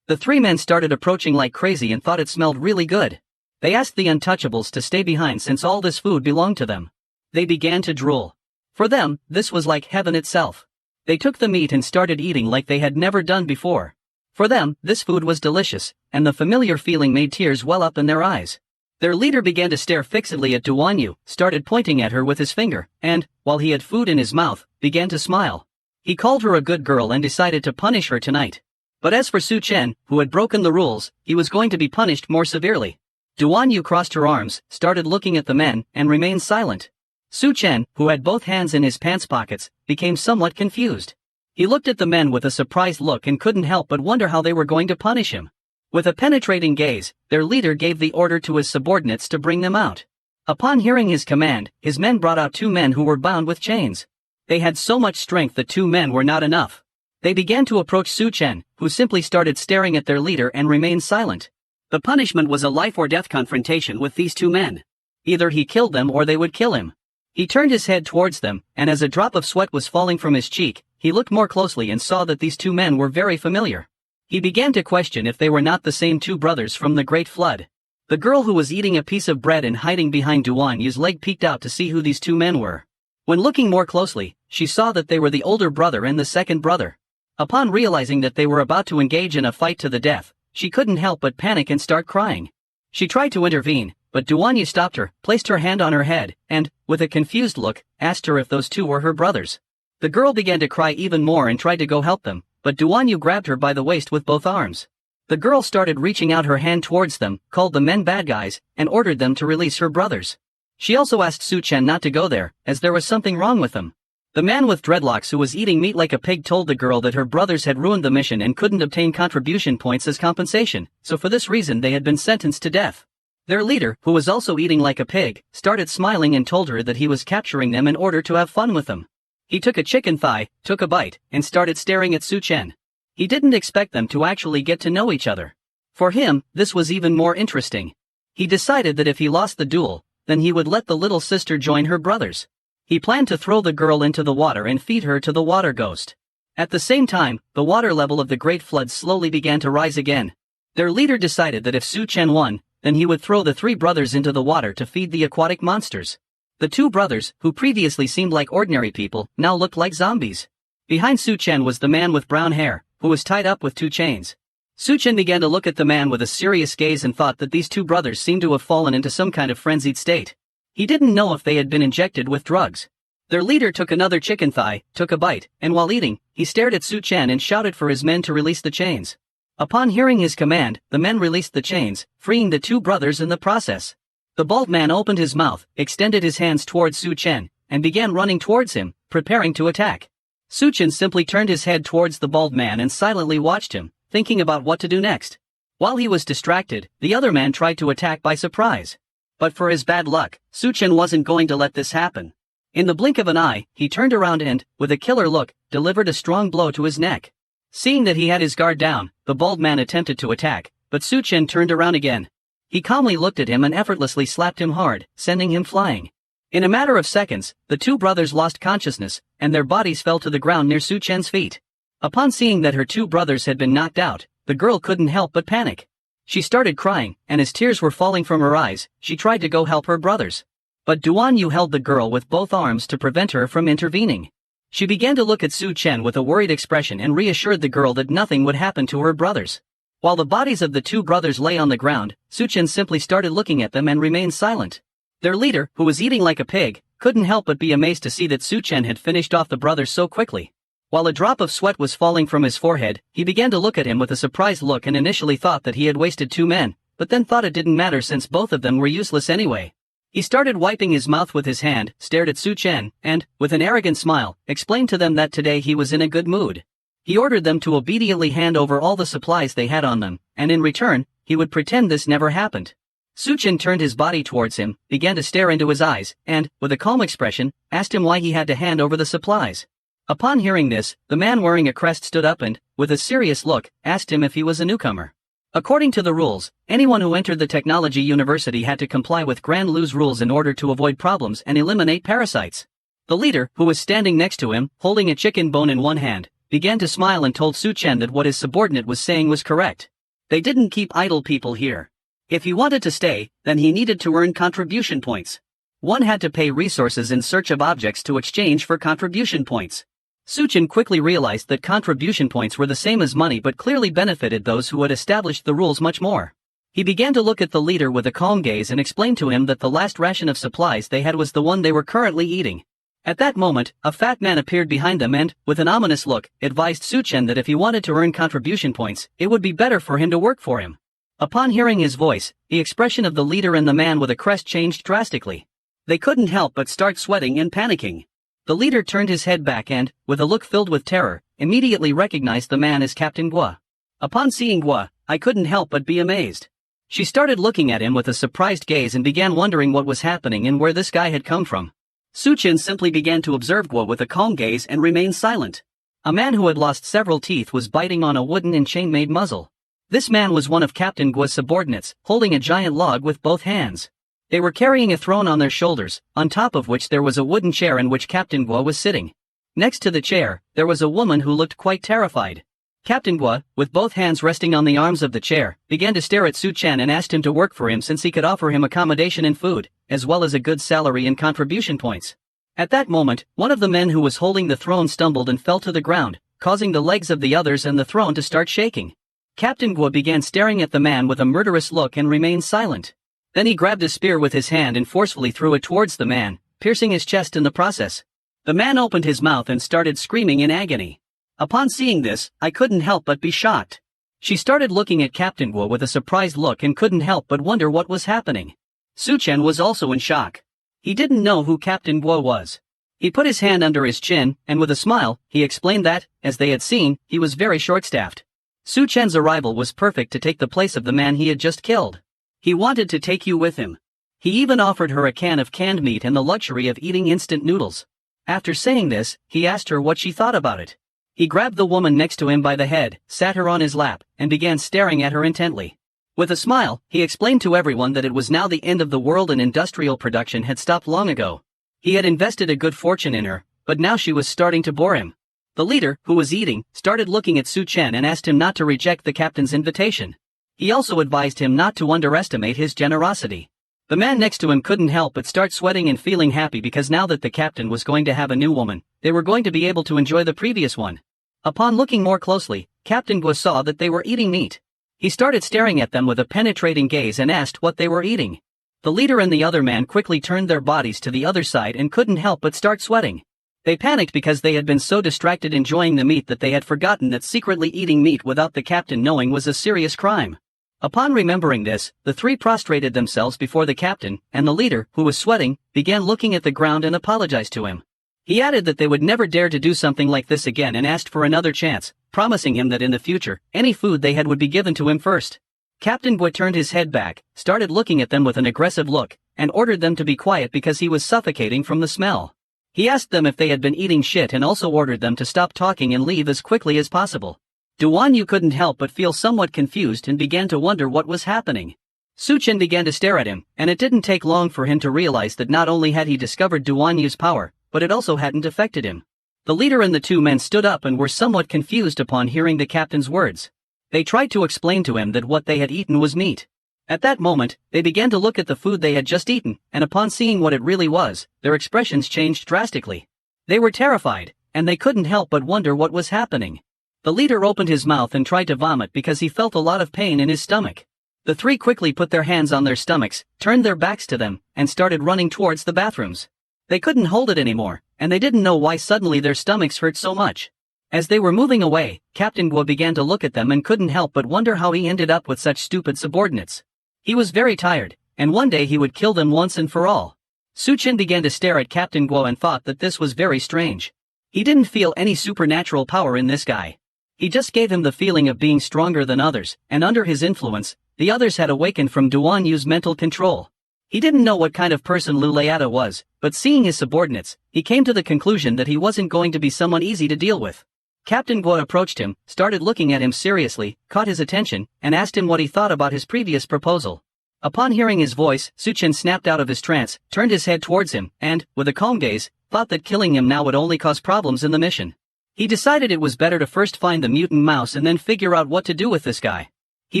The 3 men started approaching like crazy and thought it smelled really good. They asked the untouchables to stay behind since all this food belonged to them. They began to drool. For them, this was like heaven itself. They took the meat and started eating like they had never done before. For them, this food was delicious, and the familiar feeling made tears well up in their eyes. Their leader began to stare fixedly at Duanyu, started pointing at her with his finger, and, while he had food in his mouth, began to smile. He called her a good girl and decided to punish her tonight. But as for Su Chen, who had broken the rules, he was going to be punished more severely. Duanyu crossed her arms, started looking at the men, and remained silent. Su Chen, who had both hands in his pants pockets, became somewhat confused. He looked at the men with a surprised look and couldn't help but wonder how they were going to punish him. With a penetrating gaze, their leader gave the order to his subordinates to bring them out. Upon hearing his command, his men brought out 2 men who were bound with chains. They had so much strength that 2 men were not enough. They began to approach Su Chen, who simply started staring at their leader and remained silent. The punishment was a life-or-death confrontation with these 2 men. Either he killed them or they would kill him. He turned his head towards them, and as a drop of sweat was falling from his cheek, he looked more closely and saw that these 2 men were very familiar. He began to question if they were not the same 2 brothers from the Great Flood. The girl who was eating a piece of bread and hiding behind Duanyu's leg peeked out to see who these 2 men were. When looking more closely, she saw that they were the older brother and the second brother. Upon realizing that they were about to engage in a fight to the death, she couldn't help but panic and start crying. She tried to intervene, but Duanyu stopped her, placed her hand on her head, and, with a confused look, asked her if those two were her brothers. The girl began to cry even more and tried to go help them, but Duanyu grabbed her by the waist with both arms. The girl started reaching out her hand towards them, called the men bad guys, and ordered them to release her brothers. She also asked Su-chen not to go there, as there was something wrong with them. The man with dreadlocks who was eating meat like a pig told the girl that her brothers had ruined the mission and couldn't obtain contribution points as compensation, so for this reason they had been sentenced to death. Their leader, who was also eating like a pig, started smiling and told her that he was capturing them in order to have fun with them. He took a chicken thigh, took a bite, and started staring at Su-chen. He didn't expect them to actually get to know each other. For him, this was even more interesting. He decided that if he lost the duel, then he would let the little sister join her brothers. He planned to throw the girl into the water and feed her to the water ghost. At the same time, the water level of the Great Flood slowly began to rise again. Their leader decided that if Su-chen won, then he would throw the three brothers into the water to feed the aquatic monsters. The two brothers, who previously seemed like ordinary people, now looked like zombies. Behind Su-chen was the man with brown hair, who was tied up with two chains. Su-chen began to look at the man with a serious gaze and thought that these two brothers seemed to have fallen into some kind of frenzied state. He didn't know if they had been injected with drugs. Their leader took another chicken thigh, took a bite, and while eating, he stared at Su-chen and shouted for his men to release the chains. Upon hearing his command, the men released the chains, freeing the two brothers in the process. The bald man opened his mouth, extended his hands towards Su-chen, and began running towards him, preparing to attack. Su-chen simply turned his head towards the bald man and silently watched him, thinking about what to do next. While he was distracted, the other man tried to attack by surprise. But for his bad luck, Su-chen wasn't going to let this happen. In the blink of an eye, he turned around and, with a killer look, delivered a strong blow to his neck. Seeing that he had his guard down, the bald man attempted to attack, but Su-chen turned around again. He calmly looked at him and effortlessly slapped him hard, sending him flying. In a matter of seconds, the two brothers lost consciousness, and their bodies fell to the ground near Su-chen's feet. Upon seeing that her two brothers had been knocked out, the girl couldn't help but panic. She started crying, and as tears were falling from her eyes, she tried to go help her brothers. But Duanyu held the girl with both arms to prevent her from intervening. She began to look at Su-chen with a worried expression and reassured the girl that nothing would happen to her brothers. While the bodies of the two brothers lay on the ground, Su-chen simply started looking at them and remained silent. Their leader, who was eating like a pig, couldn't help but be amazed to see that Su-chen had finished off the brothers so quickly. While a drop of sweat was falling from his forehead, he began to look at him with a surprised look and initially thought that he had wasted two men, but then thought it didn't matter since both of them were useless anyway. He started wiping his mouth with his hand, stared at Su-chen, and, with an arrogant smile, explained to them that today he was in a good mood. He ordered them to obediently hand over all the supplies they had on them, and in return, he would pretend this never happened. Su-chen turned his body towards him, began to stare into his eyes, and, with a calm expression, asked him why he had to hand over the supplies. Upon hearing this, the man wearing a crest stood up and, with a serious look, asked him if he was a newcomer. According to the rules, anyone who entered the technology university had to comply with Grand Lu's rules in order to avoid problems and eliminate parasites. The leader, who was standing next to him, holding a chicken bone in one hand, began to smile and told Su-chen that what his subordinate was saying was correct. They didn't keep idle people here. If he wanted to stay, then he needed to earn contribution points. One had to pay resources in search of objects to exchange for contribution points. Su-chen quickly realized that contribution points were the same as money but clearly benefited those who had established the rules much more. He began to look at the leader with a calm gaze and explained to him that the last ration of supplies they had was the one they were currently eating. At that moment, a fat man appeared behind them and, with an ominous look, advised Su-chen that if he wanted to earn contribution points, it would be better for him to work for him. Upon hearing his voice, the expression of the leader and the man with a crest changed drastically. They couldn't help but start sweating and panicking. The leader turned his head back and, with a look filled with terror, immediately recognized the man as Captain Gua. Upon seeing Gua, I couldn't help but be amazed. She started looking at him with a surprised gaze and began wondering what was happening and where this guy had come from. Su-chen simply began to observe Gua with a calm gaze and remained silent. A man who had lost several teeth was biting on a wooden and chain-made muzzle. This man was one of Captain Gua's subordinates, holding a giant log with both hands. They were carrying a throne on their shoulders, on top of which there was a wooden chair in which Captain Gua was sitting. Next to the chair, there was a woman who looked quite terrified. Captain Gua, with both hands resting on the arms of the chair, began to stare at Su-chen and asked him to work for him since he could offer him accommodation and food, as well as a good salary and contribution points. At that moment, one of the men who was holding the throne stumbled and fell to the ground, causing the legs of the others and the throne to start shaking. Captain Guo began staring at the man with a murderous look and remained silent. Then he grabbed a spear with his hand and forcefully threw it towards the man, piercing his chest in the process. The man opened his mouth and started screaming in agony. Upon seeing this, I couldn't help but be shocked. She started looking at Captain Guo with a surprised look and couldn't help but wonder what was happening. Su Chen was also in shock. He didn't know who Captain Guo was. He put his hand under his chin, and with a smile, he explained that, as they had seen, he was very short-staffed. Su Chen's arrival was perfect to take the place of the man he had just killed. He wanted to take you with him. He even offered her a can of canned meat and the luxury of eating instant noodles. After saying this, he asked her what she thought about it. He grabbed the woman next to him by the head, sat her on his lap, and began staring at her intently. With a smile, he explained to everyone that it was now the end of the world and industrial production had stopped long ago. He had invested a good fortune in her, but now she was starting to bore him. The leader, who was eating, started looking at Su Chen and asked him not to reject the captain's invitation. He also advised him not to underestimate his generosity. The man next to him couldn't help but start sweating and feeling happy because now that the captain was going to have a new woman, they were going to be able to enjoy the previous one. Upon looking more closely, Captain Guo saw that they were eating meat. He started staring at them with a penetrating gaze and asked what they were eating. The leader and the other man quickly turned their bodies to the other side and couldn't help but start sweating. They panicked because they had been so distracted enjoying the meat that they had forgotten that secretly eating meat without the captain knowing was a serious crime. Upon remembering this, the three prostrated themselves before the captain, and the leader, who was sweating, began looking at the ground and apologized to him. He added that they would never dare to do something like this again and asked for another chance, promising him that in the future, any food they had would be given to him first. Captain Guo turned his head back, started looking at them with an aggressive look, and ordered them to be quiet because he was suffocating from the smell. He asked them if they had been eating shit and also ordered them to stop talking and leave as quickly as possible. Duan Yu couldn't help but feel somewhat confused and began to wonder what was happening. Su Chen began to stare at him, and it didn't take long for him to realize that not only had he discovered Duan Yu's power, but it also hadn't affected him. The leader and the two men stood up and were somewhat confused upon hearing the captain's words. They tried to explain to him that what they had eaten was meat. At that moment, they began to look at the food they had just eaten, and upon seeing what it really was, their expressions changed drastically. They were terrified, and they couldn't help but wonder what was happening. The leader opened his mouth and tried to vomit because he felt a lot of pain in his stomach. The three quickly put their hands on their stomachs, turned their backs to them, and started running towards the bathrooms. They couldn't hold it anymore, and they didn't know why suddenly their stomachs hurt so much. As they were moving away, Captain Guo began to look at them and couldn't help but wonder how he ended up with such stupid subordinates. He was very tired, and one day he would kill them once and for all. Su Chen began to stare at Captain Guo and thought that this was very strange. He didn't feel any supernatural power in this guy. He just gave him the feeling of being stronger than others, and under his influence, the others had awakened from Duan Yu's mental control. He didn't know what kind of person Lu Liata was, but seeing his subordinates, he came to the conclusion that he wasn't going to be someone easy to deal with. Captain Guo approached him, started looking at him seriously, caught his attention, and asked him what he thought about his previous proposal. Upon hearing his voice, Su Chen snapped out of his trance, turned his head towards him, and, with a calm gaze, thought that killing him now would only cause problems in the mission. He decided it was better to first find the mutant mouse and then figure out what to do with this guy. He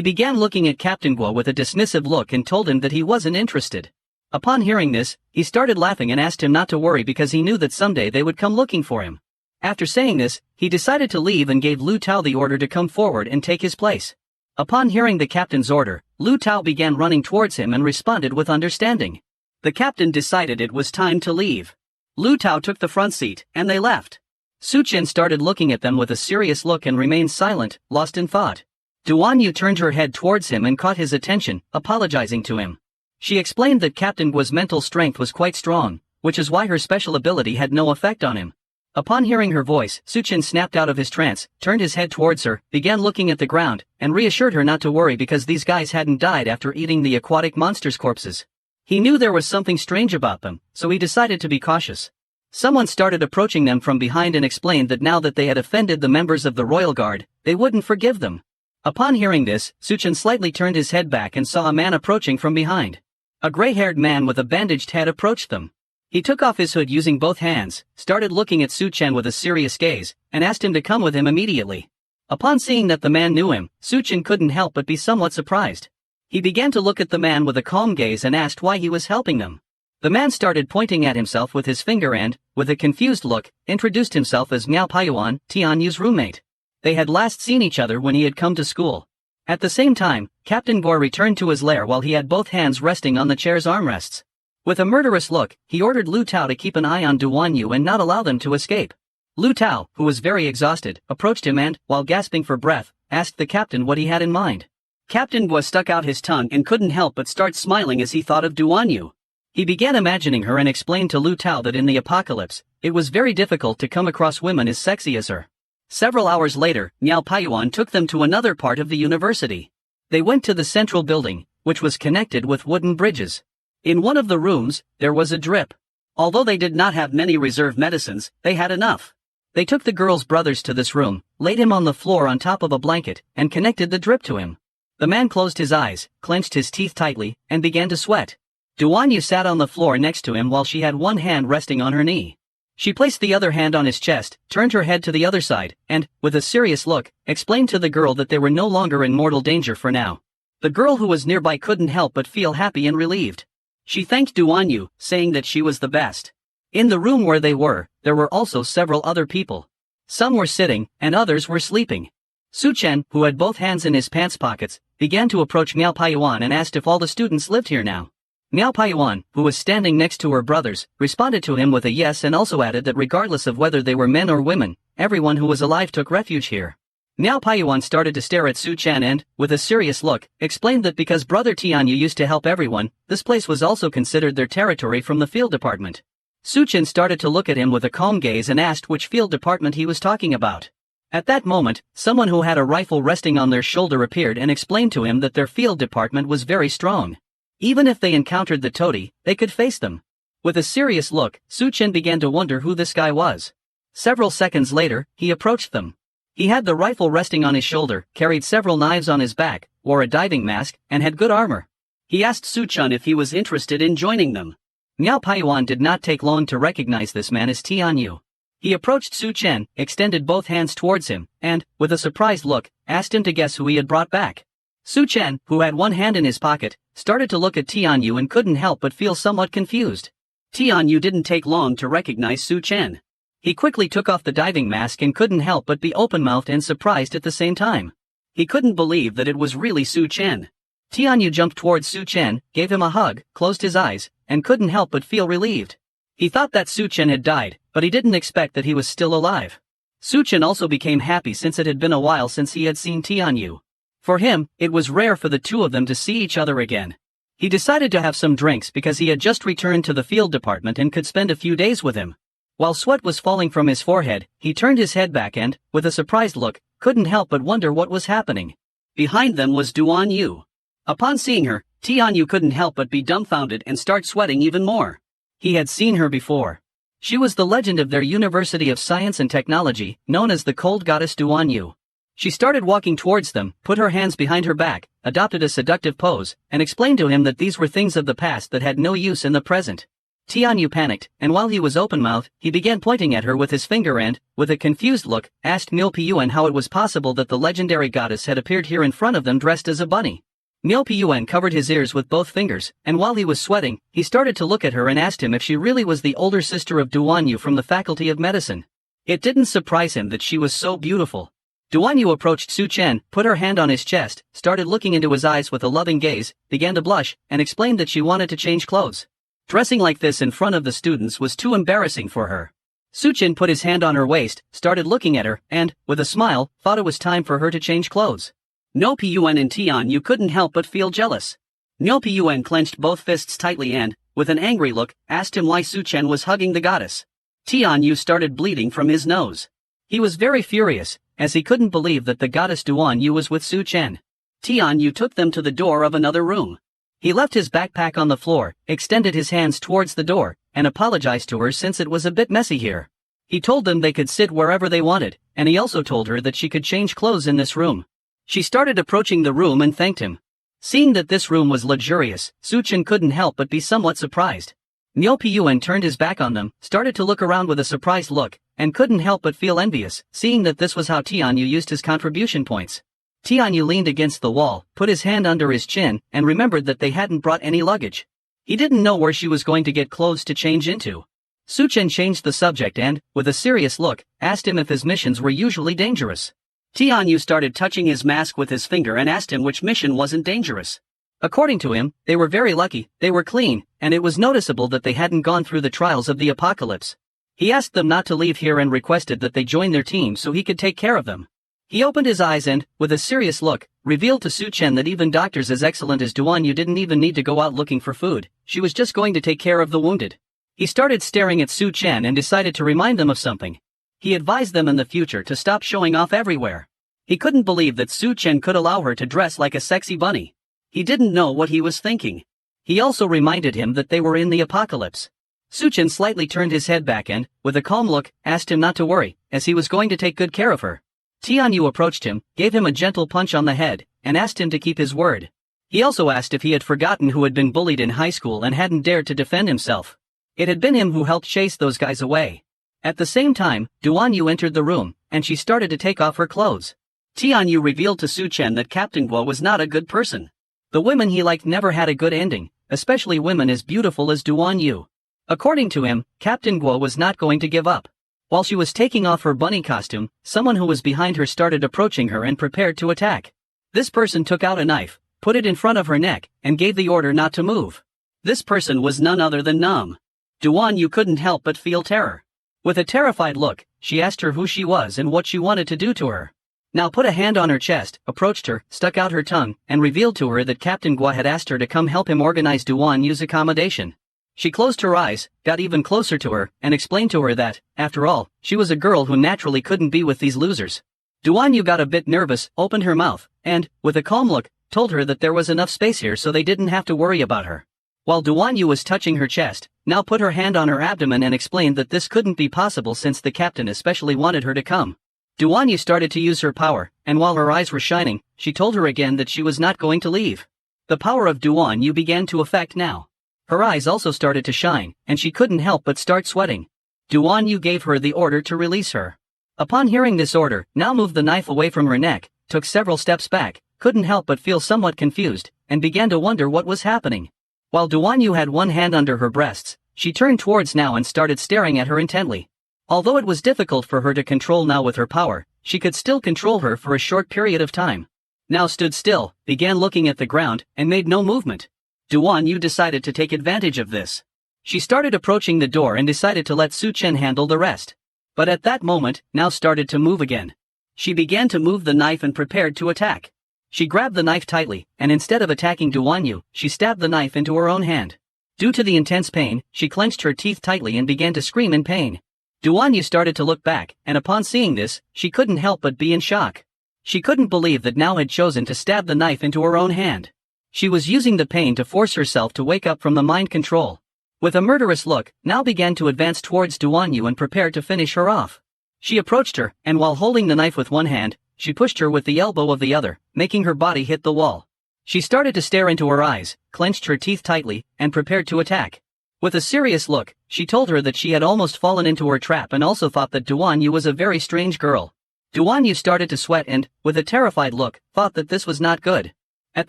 began looking at Captain Guo with a dismissive look and told him that he wasn't interested. Upon hearing this, he started laughing and asked him not to worry because he knew that someday they would come looking for him. After saying this, he decided to leave and gave Lu Tao the order to come forward and take his place. Upon hearing the captain's order, Lu Tao began running towards him and responded with understanding. The captain decided it was time to leave. Lu Tao took the front seat, and they left. Su Chen started looking at them with a serious look and remained silent, lost in thought. Duan Yu turned her head towards him and caught his attention, apologizing to him. She explained that Captain Guo's mental strength was quite strong, which is why her special ability had no effect on him. Upon hearing her voice, Su Chen snapped out of his trance, turned his head towards her, began looking at the ground, and reassured her not to worry because these guys hadn't died after eating the aquatic monsters' corpses. He knew there was something strange about them, so he decided to be cautious. Someone started approaching them from behind and explained that now that they had offended the members of the Royal Guard, they wouldn't forgive them. Upon hearing this, Su Chen slightly turned his head back and saw a man approaching from behind. A gray-haired man with a bandaged head approached them. He took off his hood using both hands, started looking at Su Chen with a serious gaze, and asked him to come with him immediately. Upon seeing that the man knew him, Su Chen couldn't help but be somewhat surprised. He began to look at the man with a calm gaze and asked why he was helping them. The man started pointing at himself with his finger and, with a confused look, introduced himself as Miao Payuan, Tianyu's roommate. They had last seen each other when he had come to school. At the same time, Captain Gore returned to his lair while he had both hands resting on the chair's armrests. With a murderous look, he ordered Lu Tao to keep an eye on Duan Yu and not allow them to escape. Lu Tao, who was very exhausted, approached him and, while gasping for breath, asked the captain what he had in mind. Captain Gore stuck out his tongue and couldn't help but start smiling as he thought of Duan Yu. He began imagining her and explained to Lu Tao that in the apocalypse, it was very difficult to come across women as sexy as her. Several hours later, Miao Payuan took them to another part of the university. They went to the central building, which was connected with wooden bridges. In one of the rooms, there was a drip. Although they did not have many reserve medicines, they had enough. They took the girl's brothers to this room, laid him on the floor on top of a blanket, and connected the drip to him. The man closed his eyes, clenched his teeth tightly, and began to sweat. Duan Yu sat on the floor next to him while she had one hand resting on her knee. She placed the other hand on his chest, turned her head to the other side, and, with a serious look, explained to the girl that they were no longer in mortal danger for now. The girl who was nearby couldn't help but feel happy and relieved. She thanked Duan Yu, saying that she was the best. In the room where they were, there were also several other people. Some were sitting, and others were sleeping. Su Chen, who had both hands in his pants pockets, began to approach Miao Payuan and asked if all the students lived here now. Miao Payuan, who was standing next to her brothers, responded to him with a yes and also added that regardless of whether they were men or women, everyone who was alive took refuge here. Miao Payuan started to stare at Su Chen and, with a serious look, explained that because Brother Tianyu used to help everyone, this place was also considered their territory from the field department. Su Chen started to look at him with a calm gaze and asked which field department he was talking about. At that moment, someone who had a rifle resting on their shoulder appeared and explained to him that their field department was very strong. Even if they encountered the toady, they could face them. With a serious look, Su Chen began to wonder who this guy was. Several seconds later, he approached them. He had the rifle resting on his shoulder, carried several knives on his back, wore a diving mask, and had good armor. He asked Su Chen if he was interested in joining them. Miao Payuan did not take long to recognize this man as Tianyu. He approached Su Chen, extended both hands towards him, and, with a surprised look, asked him to guess who he had brought back. Su Chen, who had one hand in his pocket, started to look at Tianyu and couldn't help but feel somewhat confused. Tianyu didn't take long to recognize Su Chen. He quickly took off the diving mask and couldn't help but be open-mouthed and surprised at the same time. He couldn't believe that it was really Su Chen. Tianyu jumped towards Su Chen, gave him a hug, closed his eyes, and couldn't help but feel relieved. He thought that Su Chen had died, but he didn't expect that he was still alive. Su Chen also became happy since it had been a while since he had seen Tianyu. For him, it was rare for the two of them to see each other again. He decided to have some drinks because he had just returned to the field department and could spend a few days with him. While sweat was falling from his forehead, he turned his head back and, with a surprised look, couldn't help but wonder what was happening. Behind them was Duan Yu. Upon seeing her, Tianyu couldn't help but be dumbfounded and start sweating even more. He had seen her before. She was the legend of their University of Science and Technology, known as the Cold Goddess Duan Yu. She started walking towards them, put her hands behind her back, adopted a seductive pose, and explained to him that these were things of the past that had no use in the present. Tianyu panicked, and while he was open-mouthed, he began pointing at her with his finger and, with a confused look, asked Miao Payuan how it was possible that the legendary goddess had appeared here in front of them dressed as a bunny. Miao Payuan covered his ears with both fingers, and while he was sweating, he started to look at her and asked him if she really was the older sister of Duan Yu from the Faculty of Medicine. It didn't surprise him that she was so beautiful. Duan Yu approached Su Chen, put her hand on his chest, started looking into his eyes with a loving gaze, began to blush, and explained that she wanted to change clothes. Dressing like this in front of the students was too embarrassing for her. Su Chen put his hand on her waist, started looking at her, and, with a smile, thought it was time for her to change clothes. Miao Payuan and Tianyu couldn't help but feel jealous. Miao Payuan clenched both fists tightly and, with an angry look, asked him why Su Chen was hugging the goddess. Tianyu started bleeding from his nose. He was very furious, as he couldn't believe that the goddess Duan Yu was with Su Chen. Tianyu took them to the door of another room. He left his backpack on the floor, extended his hands towards the door, and apologized to her since it was a bit messy here. He told them they could sit wherever they wanted, and he also told her that she could change clothes in this room. She started approaching the room and thanked him. Seeing that this room was luxurious, Su Chen couldn't help but be somewhat surprised. Miao Payuan turned his back on them, started to look around with a surprised look, and couldn't help but feel envious, seeing that this was how Tianyu used his contribution points. Tianyu leaned against the wall, put his hand under his chin, and remembered that they hadn't brought any luggage. He didn't know where she was going to get clothes to change into. Su-chen changed the subject and, with a serious look, asked him if his missions were usually dangerous. Tianyu started touching his mask with his finger and asked him which mission wasn't dangerous. According to him, they were very lucky, they were clean, and it was noticeable that they hadn't gone through the trials of the apocalypse. He asked them not to leave here and requested that they join their team so he could take care of them. He opened his eyes and, with a serious look, revealed to Su-chen that even doctors as excellent as Duanyu didn't even need to go out looking for food, she was just going to take care of the wounded. He started staring at Su-chen and decided to remind them of something. He advised them in the future to stop showing off everywhere. He couldn't believe that Su-chen could allow her to dress like a sexy bunny. He didn't know what he was thinking. He also reminded him that they were in the apocalypse. Su-chen slightly turned his head back and, with a calm look, asked him not to worry, as he was going to take good care of her. Tianyu approached him, gave him a gentle punch on the head, and asked him to keep his word. He also asked if he had forgotten who had been bullied in high school and hadn't dared to defend himself. It had been him who helped chase those guys away. At the same time, Duanyu entered the room, and she started to take off her clothes. Tianyu revealed to Su-chen that Captain Guo was not a good person. The women he liked never had a good ending, especially women as beautiful as Duanyu. According to him, Captain Guo was not going to give up. While she was taking off her bunny costume, someone who was behind her started approaching her and prepared to attack. This person took out a knife, put it in front of her neck, and gave the order not to move. This person was none other than Nam. Duanyu couldn't help but feel terror. With a terrified look, she asked her who she was and what she wanted to do to her. Now put a hand on her chest, approached her, stuck out her tongue, and revealed to her that Captain Guo had asked her to come help him organize Duanyu's accommodation. She closed her eyes, got even closer to her, and explained to her that, after all, she was a girl who naturally couldn't be with these losers. Duanyu got a bit nervous, opened her mouth, and, with a calm look, told her that there was enough space here so they didn't have to worry about her. While Duanyu was touching her chest, now put her hand on her abdomen and explained that this couldn't be possible since the captain especially wanted her to come. Duanyu started to use her power, and while her eyes were shining, she told her again that she was not going to leave. The power of Duanyu began to affect now. Her eyes also started to shine, and she couldn't help but start sweating. Duanyu gave her the order to release her. Upon hearing this order, now moved the knife away from her neck, took several steps back, couldn't help but feel somewhat confused, and began to wonder what was happening. While Duanyu had one hand under her breasts, she turned towards Now and started staring at her intently. Although it was difficult for her to control Now with her power, she could still control her for a short period of time. Now stood still, began looking at the ground, and made no movement. Duanyu decided to take advantage of this. She started approaching the door and decided to let Su-chen handle the rest. But at that moment, Now started to move again. She began to move the knife and prepared to attack. She grabbed the knife tightly, and instead of attacking Duanyu, she stabbed the knife into her own hand. Due to the intense pain, she clenched her teeth tightly and began to scream in pain. Duanyu started to look back, and upon seeing this, she couldn't help but be in shock. She couldn't believe that Now had chosen to stab the knife into her own hand. She was using the pain to force herself to wake up from the mind control. With a murderous look, Now began to advance towards Duanyu and prepared to finish her off. She approached her, and while holding the knife with one hand, she pushed her with the elbow of the other, making her body hit the wall. She started to stare into her eyes, clenched her teeth tightly, and prepared to attack. With a serious look, she told her that she had almost fallen into her trap and also thought that Duanyu was a very strange girl. Duanyu started to sweat and, with a terrified look, thought that this was not good. At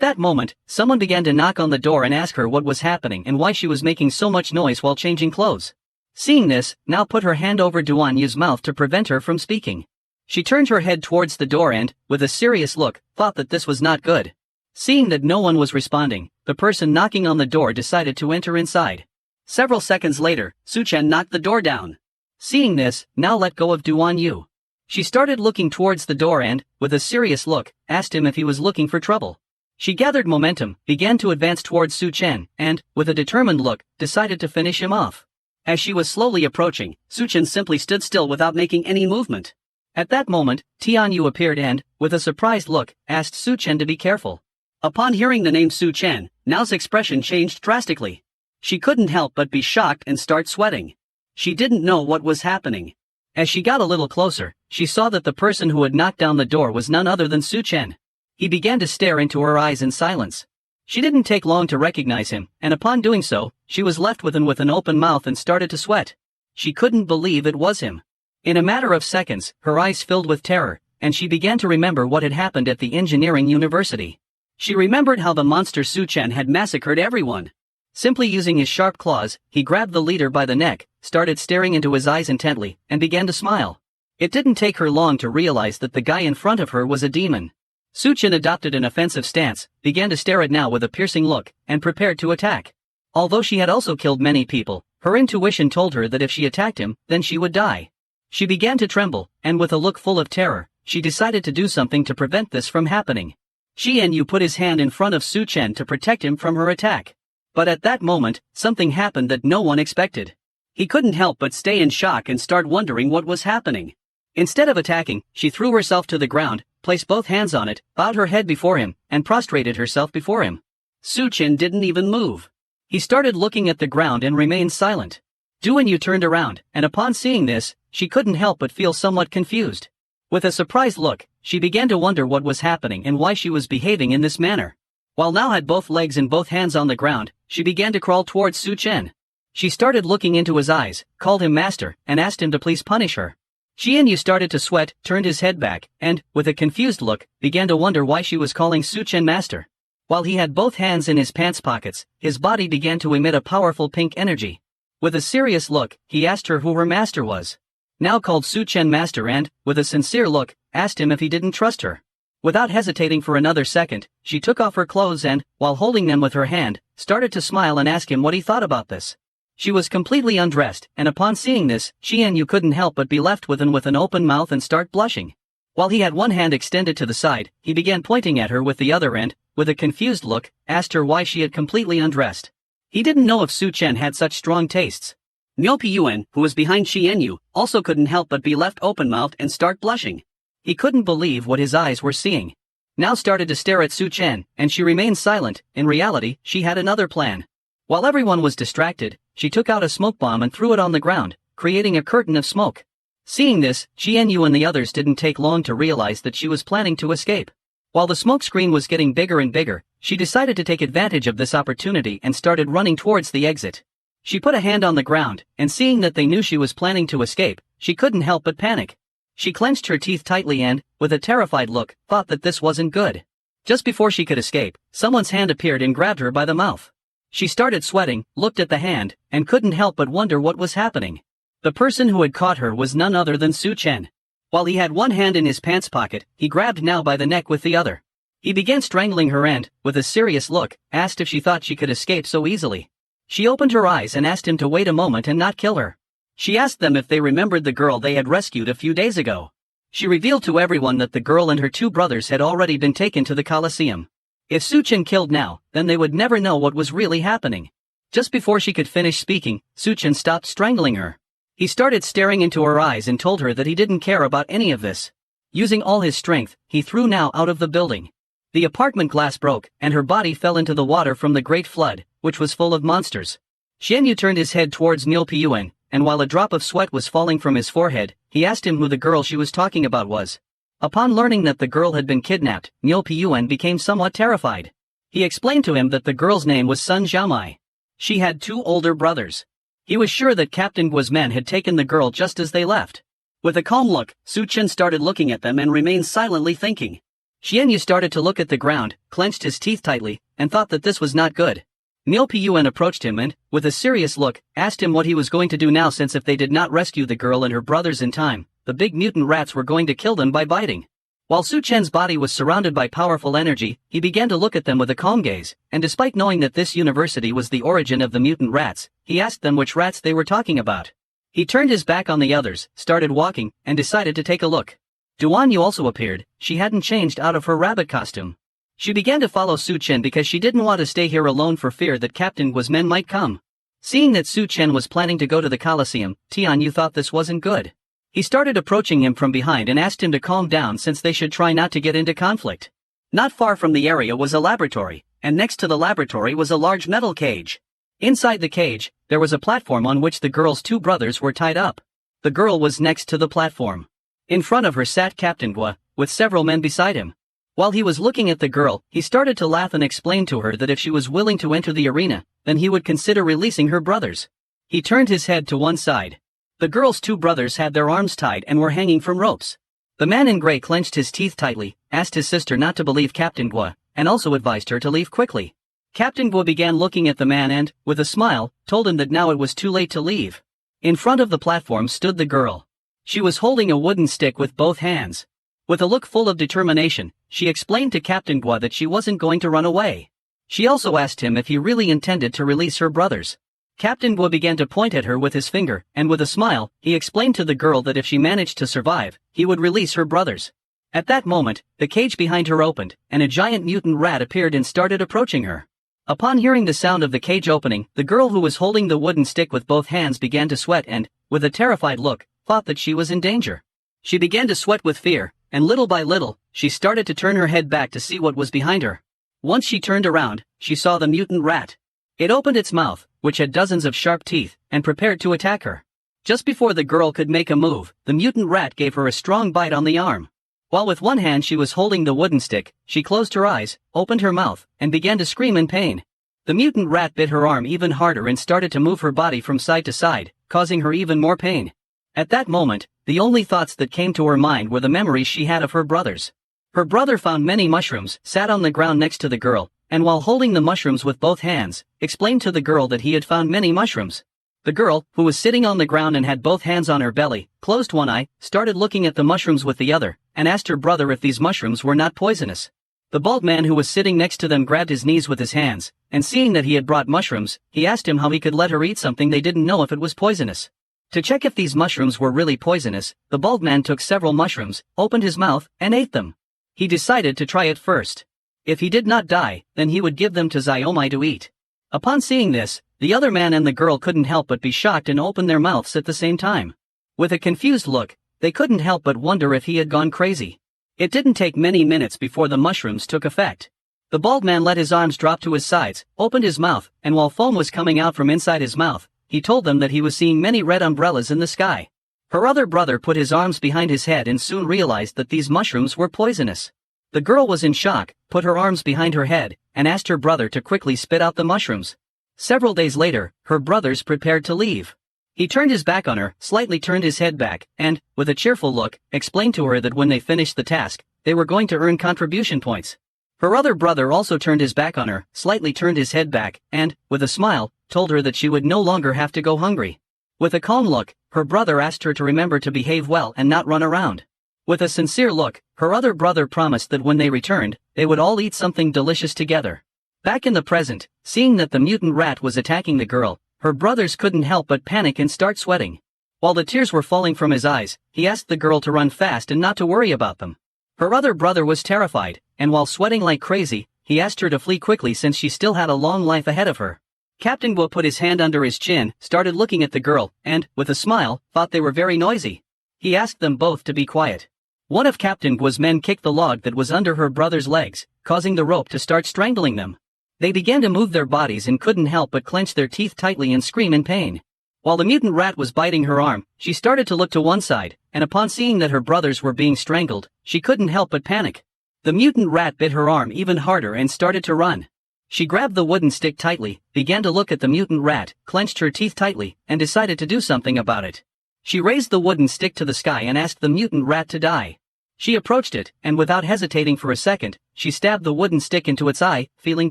that moment, someone began to knock on the door and ask her what was happening and why she was making so much noise while changing clothes. Seeing this, Now put her hand over Duanyu's mouth to prevent her from speaking. She turned her head towards the door and, with a serious look, thought that this was not good. Seeing that no one was responding, the person knocking on the door decided to enter inside. Several seconds later, Su-chen knocked the door down. Seeing this, Now let go of Duanyu. She started looking towards the door and, with a serious look, asked him if he was looking for trouble. She gathered momentum, began to advance towards Su-chen, and, with a determined look, decided to finish him off. As she was slowly approaching, Su-chen simply stood still without making any movement. At that moment, Tianyu appeared and, with a surprised look, asked Su-chen to be careful. Upon hearing the name Su-chen, Nao's expression changed drastically. She couldn't help but be shocked and start sweating. She didn't know what was happening. As she got a little closer, she saw that the person who had knocked down the door was none other than Su-chen. He began to stare into her eyes in silence. She didn't take long to recognize him, and upon doing so, she was left with an open mouth and started to sweat. She couldn't believe it was him. In a matter of seconds, her eyes filled with terror, and she began to remember what had happened at the engineering university. She remembered how the monster Su-chen had massacred everyone. Simply using his sharp claws, he grabbed the leader by the neck, started staring into his eyes intently, and began to smile. It didn't take her long to realize that the guy in front of her was a demon. Suchin adopted an offensive stance, began to stare at Now with a piercing look, and prepared to attack. Although she had also killed many people, her intuition told her that if she attacked him, then she would die. She began to tremble, and with a look full of terror, she decided to do something to prevent this from happening. Xianyu put his hand in front of Su Chen to protect him from her attack. But at that moment, something happened that no one expected. He couldn't help but stay in shock and start wondering what was happening. Instead of attacking, she threw herself to the ground, placed both hands on it, bowed her head before him, and prostrated herself before him. Su Chen didn't even move. He started looking at the ground and remained silent. Duanyu turned around, and upon seeing this, she couldn't help but feel somewhat confused. With a surprised look, she began to wonder what was happening and why she was behaving in this manner. While Now had both legs and both hands on the ground, she began to crawl towards Su Chen. She started looking into his eyes, called him master, and asked him to please punish her. Xianyu started to sweat, turned his head back, and, with a confused look, began to wonder why she was calling Su Chen master. While he had both hands in his pants pockets, his body began to emit a powerful pink energy. With a serious look, he asked her who her master was. Now called Su Chen master and, with a sincere look, asked him if he didn't trust her. Without hesitating for another second, she took off her clothes and, while holding them with her hand, started to smile and ask him what he thought about this. She was completely undressed, and upon seeing this, Xianyu couldn't help but be left with an open mouth and start blushing. While he had one hand extended to the side, he began pointing at her with the other and, with a confused look, asked her why she had completely undressed. He didn't know if Su Chen had such strong tastes. Niu Piyuan, who was behind Xianyu, also couldn't help but be left open-mouthed and start blushing. He couldn't believe what his eyes were seeing. Now started to stare at Su Chen, and she remained silent. In reality, she had another plan. While everyone was distracted, she took out a smoke bomb and threw it on the ground, creating a curtain of smoke. Seeing this, Xianyu and the others didn't take long to realize that she was planning to escape. While the smoke screen was getting bigger and bigger, she decided to take advantage of this opportunity and started running towards the exit. She put a hand on the ground, and seeing that they knew she was planning to escape, she couldn't help but panic. She clenched her teeth tightly and, with a terrified look, thought that this wasn't good. Just before she could escape, someone's hand appeared and grabbed her by the mouth. She started sweating, looked at the hand, and couldn't help but wonder what was happening. The person who had caught her was none other than Su Chen. While he had one hand in his pants pocket, he grabbed Now by the neck with the other. He began strangling her and, with a serious look, asked if she thought she could escape so easily. She opened her eyes and asked him to wait a moment and not kill her. She asked them if they remembered the girl they had rescued a few days ago. She revealed to everyone that the girl and her two brothers had already been taken to the Colosseum. If Su Chen killed Now, then they would never know what was really happening. Just before she could finish speaking, Su Chen stopped strangling her. He started staring into her eyes and told her that he didn't care about any of this. Using all his strength, he threw Now out of the building. The apartment glass broke, and her body fell into the water from the great flood, which was full of monsters. Xianyu turned his head towards Niu Piyuan, and while a drop of sweat was falling from his forehead, he asked him who the girl she was talking about was. Upon learning that the girl had been kidnapped, Niu Piyuan became somewhat terrified. He explained to him that the girl's name was Sun Xiaomai. She had two older brothers. He was sure that Captain Gua's men had taken the girl just as they left. With a calm look, Su Chen started looking at them and remained silently thinking. Xianyu started to look at the ground, clenched his teeth tightly, and thought that this was not good. Niu Piyuan approached him and, with a serious look, asked him what he was going to do now, since if they did not rescue the girl and her brothers in time, the big mutant rats were going to kill them by biting. While Su Chen's body was surrounded by powerful energy, he began to look at them with a calm gaze, and despite knowing that this university was the origin of the mutant rats, he asked them which rats they were talking about. He turned his back on the others, started walking, and decided to take a look. Duanyu also appeared. She hadn't changed out of her rabbit costume. She began to follow Su Chen because she didn't want to stay here alone for fear that Captain Gua's men might come. Seeing that Su Chen was planning to go to the Colosseum, Tianyu thought this wasn't good. He started approaching him from behind and asked him to calm down since they should try not to get into conflict. Not far from the area was a laboratory, and next to the laboratory was a large metal cage. Inside the cage, there was a platform on which the girl's two brothers were tied up. The girl was next to the platform. In front of her sat Captain Gua, with several men beside him. While he was looking at the girl, he started to laugh and explained to her that if she was willing to enter the arena, then he would consider releasing her brothers. He turned his head to one side. The girl's two brothers had their arms tied and were hanging from ropes. The man in gray clenched his teeth tightly, asked his sister not to believe Captain Gua, and also advised her to leave quickly. Captain Guo began looking at the man and, with a smile, told him that now it was too late to leave. In front of the platform stood the girl. She was holding a wooden stick with both hands. With a look full of determination, she explained to Captain Guo that she wasn't going to run away. She also asked him if he really intended to release her brothers. Captain Guo began to point at her with his finger, and with a smile, he explained to the girl that if she managed to survive, he would release her brothers. At that moment, the cage behind her opened, and a giant mutant rat appeared and started approaching her. Upon hearing the sound of the cage opening, the girl who was holding the wooden stick with both hands began to sweat and, with a terrified look, thought that she was in danger. She began to sweat with fear, and little by little, she started to turn her head back to see what was behind her. Once she turned around, she saw the mutant rat. It opened its mouth, which had dozens of sharp teeth, and prepared to attack her. Just before the girl could make a move, the mutant rat gave her a strong bite on the arm. While with one hand she was holding the wooden stick, she closed her eyes, opened her mouth, and began to scream in pain. The mutant rat bit her arm even harder and started to move her body from side to side, causing her even more pain. At that moment, the only thoughts that came to her mind were the memories she had of her brothers. Her brother found many mushrooms, sat on the ground next to the girl, and while holding the mushrooms with both hands, explained to the girl that he had found many mushrooms. The girl, who was sitting on the ground and had both hands on her belly, closed one eye, started looking at the mushrooms with the other, and asked her brother if these mushrooms were not poisonous. The bald man who was sitting next to them grabbed his knees with his hands, and seeing that he had brought mushrooms, he asked him how he could let her eat something they didn't know if it was poisonous. To check if these mushrooms were really poisonous, the bald man took several mushrooms, opened his mouth, and ate them. He decided to try it first. If he did not die, then he would give them to Xiaomai to eat. Upon seeing this, the other man and the girl couldn't help but be shocked and open their mouths at the same time. With a confused look, they couldn't help but wonder if he had gone crazy. It didn't take many minutes before the mushrooms took effect. The bald man let his arms drop to his sides, opened his mouth, and while foam was coming out from inside his mouth, he told them that he was seeing many red umbrellas in the sky. Her other brother put his arms behind his head and soon realized that these mushrooms were poisonous. The girl was in shock, put her arms behind her head, and asked her brother to quickly spit out the mushrooms. Several days later, her brothers prepared to leave. He turned his back on her, slightly turned his head back, and, with a cheerful look, explained to her that when they finished the task, they were going to earn contribution points. Her other brother also turned his back on her, slightly turned his head back, and, with a smile, told her that she would no longer have to go hungry. With a calm look, her brother asked her to remember to behave well and not run around. With a sincere look, her other brother promised that when they returned, they would all eat something delicious together. Back in the present, seeing that the mutant rat was attacking the girl, her brothers couldn't help but panic and start sweating. While the tears were falling from his eyes, he asked the girl to run fast and not to worry about them. Her other brother was terrified, and while sweating like crazy, he asked her to flee quickly since she still had a long life ahead of her. Captain Guo put his hand under his chin, started looking at the girl, and, with a smile, thought they were very noisy. He asked them both to be quiet. One of Captain Guo's men kicked the log that was under her brother's legs, causing the rope to start strangling them. They began to move their bodies and couldn't help but clench their teeth tightly and scream in pain. While the mutant rat was biting her arm, she started to look to one side, and upon seeing that her brothers were being strangled, she couldn't help but panic. The mutant rat bit her arm even harder and started to run. She grabbed the wooden stick tightly, began to look at the mutant rat, clenched her teeth tightly, and decided to do something about it. She raised the wooden stick to the sky and asked the mutant rat to die. She approached it, and without hesitating for a second, she stabbed the wooden stick into its eye, feeling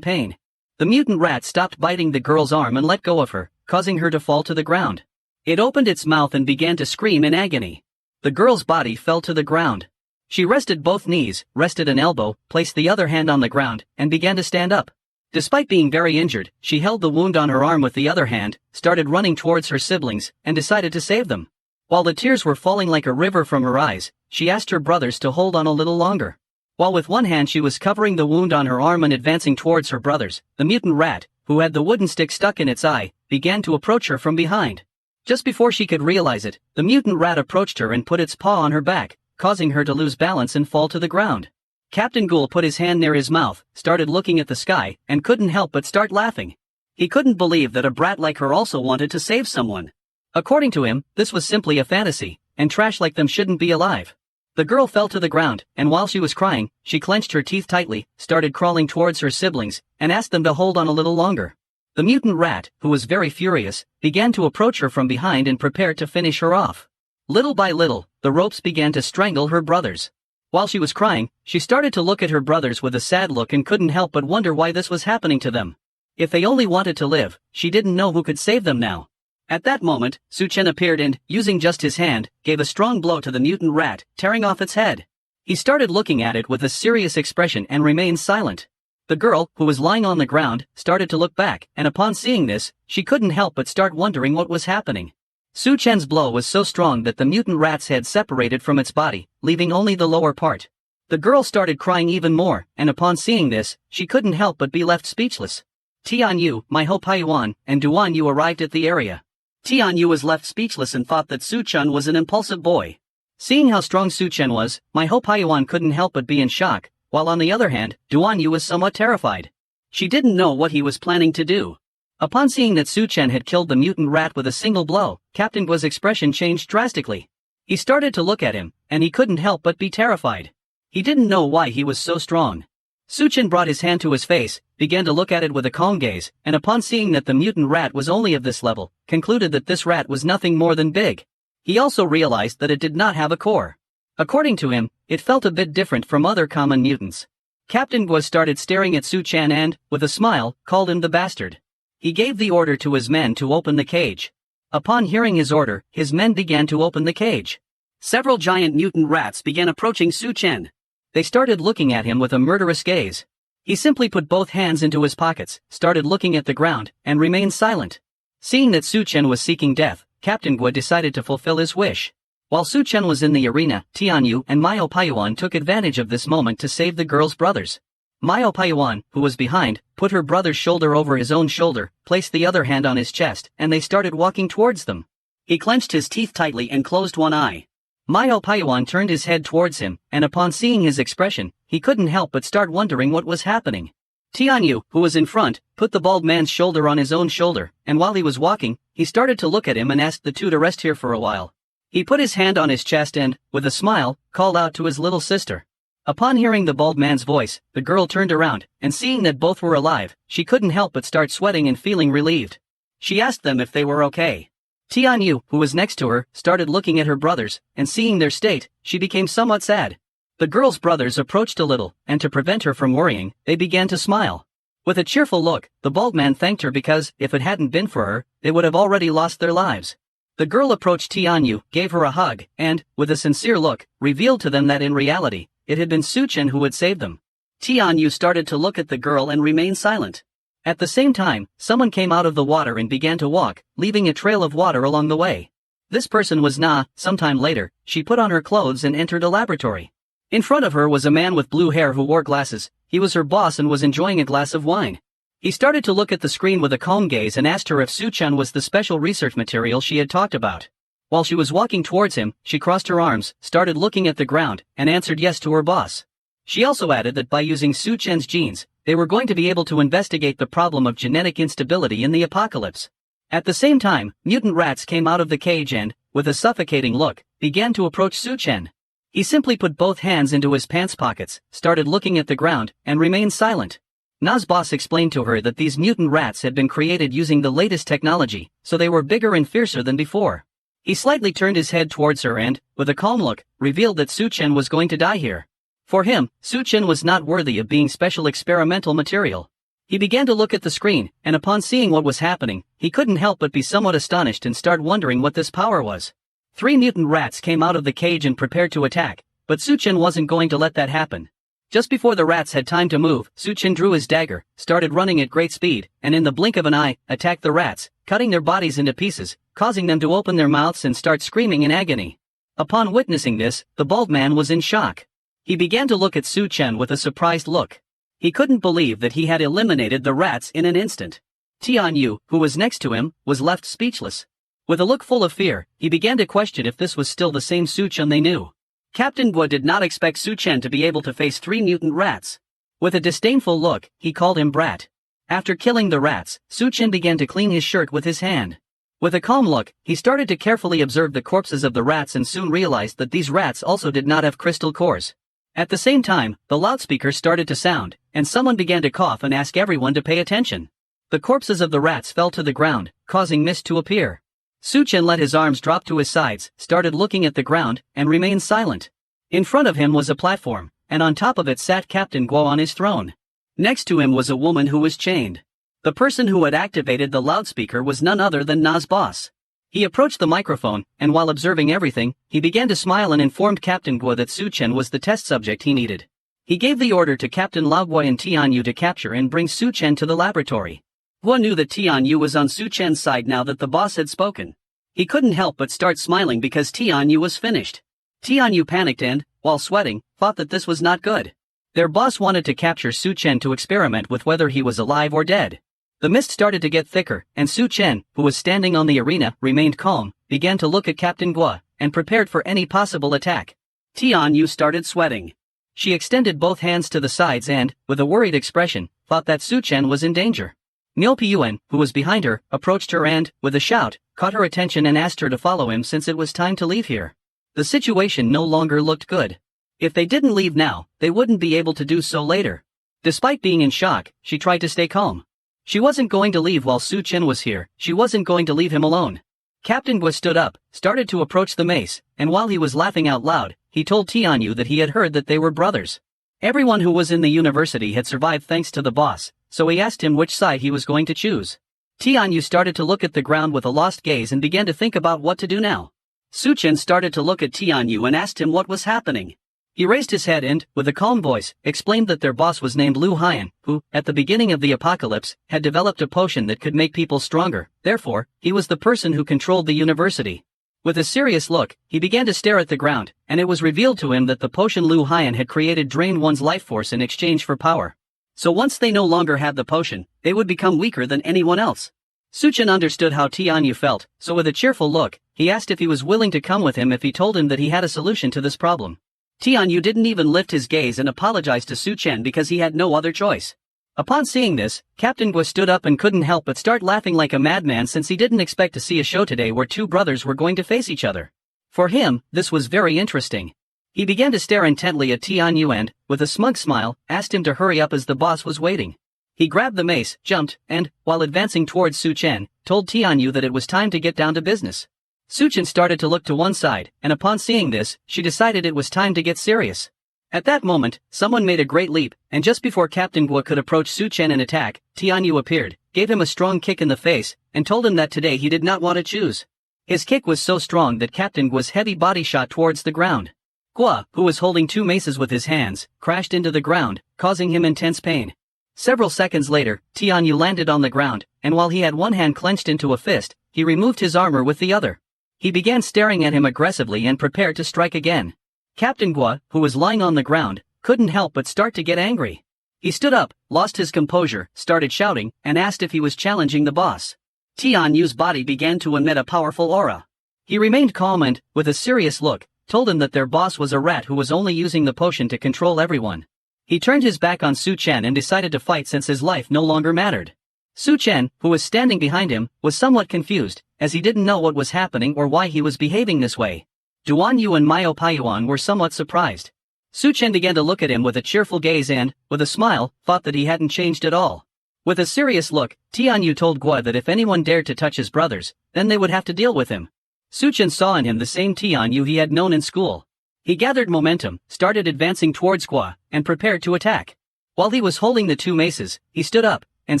pain. The mutant rat stopped biting the girl's arm and let go of her, causing her to fall to the ground. It opened its mouth and began to scream in agony. The girl's body fell to the ground. She rested both knees, rested an elbow, placed the other hand on the ground, and began to stand up. Despite being very injured, she held the wound on her arm with the other hand, started running towards her siblings, and decided to save them. While the tears were falling like a river from her eyes, she asked her brothers to hold on a little longer. While with one hand she was covering the wound on her arm and advancing towards her brothers, the mutant rat, who had the wooden stick stuck in its eye, began to approach her from behind. Just before she could realize it, the mutant rat approached her and put its paw on her back, causing her to lose balance and fall to the ground. Captain Ghoul put his hand near his mouth, started looking at the sky, and couldn't help but start laughing. He couldn't believe that a brat like her also wanted to save someone. According to him, this was simply a fantasy, and trash like them shouldn't be alive. The girl fell to the ground, and while she was crying, she clenched her teeth tightly, started crawling towards her siblings, and asked them to hold on a little longer. The mutant rat, who was very furious, began to approach her from behind and prepared to finish her off. Little by little, the ropes began to strangle her brothers. While she was crying, she started to look at her brothers with a sad look and couldn't help but wonder why this was happening to them. If they only wanted to live, she didn't know who could save them now. At that moment, Su-chen appeared and, using just his hand, gave a strong blow to the mutant rat, tearing off its head. He started looking at it with a serious expression and remained silent. The girl, who was lying on the ground, started to look back, and upon seeing this, she couldn't help but start wondering what was happening. Su-chen's blow was so strong that the mutant rat's head separated from its body, leaving only the lower part. The girl started crying even more, and upon seeing this, she couldn't help but be left speechless. Tianyu, ManhwaCapped, and Duanyu arrived at the area. Tianyu was left speechless and thought that Su-chen was an impulsive boy. Seeing how strong Su-chen was, ManhwaCapped couldn't help but be in shock, while on the other hand, Duanyu was somewhat terrified. She didn't know what he was planning to do. Upon seeing that Su-chen had killed the mutant rat with a single blow, Captain Guo's expression changed drastically. He started to look at him, and he couldn't help but be terrified. He didn't know why he was so strong. Su-chen brought his hand to his face, began to look at it with a calm gaze, and upon seeing that the mutant rat was only of this level, concluded that this rat was nothing more than big. He also realized that it did not have a core. According to him, it felt a bit different from other common mutants. Captain Guo started staring at Su-chen and, with a smile, called him the bastard. He gave the order to his men to open the cage. Upon hearing his order, his men began to open the cage. Several giant mutant rats began approaching Su-chen. They started looking at him with a murderous gaze. He simply put both hands into his pockets, started looking at the ground, and remained silent. Seeing that Su-chen was seeking death, Captain Guo decided to fulfill his wish. While Su-chen was in the arena, Tianyu and ManhwaCapped took advantage of this moment to save the girl's brothers. ManhwaCapped, who was behind, put her brother's shoulder over his own shoulder, placed the other hand on his chest, and they started walking towards them. He clenched his teeth tightly and closed one eye. ManhwaCapped turned his head towards him, and upon seeing his expression, he couldn't help but start wondering what was happening. Tianyu, who was in front, put the bald man's shoulder on his own shoulder, and while he was walking, he started to look at him and asked the two to rest here for a while. He put his hand on his chest and, with a smile, called out to his little sister. Upon hearing the bald man's voice, the girl turned around, and seeing that both were alive, she couldn't help but start sweating and feeling relieved. She asked them if they were okay. Tianyu, who was next to her, started looking at her brothers, and seeing their state, she became somewhat sad. The girl's brothers approached a little, and to prevent her from worrying, they began to smile. With a cheerful look, the bald man thanked her because, if it hadn't been for her, they would have already lost their lives. The girl approached Tianyu, gave her a hug, and, with a sincere look, revealed to them that in reality, it had been Su-chen who had saved them. Tianyu started to look at the girl and remained silent. At the same time, someone came out of the water and began to walk, leaving a trail of water along the way. This person was Na. Sometime later, she put on her clothes and entered a laboratory. In front of her was a man with blue hair who wore glasses. He was her boss and was enjoying a glass of wine. He started to look at the screen with a calm gaze and asked her if Su-chen was the special research material she had talked about. While she was walking towards him, she crossed her arms, started looking at the ground, and answered yes to her boss. She also added that by using Su-chen's genes, they were going to be able to investigate the problem of genetic instability in the apocalypse. At the same time, mutant rats came out of the cage and, with a suffocating look, began to approach Su-chen. He simply put both hands into his pants pockets, started looking at the ground, and remained silent. Na's boss explained to her that these mutant rats had been created using the latest technology, so they were bigger and fiercer than before. He slightly turned his head towards her and, with a calm look, revealed that Su-chen was going to die here. For him, Su-chen was not worthy of being special experimental material. He began to look at the screen, and upon seeing what was happening, he couldn't help but be somewhat astonished and start wondering what this power was. 3 mutant rats came out of the cage and prepared to attack, but Su-chen wasn't going to let that happen. Just before the rats had time to move, Su-chen drew his dagger, started running at great speed, and in the blink of an eye, attacked the rats, cutting their bodies into pieces, causing them to open their mouths and start screaming in agony. Upon witnessing this, the bald man was in shock. He began to look at Su-chen with a surprised look. He couldn't believe that he had eliminated the rats in an instant. Tianyu, who was next to him, was left speechless. With a look full of fear, he began to question if this was still the same Su-chen they knew. Captain Guo did not expect Su-chen to be able to face 3 mutant rats. With a disdainful look, he called him brat. After killing the rats, Su-chen began to clean his shirt with his hand. With a calm look, he started to carefully observe the corpses of the rats and soon realized that these rats also did not have crystal cores. At the same time, the loudspeaker started to sound, and someone began to cough and ask everyone to pay attention. The corpses of the rats fell to the ground, causing mist to appear. Su-chen let his arms drop to his sides, started looking at the ground, and remained silent. In front of him was a platform, and on top of it sat Captain Guo on his throne. Next to him was a woman who was chained. The person who had activated the loudspeaker was none other than Na's boss. He approached the microphone, and while observing everything, he began to smile and informed Captain Guo that Su Chen was the test subject he needed. He gave the order to Captain Lao Guo and Tianyu to capture and bring Su Chen to the laboratory. Guo knew that Tianyu was on Su Chen's side now that the boss had spoken. He couldn't help but start smiling because Tianyu was finished. Tianyu panicked and, while sweating, thought that this was not good. Their boss wanted to capture Su Chen to experiment with whether he was alive or dead. The mist started to get thicker, and Su Chen, who was standing on the arena, remained calm, began to look at Captain Guo, and prepared for any possible attack. Tianyu started sweating. She extended both hands to the sides and, with a worried expression, thought that Su Chen was in danger. Niu Piyuan, who was behind her, approached her and, with a shout, caught her attention and asked her to follow him since it was time to leave here. The situation no longer looked good. If they didn't leave now, they wouldn't be able to do so later. Despite being in shock, she tried to stay calm. She wasn't going to leave while Su Chen was here, she wasn't going to leave him alone. Captain Guo stood up, started to approach the mace, and while he was laughing out loud, he told Tianyu that he had heard that they were brothers. Everyone who was in the university had survived thanks to the boss, so he asked him which side he was going to choose. Tianyu started to look at the ground with a lost gaze and began to think about what to do now. Su Chen started to look at Tianyu and asked him what was happening. He raised his head and, with a calm voice, explained that their boss was named Lu Haiyan, who, at the beginning of the apocalypse, had developed a potion that could make people stronger, therefore, he was the person who controlled the university. With a serious look, he began to stare at the ground, and it was revealed to him that the potion Lu Haiyan had created drained one's life force in exchange for power. So once they no longer had the potion, they would become weaker than anyone else. Su Chen understood how Tianyu felt, so with a cheerful look, he asked if he was willing to come with him if he told him that he had a solution to this problem. Tianyu didn't even lift his gaze and apologized to Su Chen because he had no other choice. Upon seeing this, Captain Guo stood up and couldn't help but start laughing like a madman since he didn't expect to see a show today where two brothers were going to face each other. For him, this was very interesting. He began to stare intently at Tianyu and, with a smug smile, asked him to hurry up as the boss was waiting. He grabbed the mace, jumped, and, while advancing towards Su Chen, told Tianyu that it was time to get down to business. Su Chen started to look to one side, and upon seeing this, she decided it was time to get serious. At that moment, someone made a great leap, and just before Captain Guo could approach Su Chen and attack, Tianyu appeared, gave him a strong kick in the face, and told him that today he did not want to choose. His kick was so strong that Captain Guo's heavy body shot towards the ground. Guo, who was holding two maces with his hands, crashed into the ground, causing him intense pain. Several seconds later, Tianyu landed on the ground, and while he had one hand clenched into a fist, he removed his armor with the other. He began staring at him aggressively and prepared to strike again. Captain Guo, who was lying on the ground, couldn't help but start to get angry. He stood up, lost his composure, started shouting, and asked if he was challenging the boss. Tianyu's body began to emit a powerful aura. He remained calm and, with a serious look, told him that their boss was a rat who was only using the potion to control everyone. He turned his back on Su Chen and decided to fight since his life no longer mattered. Su Chen, who was standing behind him, was somewhat confused, as he didn't know what was happening or why he was behaving this way. Duan Yu and Mio Paiyuan were somewhat surprised. Su Chen began to look at him with a cheerful gaze and, with a smile, thought that he hadn't changed at all. With a serious look, Tianyu told Guo that if anyone dared to touch his brothers, then they would have to deal with him. Su Chen saw in him the same Tianyu he had known in school. He gathered momentum, started advancing towards Guo, and prepared to attack. While he was holding the two maces, he stood up, and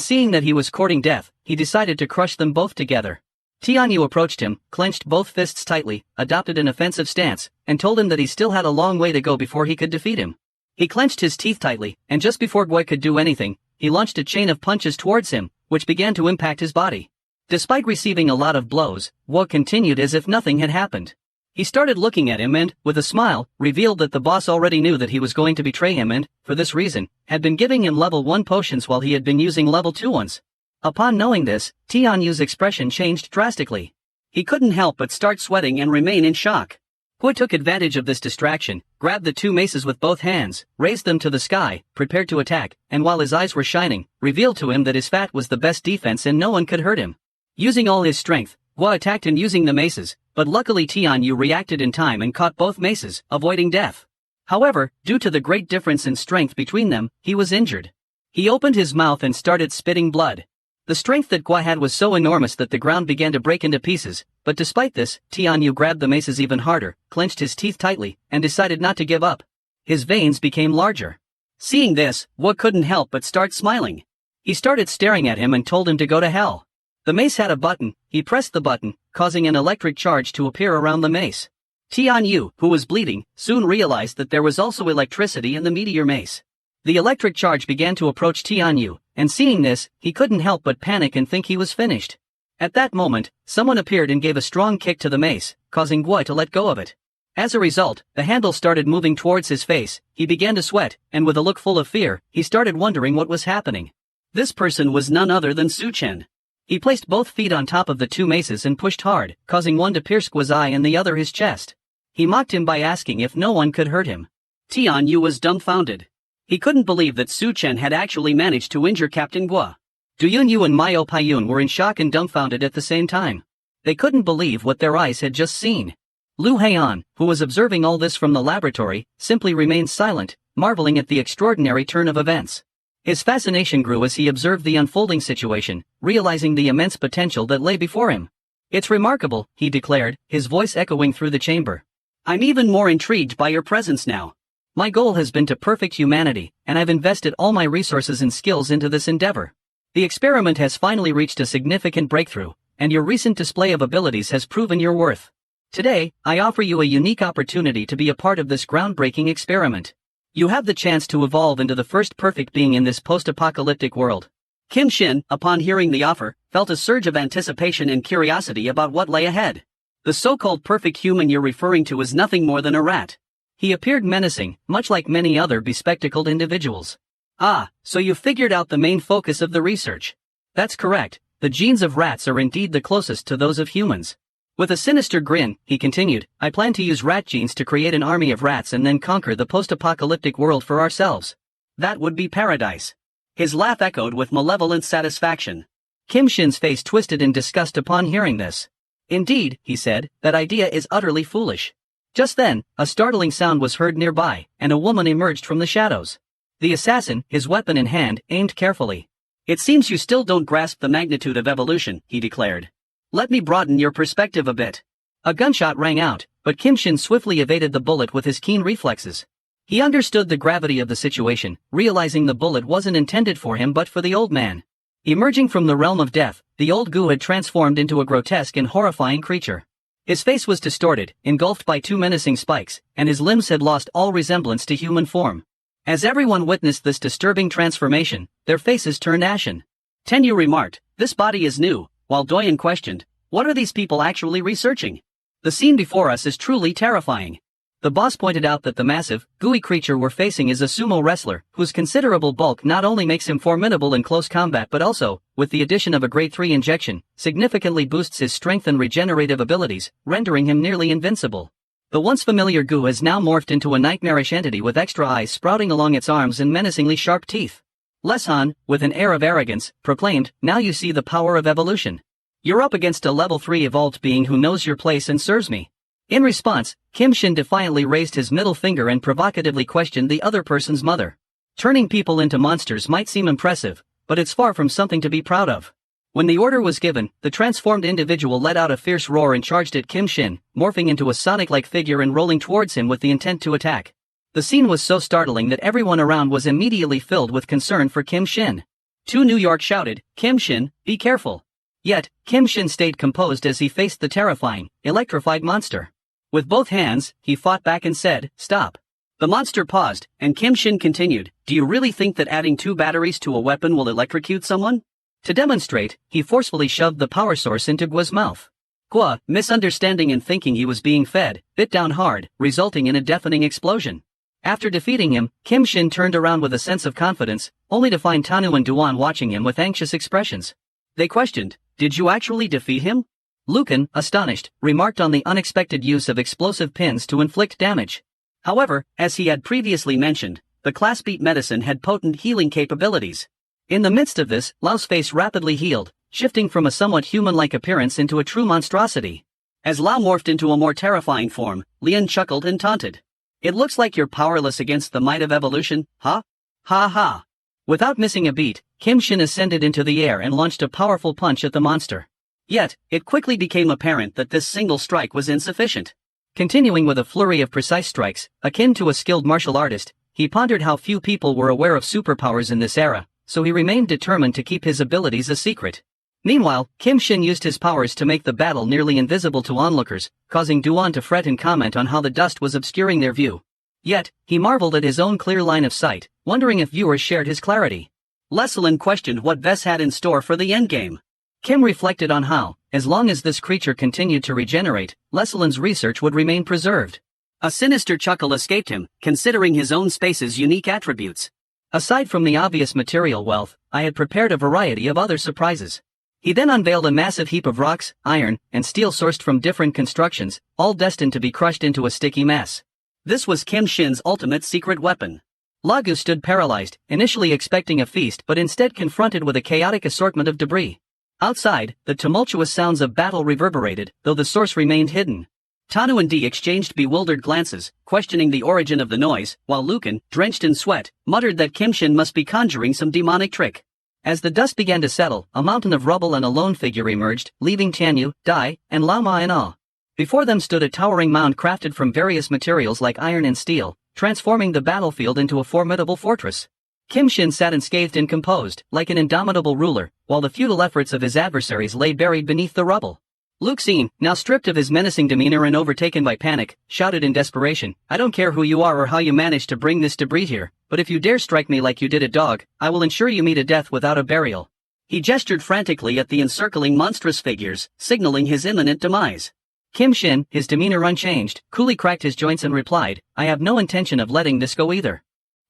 seeing that he was courting death, he decided to crush them both together. Tianyu approached him, clenched both fists tightly, adopted an offensive stance, and told him that he still had a long way to go before he could defeat him. He clenched his teeth tightly, and just before Guo could do anything, he launched a chain of punches towards him, which began to impact his body. Despite receiving a lot of blows, Guo continued as if nothing had happened. He started looking at him and, with a smile, revealed that the boss already knew that he was going to betray him and, for this reason, had been giving him level 1 potions while he had been using level 2 ones. Upon knowing this, Tianyu's expression changed drastically. He couldn't help but start sweating and remain in shock. Guo took advantage of this distraction, grabbed the two maces with both hands, raised them to the sky, prepared to attack, and while his eyes were shining, revealed to him that his fat was the best defense and no one could hurt him. Using all his strength, Guo attacked him using the maces, but luckily Tianyu reacted in time and caught both maces, avoiding death. However, due to the great difference in strength between them, he was injured. He opened his mouth and started spitting blood. The strength that Guo had was so enormous that the ground began to break into pieces, but despite this, Tianyu grabbed the maces even harder, clenched his teeth tightly, and decided not to give up. His veins became larger. Seeing this, Guo couldn't help but start smiling. He started staring at him and told him to go to hell. The mace had a button. He pressed the button, causing an electric charge to appear around the mace. Tianyu, who was bleeding, soon realized that there was also electricity in the meteor mace. The electric charge began to approach Tianyu, and seeing this, he couldn't help but panic and think he was finished. At that moment, someone appeared and gave a strong kick to the mace, causing Guo to let go of it. As a result, the handle started moving towards his face. He began to sweat, and with a look full of fear, he started wondering what was happening. This person was none other than Su Chen. He placed both feet on top of the two maces and pushed hard, causing one to pierce Guo's eye and the other his chest. He mocked him by asking if no one could hurt him. Tianyu was dumbfounded. He couldn't believe that Su Chen had actually managed to injure Captain Guo. Du Yunyu and Maio Paiyun were in shock and dumbfounded at the same time. They couldn't believe what their eyes had just seen. Lu Heian, who was observing all this from the laboratory, simply remained silent, marveling at the extraordinary turn of events. His fascination grew as he observed the unfolding situation, realizing the immense potential that lay before him. "It's remarkable," he declared, his voice echoing through the chamber. "I'm even more intrigued by your presence now. My goal has been to perfect humanity, and I've invested all my resources and skills into this endeavor. The experiment has finally reached a significant breakthrough, and your recent display of abilities has proven your worth. Today, I offer you a unique opportunity to be a part of this groundbreaking experiment. You have the chance to evolve into the first perfect being in this post-apocalyptic world." Kim Shin, upon hearing the offer, felt a surge of anticipation and curiosity about what lay ahead. The so-called perfect human you're referring to is nothing more than a rat. He appeared menacing, much like many other bespectacled individuals. "Ah, so you've figured out the main focus of the research." "That's correct. The genes of rats are indeed the closest to those of humans." With a sinister grin, he continued, "I plan to use rat genes to create an army of rats and then conquer the post-apocalyptic world for ourselves. That would be paradise." His laugh echoed with malevolent satisfaction. Kim Shin's face twisted in disgust upon hearing this. "Indeed," he said, "that idea is utterly foolish." Just then, a startling sound was heard nearby, and a woman emerged from the shadows. The assassin, his weapon in hand, aimed carefully. "It seems you still don't grasp the magnitude of evolution," he declared. "Let me broaden your perspective a bit." A gunshot rang out, but Kim Shin swiftly evaded the bullet with his keen reflexes. He understood the gravity of the situation, realizing the bullet wasn't intended for him but for the old man. Emerging from the realm of death, the old goo had transformed into a grotesque and horrifying creature. His face was distorted, engulfed by two menacing spikes, and his limbs had lost all resemblance to human form. As everyone witnessed this disturbing transformation, their faces turned ashen. Tenyu remarked, "This body is new," while Doyen questioned, "What are these people actually researching? The scene before us is truly terrifying." The boss pointed out that the massive, gooey creature we're facing is a sumo wrestler, whose considerable bulk not only makes him formidable in close combat but also, with the addition of a grade 3 injection, significantly boosts his strength and regenerative abilities, rendering him nearly invincible. The once familiar goo has now morphed into a nightmarish entity with extra eyes sprouting along its arms and menacingly sharp teeth. Leshan, with an air of arrogance, proclaimed, "Now you see the power of evolution. You're up against a level 3 evolved being who knows your place and serves me." In response, Kim Shin defiantly raised his middle finger and provocatively questioned the other person's mother. Turning people into monsters might seem impressive, but it's far from something to be proud of. When the order was given, the transformed individual let out a fierce roar and charged at Kim Shin, morphing into a Sonic-like figure and rolling towards him with the intent to attack. The scene was so startling that everyone around was immediately filled with concern for Kim Shin. Two New York shouted, "Kim Shin, be careful." Yet, Kim Shin stayed composed as he faced the terrifying, electrified monster. With both hands, he fought back and said, "Stop." The monster paused, and Kim Shin continued, "Do you really think that adding 2 batteries to a weapon will electrocute someone?" To demonstrate, he forcefully shoved the power source into Guo's mouth. Guo, misunderstanding and thinking he was being fed, bit down hard, resulting in a deafening explosion. After defeating him, Kim Shin turned around with a sense of confidence, only to find Tanu and Duan watching him with anxious expressions. They questioned, "Did you actually defeat him?" Lucan, astonished, remarked on the unexpected use of explosive pins to inflict damage. However, as he had previously mentioned, the class beat medicine had potent healing capabilities. In the midst of this, Lao's face rapidly healed, shifting from a somewhat human-like appearance into a true monstrosity. As Lao morphed into a more terrifying form, Lian chuckled and taunted. "It looks like you're powerless against the might of evolution, huh? Ha ha." Without missing a beat, Kim Shin ascended into the air and launched a powerful punch at the monster. Yet, it quickly became apparent that this single strike was insufficient. Continuing with a flurry of precise strikes, akin to a skilled martial artist, he pondered how few people were aware of superpowers in this era, so he remained determined to keep his abilities a secret. Meanwhile, Kim Shin used his powers to make the battle nearly invisible to onlookers, causing Duan to fret and comment on how the dust was obscuring their view. Yet, he marveled at his own clear line of sight, wondering if viewers shared his clarity. Leslin questioned what Vess had in store for the endgame. Kim reflected on how, as long as this creature continued to regenerate, Leslin's research would remain preserved. A sinister chuckle escaped him, considering his own space's unique attributes. Aside from the obvious material wealth, I had prepared a variety of other surprises. He then unveiled a massive heap of rocks, iron, and steel sourced from different constructions, all destined to be crushed into a sticky mass. This was Kim Shin's ultimate secret weapon. Lagu stood paralyzed, initially expecting a feast but instead confronted with a chaotic assortment of debris. Outside, the tumultuous sounds of battle reverberated, though the source remained hidden. Tanu and Dee exchanged bewildered glances, questioning the origin of the noise, while Lucan, drenched in sweat, muttered that Kim Shin must be conjuring some demonic trick. As the dust began to settle, a mountain of rubble and a lone figure emerged, leaving Tianyu, Dai, and Lama in awe. Before them stood a towering mound crafted from various materials like iron and steel, transforming the battlefield into a formidable fortress. Kim Shin sat unscathed and composed, like an indomitable ruler, while the futile efforts of his adversaries lay buried beneath the rubble. Luke Xine, now stripped of his menacing demeanor and overtaken by panic, shouted in desperation, "I don't care who you are or how you managed to bring this debris here, but if you dare strike me like you did a dog, I will ensure you meet a death without a burial." He gestured frantically at the encircling monstrous figures, signaling his imminent demise. Kim Shin, his demeanor unchanged, coolly cracked his joints and replied, "I have no intention of letting this go either."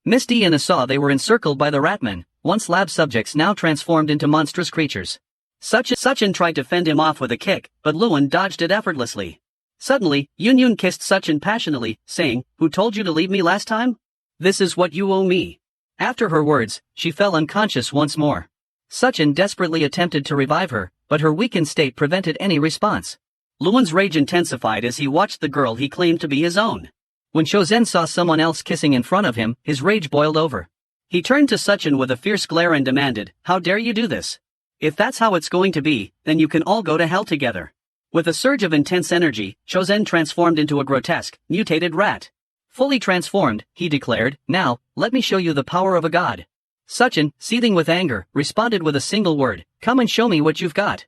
Misty and saw they were encircled by the Ratmen, once lab subjects now transformed into monstrous creatures. Suchin tried to fend him off with a kick, but Luan dodged it effortlessly. Suddenly, Yun kissed Suchin passionately, saying, "Who told you to leave me last time? This is what you owe me." After her words, she fell unconscious once more. Suchin desperately attempted to revive her, but her weakened state prevented any response. Luan's rage intensified as he watched the girl he claimed to be his own. When Shouzen saw someone else kissing in front of him, his rage boiled over. He turned to Suchin with a fierce glare and demanded, "How dare you do this? If that's how it's going to be, then you can all go to hell together." With a surge of intense energy, Shouzen transformed into a grotesque, mutated rat. Fully transformed, he declared, "Now, let me show you the power of a god." Suchin, seething with anger, responded with a single word, "Come and show me what you've got."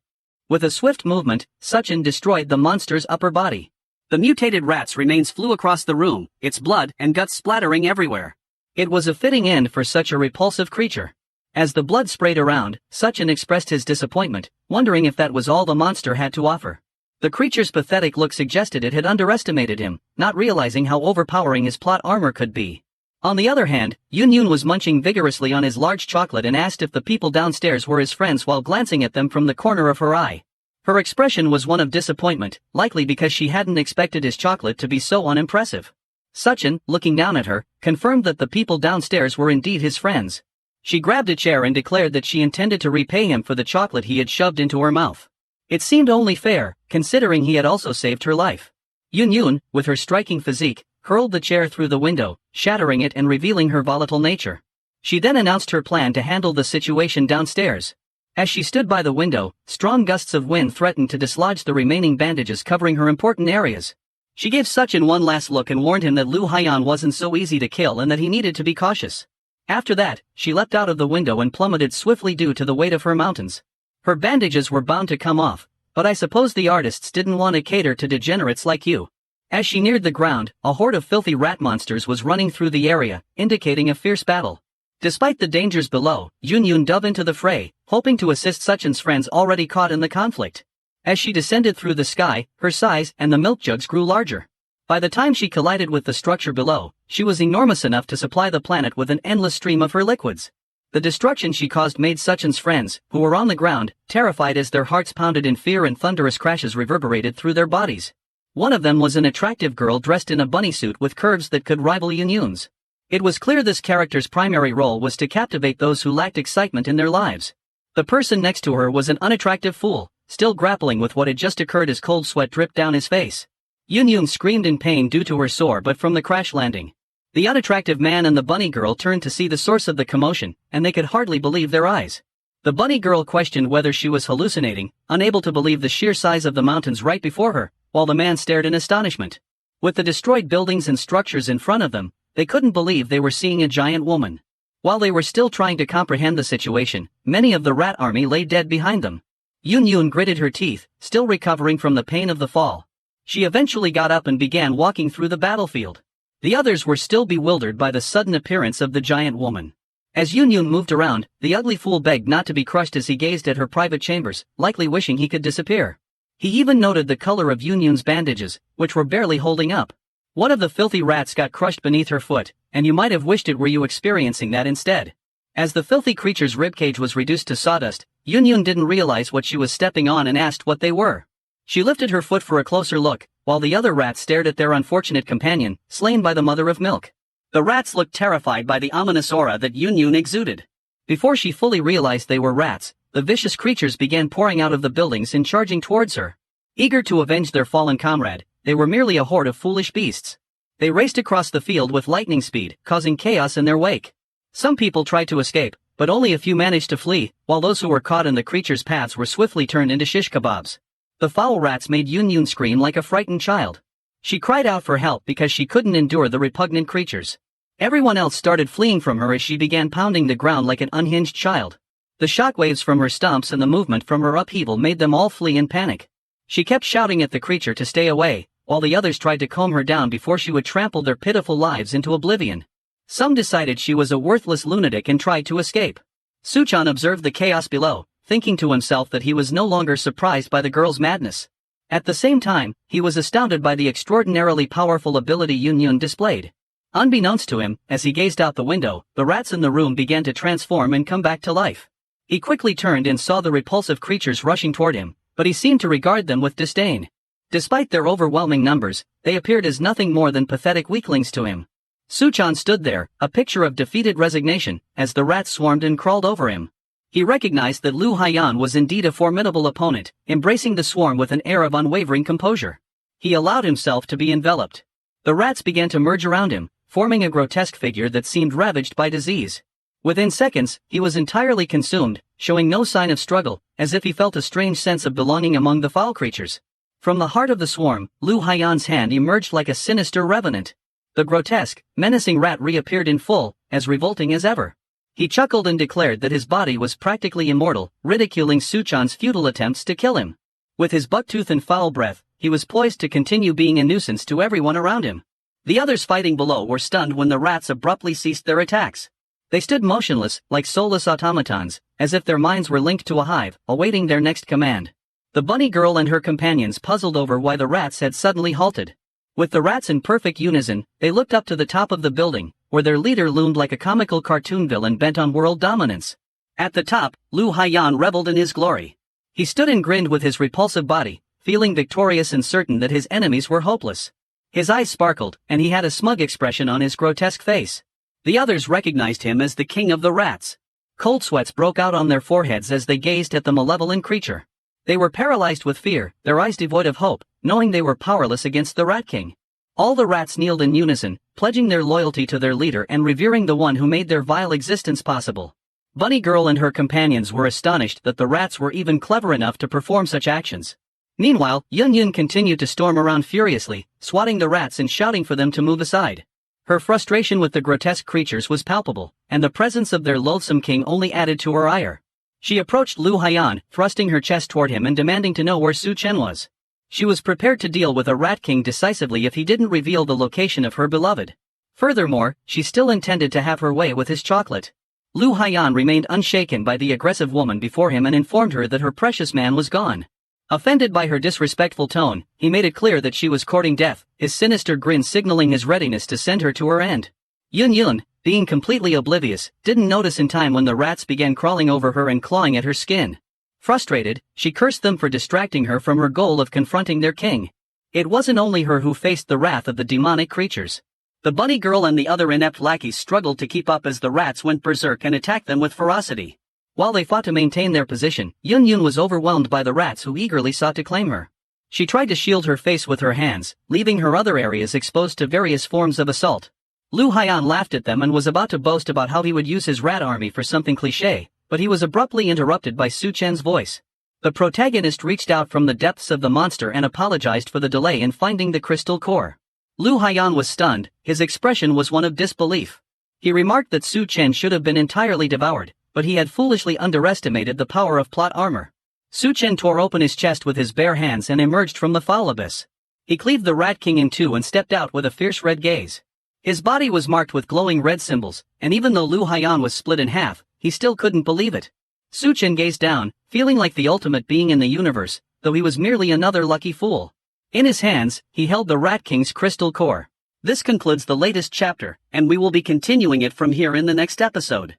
With a swift movement, Suchin destroyed the monster's upper body. The mutated rat's remains flew across the room, its blood and guts splattering everywhere. It was a fitting end for such a repulsive creature. As the blood sprayed around, Suchin expressed his disappointment, wondering if that was all the monster had to offer. The creature's pathetic look suggested it had underestimated him, not realizing how overpowering his plot armor could be. On the other hand, Yun was munching vigorously on his large chocolate and asked if the people downstairs were his friends while glancing at them from the corner of her eye. Her expression was one of disappointment, likely because she hadn't expected his chocolate to be so unimpressive. Suchin, looking down at her, confirmed that the people downstairs were indeed his friends. She grabbed a chair and declared that she intended to repay him for the chocolate he had shoved into her mouth. It seemed only fair, considering he had also saved her life. Yun, with her striking physique, hurled the chair through the window, shattering it and revealing her volatile nature. She then announced her plan to handle the situation downstairs. As she stood by the window, strong gusts of wind threatened to dislodge the remaining bandages covering her important areas. She gave Suchin one last look and warned him that Lu Haiyan wasn't so easy to kill and that he needed to be cautious. After that, she leapt out of the window and plummeted swiftly due to the weight of her mountains. Her bandages were bound to come off, but I suppose the artists didn't want to cater to degenerates like you. As she neared the ground, a horde of filthy rat monsters was running through the area, indicating a fierce battle. Despite the dangers below, Yun dove into the fray, hoping to assist Suchin's friends already caught in the conflict. As she descended through the sky, her size and the milk jugs grew larger. By the time she collided with the structure below, she was enormous enough to supply the planet with an endless stream of her liquids. The destruction she caused made Suchin's friends, who were on the ground, terrified as their hearts pounded in fear and thunderous crashes reverberated through their bodies. One of them was an attractive girl dressed in a bunny suit with curves that could rival Yun's. It was clear this character's primary role was to captivate those who lacked excitement in their lives. The person next to her was an unattractive fool, still grappling with what had just occurred as cold sweat dripped down his face. Yun screamed in pain due to her sore butt from the crash landing. The unattractive man and the bunny girl turned to see the source of the commotion, and they could hardly believe their eyes. The bunny girl questioned whether she was hallucinating, unable to believe the sheer size of the mountains right before her, while the man stared in astonishment. With the destroyed buildings and structures in front of them, they couldn't believe they were seeing a giant woman. While they were still trying to comprehend the situation, many of the rat army lay dead behind them. Yun gritted her teeth, still recovering from the pain of the fall. She eventually got up and began walking through the battlefield. The others were still bewildered by the sudden appearance of the giant woman. As Yun moved around, the ugly fool begged not to be crushed as he gazed at her private chambers, likely wishing he could disappear. He even noted the color of Yun's bandages, which were barely holding up. One of the filthy rats got crushed beneath her foot, and you might have wished it were you experiencing that instead. As the filthy creature's ribcage was reduced to sawdust, Yun didn't realize what she was stepping on and asked what they were. She lifted her foot for a closer look, while the other rats stared at their unfortunate companion, slain by the mother of milk. The rats looked terrified by the ominous aura that Yun exuded. Before she fully realized they were rats, the vicious creatures began pouring out of the buildings and charging towards her. Eager to avenge their fallen comrade, they were merely a horde of foolish beasts. They raced across the field with lightning speed, causing chaos in their wake. Some people tried to escape, but only a few managed to flee, while those who were caught in the creatures' paths were swiftly turned into shish kebabs. The foul rats made Yun scream like a frightened child. She cried out for help because she couldn't endure the repugnant creatures. Everyone else started fleeing from her as she began pounding the ground like an unhinged child. The shockwaves from her stomps and the movement from her upheaval made them all flee in panic. She kept shouting at the creature to stay away, while the others tried to calm her down before she would trample their pitiful lives into oblivion. Some decided she was a worthless lunatic and tried to escape. Suchan observed the chaos below, thinking to himself that he was no longer surprised by the girl's madness. At the same time, he was astounded by the extraordinarily powerful ability Yun displayed. Unbeknownst to him, as he gazed out the window, the rats in the room began to transform and come back to life. He quickly turned and saw the repulsive creatures rushing toward him, but he seemed to regard them with disdain. Despite their overwhelming numbers, they appeared as nothing more than pathetic weaklings to him. Suchan stood there, a picture of defeated resignation, as the rats swarmed and crawled over him. He recognized that Lu Haiyan was indeed a formidable opponent, embracing the swarm with an air of unwavering composure. He allowed himself to be enveloped. The rats began to merge around him, forming a grotesque figure that seemed ravaged by disease. Within seconds, he was entirely consumed, showing no sign of struggle, as if he felt a strange sense of belonging among the foul creatures. From the heart of the swarm, Lu Haiyan's hand emerged like a sinister revenant. The grotesque, menacing rat reappeared in full, as revolting as ever. He chuckled and declared that his body was practically immortal, ridiculing Suchan's futile attempts to kill him. With his bucktooth and foul breath, he was poised to continue being a nuisance to everyone around him. The others fighting below were stunned when the rats abruptly ceased their attacks. They stood motionless, like soulless automatons, as if their minds were linked to a hive, awaiting their next command. The bunny girl and her companions puzzled over why the rats had suddenly halted. With the rats in perfect unison, they looked up to the top of the building, where their leader loomed like a comical cartoon villain bent on world dominance. At the top, Lu Haiyan reveled in his glory. He stood and grinned with his repulsive body, feeling victorious and certain that his enemies were hopeless. His eyes sparkled, and he had a smug expression on his grotesque face. The others recognized him as the king of the rats. Cold sweats broke out on their foreheads as they gazed at the malevolent creature. They were paralyzed with fear, their eyes devoid of hope, knowing they were powerless against the Rat King. All the rats kneeled in unison, pledging their loyalty to their leader and revering the one who made their vile existence possible. Bunny Girl and her companions were astonished that the rats were even clever enough to perform such actions. Meanwhile, Yun continued to storm around furiously, swatting the rats and shouting for them to move aside. Her frustration with the grotesque creatures was palpable, and the presence of their loathsome king only added to her ire. She approached Lu Haiyan, thrusting her chest toward him and demanding to know where Su Chen was. She was prepared to deal with a rat king decisively if he didn't reveal the location of her beloved. Furthermore, she still intended to have her way with his chocolate. Lu Haiyan remained unshaken by the aggressive woman before him and informed her that her precious man was gone. Offended by her disrespectful tone, he made it clear that she was courting death, his sinister grin signaling his readiness to send her to her end. Yun, being completely oblivious, didn't notice in time when the rats began crawling over her and clawing at her skin. Frustrated, she cursed them for distracting her from her goal of confronting their king. It wasn't only her who faced the wrath of the demonic creatures. The bunny girl and the other inept lackeys struggled to keep up as the rats went berserk and attacked them with ferocity. While they fought to maintain their position, Yun was overwhelmed by the rats who eagerly sought to claim her. She tried to shield her face with her hands, leaving her other areas exposed to various forms of assault. Lu Haiyan laughed at them and was about to boast about how he would use his rat army for something cliché, but he was abruptly interrupted by Su Chen's voice. The protagonist reached out from the depths of the monster and apologized for the delay in finding the crystal core. Lu Haiyan was stunned, his expression was one of disbelief. He remarked that Su Chen should have been entirely devoured, but he had foolishly underestimated the power of plot armor. Su Chen tore open his chest with his bare hands and emerged from the foul abyss. He cleaved the Rat King in two and stepped out with a fierce red gaze. His body was marked with glowing red symbols, and even though Lu Haiyan was split in half, he still couldn't believe it. Su Chen gazed down, feeling like the ultimate being in the universe, though he was merely another lucky fool. In his hands, he held the Rat King's crystal core. This concludes the latest chapter, and we will be continuing it from here in the next episode.